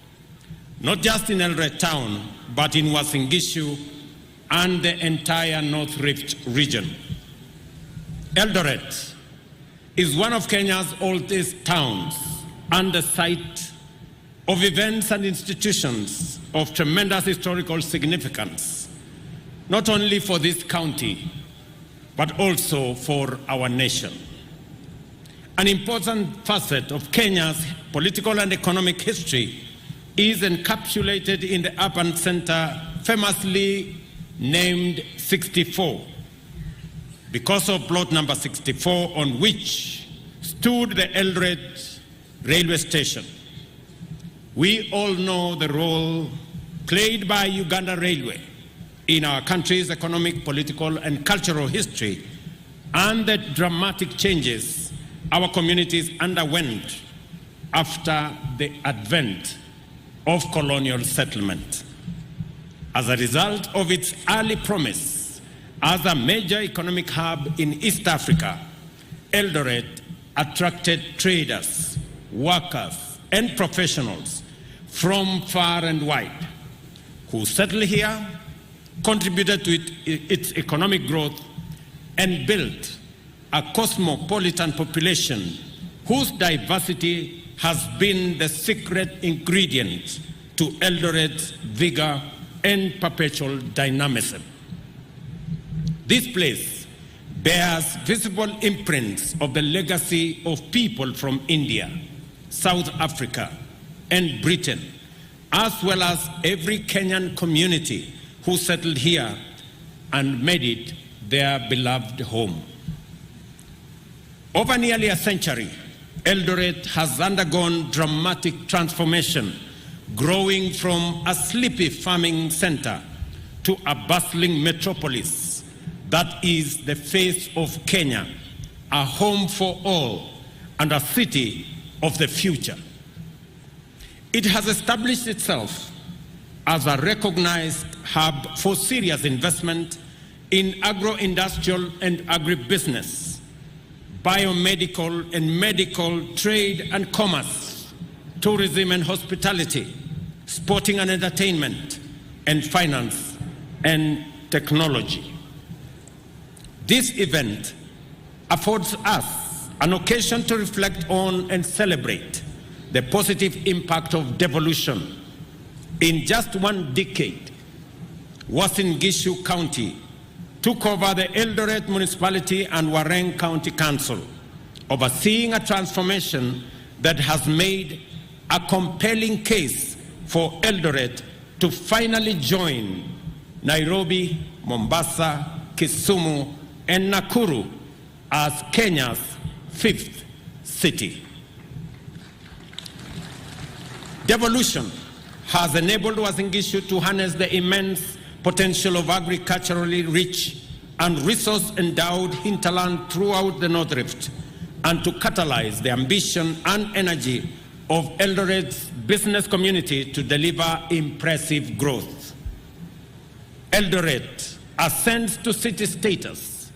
not just in Eldoret town, but in Uasin Gishu and the entire North Rift region. Eldoret is one of Kenya's oldest towns and the site of events and institutions of tremendous historical significance, not only for this county, but also for our nation. An important facet of Kenya's political and economic history is encapsulated in the urban center famously named 64, because of plot number 64 on which stood the Eldoret railway station. We all know the role played by Uganda Railway in our country's economic, political, and cultural history, and the dramatic changes our communities underwent after the advent of colonial settlement. As a result of its early promise as a major economic hub in East Africa, Eldoret attracted traders, workers, and professionals from far and wide who settled here, contributed to its economic growth, and built a cosmopolitan population whose diversity has been the secret ingredient to Eldoret's vigor and perpetual dynamism. This place bears visible imprints of the legacy of people from India, South Africa, and Britain, as well as every Kenyan community who settled here and made it their beloved home. Over nearly a century, Eldoret has undergone dramatic transformation, growing from a sleepy farming center to a bustling metropolis that is the face of Kenya, a home for all and a city of the future. It has established itself as a recognized hub for serious investment in agro-industrial and agribusiness, biomedical and medical, trade and commerce, tourism and hospitality, sporting and entertainment, and finance and technology. This event affords us an occasion to reflect on and celebrate the positive impact of devolution. In just one decade, Uasin Gishu County took over the Eldoret Municipality and Warren County Council, overseeing a transformation that has made a compelling case for Eldoret to finally join Nairobi, Mombasa, Kisumu, and Nakuru as Kenya's fifth city. Devolution has enabled Uasin Gishu to harness the immense potential of agriculturally rich and resource-endowed hinterland throughout the North Rift, and to catalyze the ambition and energy of Eldoret's business community to deliver impressive growth. Eldoret ascends to city status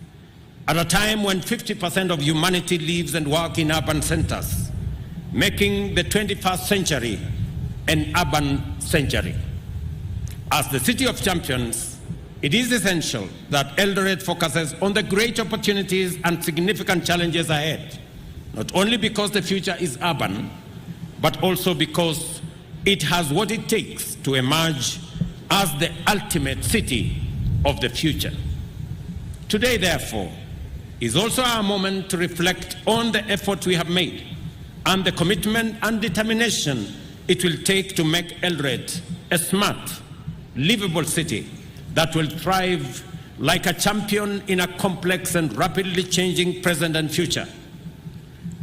at a time when 50% of humanity lives and works in urban centers, making the 21st century an urban century. As the city of champions, it is essential that Eldoret focuses on the great opportunities and significant challenges ahead, not only because the future is urban, but also because it has what it takes to emerge as the ultimate city of the future. Today, therefore, is also our moment to reflect on the effort we have made and the commitment and determination it will take to make Eldoret a smart, livable city that will thrive like a champion in a complex and rapidly changing present and future.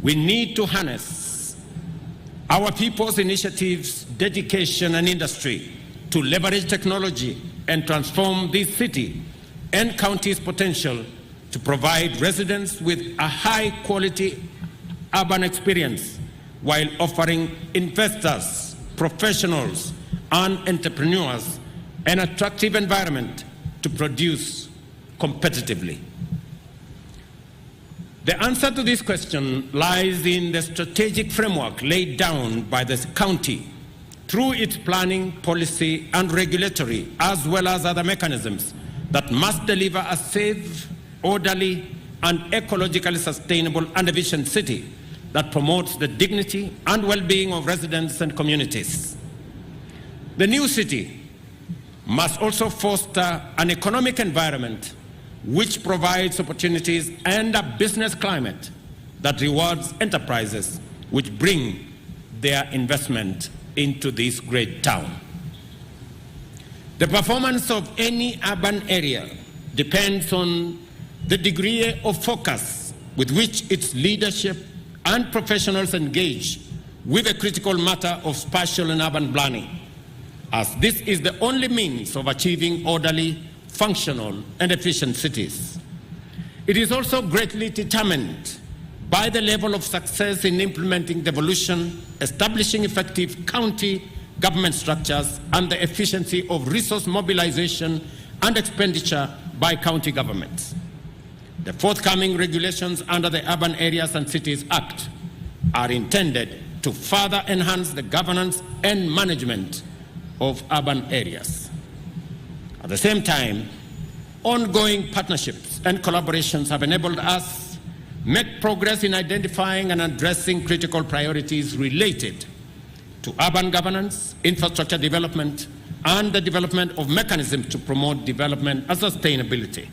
We need to harness our people's initiatives, dedication, and industry to leverage technology and transform this city and county's potential to provide residents with a high-quality urban experience while offering investors, professionals, and entrepreneurs an attractive environment to produce competitively. The answer to this question lies in the strategic framework laid down by the county through its planning, policy, and regulatory, as well as other mechanisms that must deliver a safe, orderly, and ecologically sustainable and efficient city that promotes the dignity and well-being of residents and communities. The new city must also foster an economic environment which provides opportunities and a business climate that rewards enterprises which bring their investment into this great town. The performance of any urban area depends on the degree of focus with which its leadership and professionals engage with the critical matter of spatial and urban planning, as this is the only means of achieving orderly, functional, and efficient cities. It is also greatly determined by the level of success in implementing devolution, establishing effective county government structures, and the efficiency of resource mobilization and expenditure by county governments. The forthcoming regulations under the Urban Areas and Cities Act are intended to further enhance the governance and management of urban areas. At the same time, ongoing partnerships and collaborations have enabled us make progress in identifying and addressing critical priorities related to urban governance, infrastructure development, and the development of mechanisms to promote development and sustainability.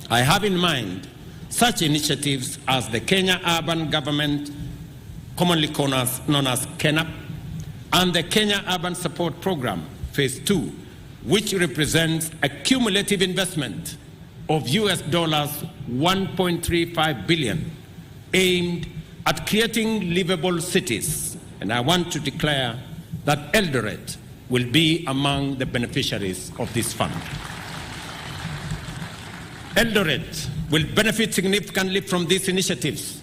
I have in mind such initiatives as the Kenya Urban Government, commonly known as KENAP, and the Kenya Urban Support Program, Phase 2, which represents a cumulative investment of US dollars 1.35 billion aimed at creating livable cities. And I want to declare that Eldoret will be among the beneficiaries of this fund. Eldoret will benefit significantly from these initiatives,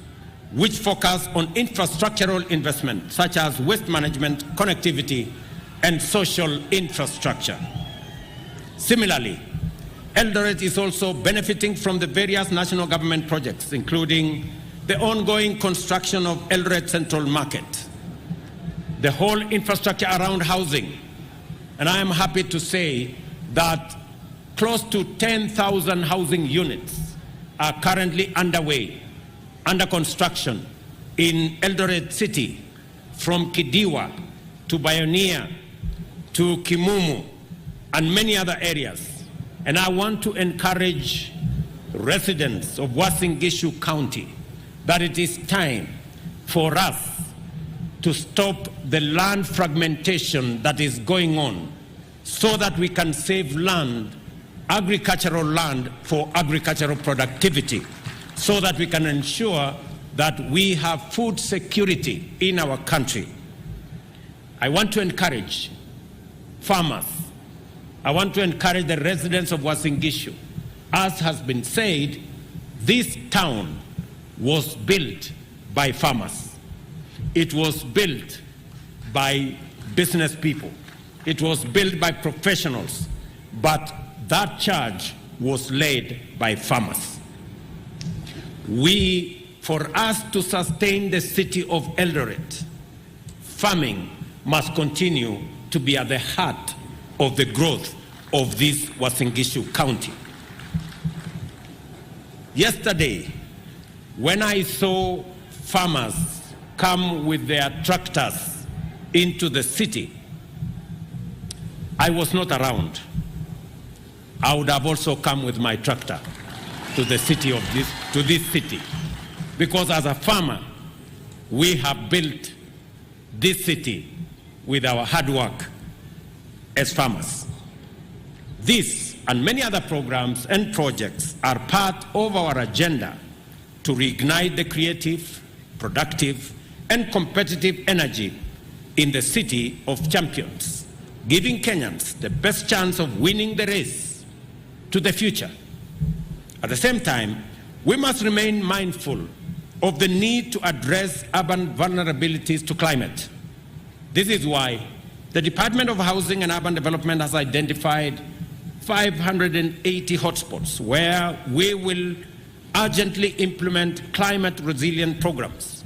which focus on infrastructural investment, such as waste management, connectivity, and social infrastructure. Similarly, Eldoret is also benefiting from the various national government projects, including the ongoing construction of Eldoret Central Market, the whole infrastructure around housing, and I am happy to say that close to 10,000 housing units are currently underway, under construction in Eldoret City, from Kidiwa to Pioneer to Kimumu and many other areas. And I want to encourage residents of Uasin Gishu County that it is time for us to stop the land fragmentation that is going on so that we can save land, agricultural land, for agricultural productivity, so that we can ensure that we have food security in our country. I want to encourage farmers. I want to encourage the residents of Uasin Gishu. As has been said, this town was built by farmers. It was built by business people. It was built by professionals, but that charge was led by farmers. For us to sustain the city of Eldoret, farming must continue to be at the heart of the growth of this Uasin Gishu County. Yesterday, when I saw farmers come with their tractors into the city, I was not around. I would have also come with my tractor to the city of this city, because as a farmer, we have built this city with our hard work as farmers. This and many other programs and projects are part of our agenda to reignite the creative, productive, and competitive energy in the city of champions, giving Kenyans the best chance of winning the race to the future. At the same time, we must remain mindful of the need to address urban vulnerabilities to climate. This is why the Department of Housing and Urban Development has identified 580 hotspots where we will urgently implement climate resilient programs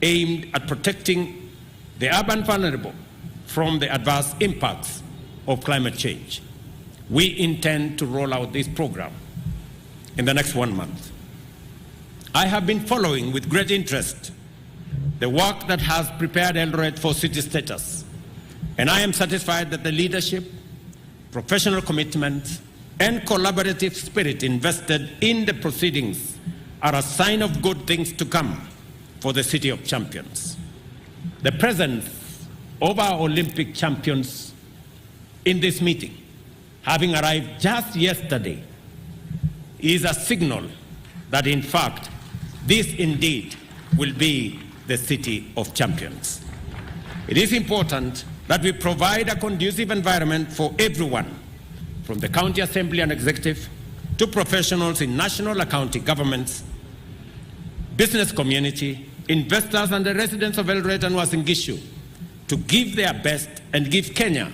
aimed at protecting the urban vulnerable from the adverse impacts of climate change. We intend to roll out this program in the next 1 month. I have been following with great interest the work that has prepared Eldoret for city status, and I am satisfied that the leadership, professional commitment, and collaborative spirit invested in the proceedings are a sign of good things to come for the City of Champions. The presence of our Olympic champions in this meeting, having arrived just yesterday, is a signal that in fact this indeed will be the City of Champions. It is important that we provide a conducive environment for everyone, from the county assembly and executive to professionals in national and county governments, business community, investors, and the residents of Eldoret and Uasin Gishu, to give their best and give Kenya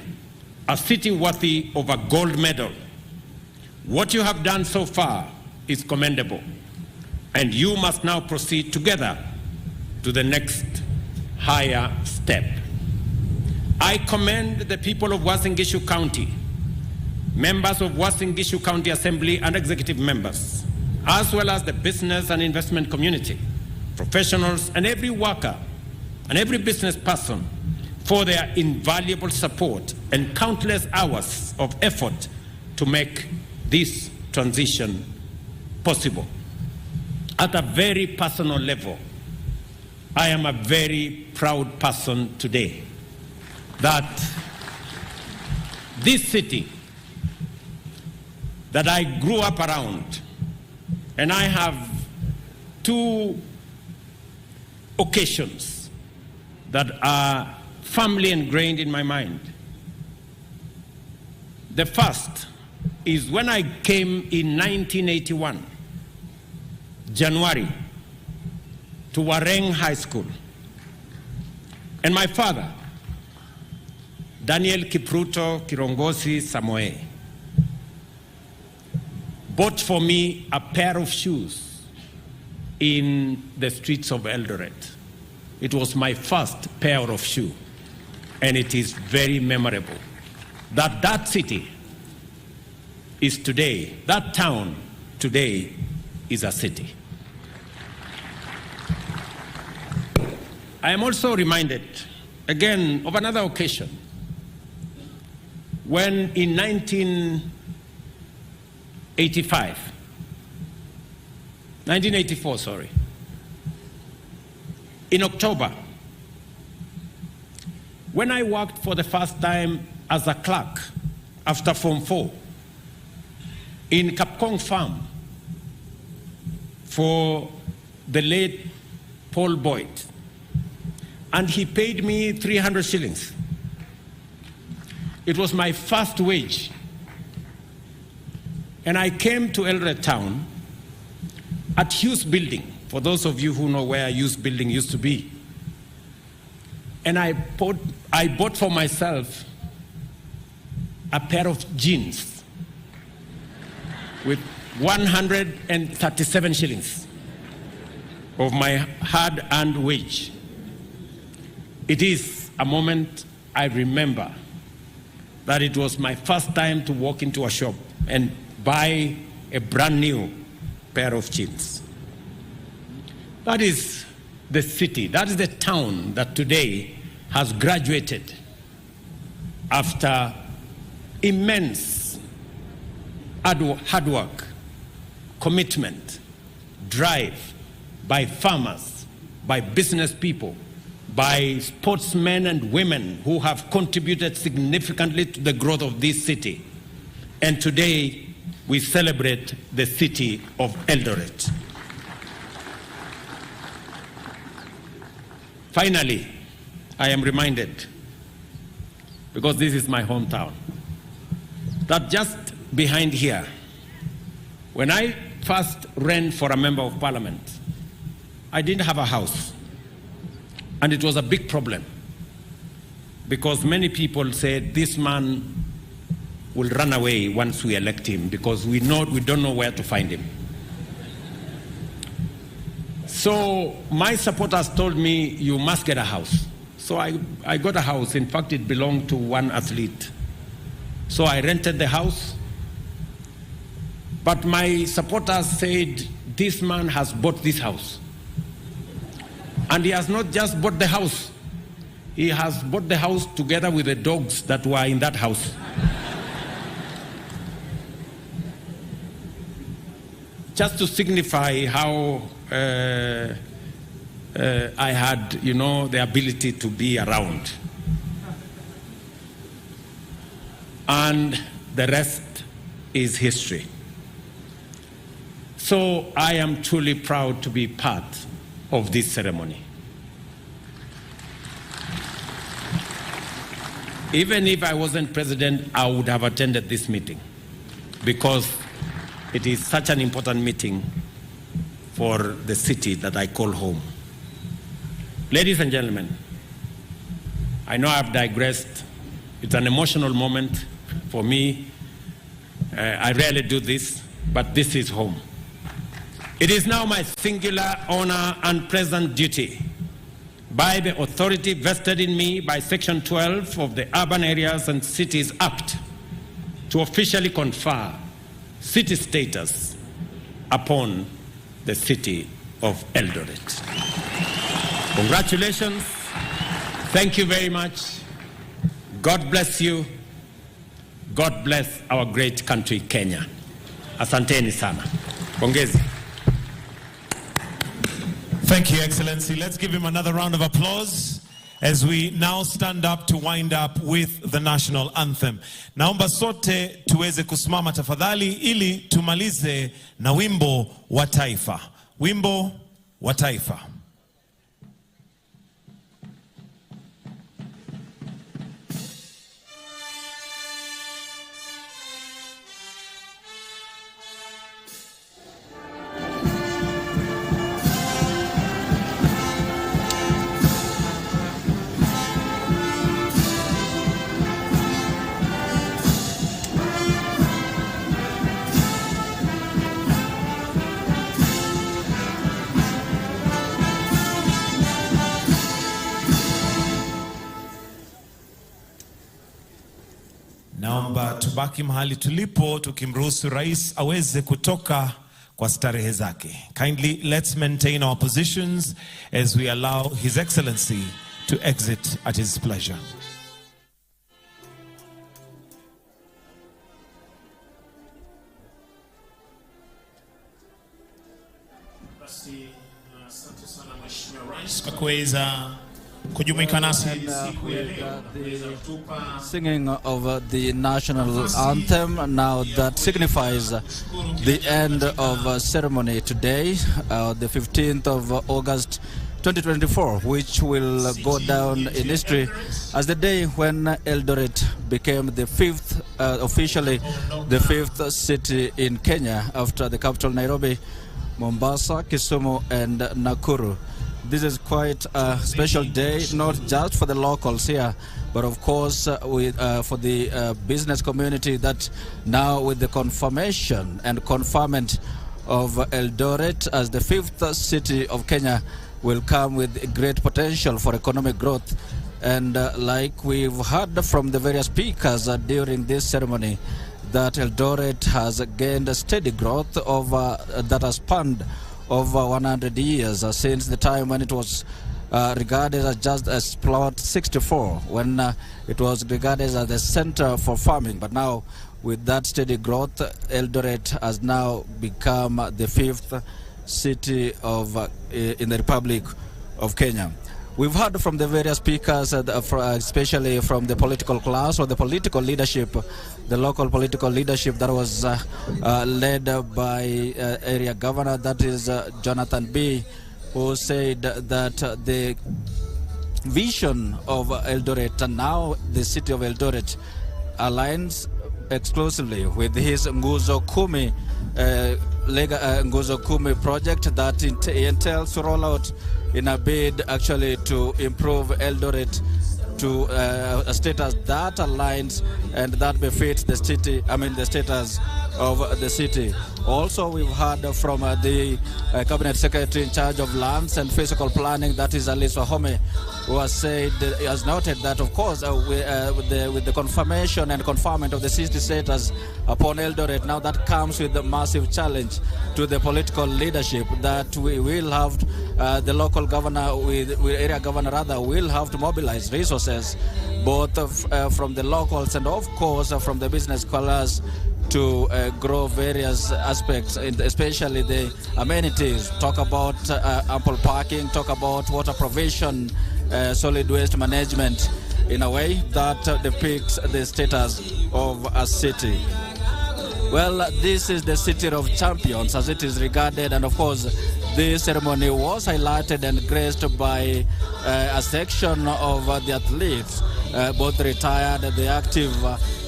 a city worthy of a gold medal. What you have done so far is commendable, and you must now proceed together to the next higher step. I commend the people of Uasin Gishu County, members of Uasin Gishu County Assembly and executive members, as well as the business and investment community, professionals, and every worker and every business person for their invaluable support and countless hours of effort to make this transition possible. At a very personal level, I am a very proud person today that this city that I grew up around, and I have two occasions that are firmly ingrained in my mind. The first is when I came in 1981, January, to Wareng High School. And my father, Daniel Kipruto Kirongosi Samoe, bought for me a pair of shoes in the streets of Eldoret. It was my first pair of shoes, and it is very memorable that that city is today, that town today is a city. I am also reminded again of another occasion when in 1984, in October, when I worked for the first time as a clerk after Form 4 in Kapkong Farm for the late Paul Boyd, and he paid me 300 shillings. It was my first wage. And I came to Eldoret town at Hughes Building, for those of you who know where Hughes Building used to be. And I bought for myself a pair of jeans with 137 shillings of my hard-earned wage. It is a moment I remember that it was my first time to walk into a shop and buy a brand new pair of jeans. That is the city, that is the town that today has graduated after immense hard work, commitment, drive by farmers, by business people, by sportsmen and women who have contributed significantly to the growth of this city. And today, we celebrate the city of Eldoret. Finally, I am reminded, because this is my hometown, that just behind here, when I first ran for a member of parliament, I didn't have a house. And it was a big problem, because many people said this man will run away once we elect him, because we don't know where to find him. So my supporters told me, you must get a house. So I got a house. In fact, it belonged to one athlete. So I rented the house. But my supporters said, this man has bought this house. And he has not just bought the house. He has bought the house together with the dogs that were in that house. Just to signify how I had, the ability to be around. And the rest is history. So I am truly proud to be part of this ceremony. Even if I wasn't president, I would have attended this meeting, because it is such an important meeting for the city that I call home. Ladies and gentlemen, I know I've digressed. It's an emotional moment for me. I rarely do this, but this is home. It is now my singular honor and present duty, by the authority vested in me by Section 12 of the Urban Areas and Cities Act, to officially confer city status upon the city of Eldoret. Congratulations. Thank you very much. God bless you. God bless our great country, Kenya. Asanteni sana. Pongezi. Thank you, Excellency. Let's give him another round of applause as we now stand up to wind up with the national anthem. Naomba sote tuweze kusimama tafadhali ili tumalize na wimbo wa taifa. Wimbo wa taifa. Naomba tubaki mahali tulipo tukimruhusu rais aweze kutoka kwa starehe zake. Kindly let's maintain our positions as we allow His Excellency to exit at his pleasure. Basi asante sana Mheshimiwa Rais kwa kuweza kujumuika nasi siku ya leo. Singing of the national anthem now that signifies the end of ceremony today, the 15th of August 2024, which will go down in history as the day when Eldoret became the fifth, officially the fifth city in Kenya after the capital Nairobi, Mombasa, Kisumu and Nakuru. This is quite a special day, not just for the locals here, but of course for the business community that now with the confirmation and conferment of Eldoret as the fifth city of Kenya will come with great potential for economic growth. And like we've heard from the various speakers during this ceremony, that Eldoret has gained a steady growth of that has spanned over 100 years since the time when it was regarded as just as plot 64, when it was regarded as the center for farming. But now, with that steady growth, Eldoret has now become the 5th city of in the Republic of Kenya. We've heard from the various speakers, especially from the political class or the political leadership, the local political leadership that was led by area governor, that is Jonathan B., who said that the vision of Eldoret and now the city of Eldoret aligns exclusively with his Nguzo Kumi Nguzo Kumi project that entails to roll out in a bid actually to improve Eldoret to a status that aligns and that befits the city, the status of the city. Also, we've heard from the Cabinet Secretary in charge of lands and physical planning, that is Alice Wahome, who has noted that, of course, with the confirmation and conferment of the city status upon Eldoret, now that comes with a massive challenge to the political leadership, that we will have the local governor, with area governor rather, will have to mobilize resources, both from the locals and, of course, from the business scholars, to grow various aspects, especially the amenities. Talk about ample parking, talk about water provision, solid waste management, in a way that depicts the status of a city. Well, this is the city of champions as it is regarded, and of course this ceremony was highlighted and graced by a section of the athletes, both retired, the active,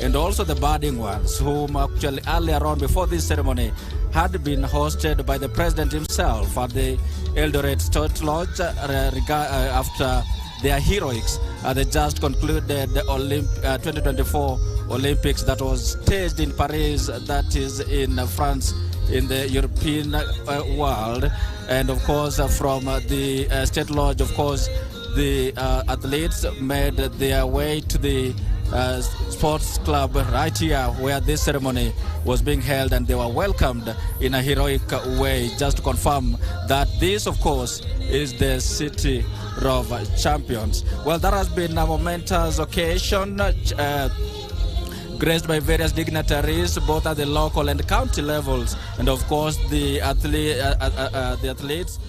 and also the budding ones, whom actually earlier on before this ceremony had been hosted by the president himself at the Eldoret State Lodge after their heroics at the just concluded 2024 Olympics that was staged in Paris, that is in France, in the European world. And of course, from the State Lodge, of course, the athletes made their way to the sports club right here where this ceremony was being held, and they were welcomed in a heroic way, just to confirm that this, of course, is the city of champions. Well, that has been a momentous occasion, graced by various dignitaries, both at the local and county levels, and of course the athletes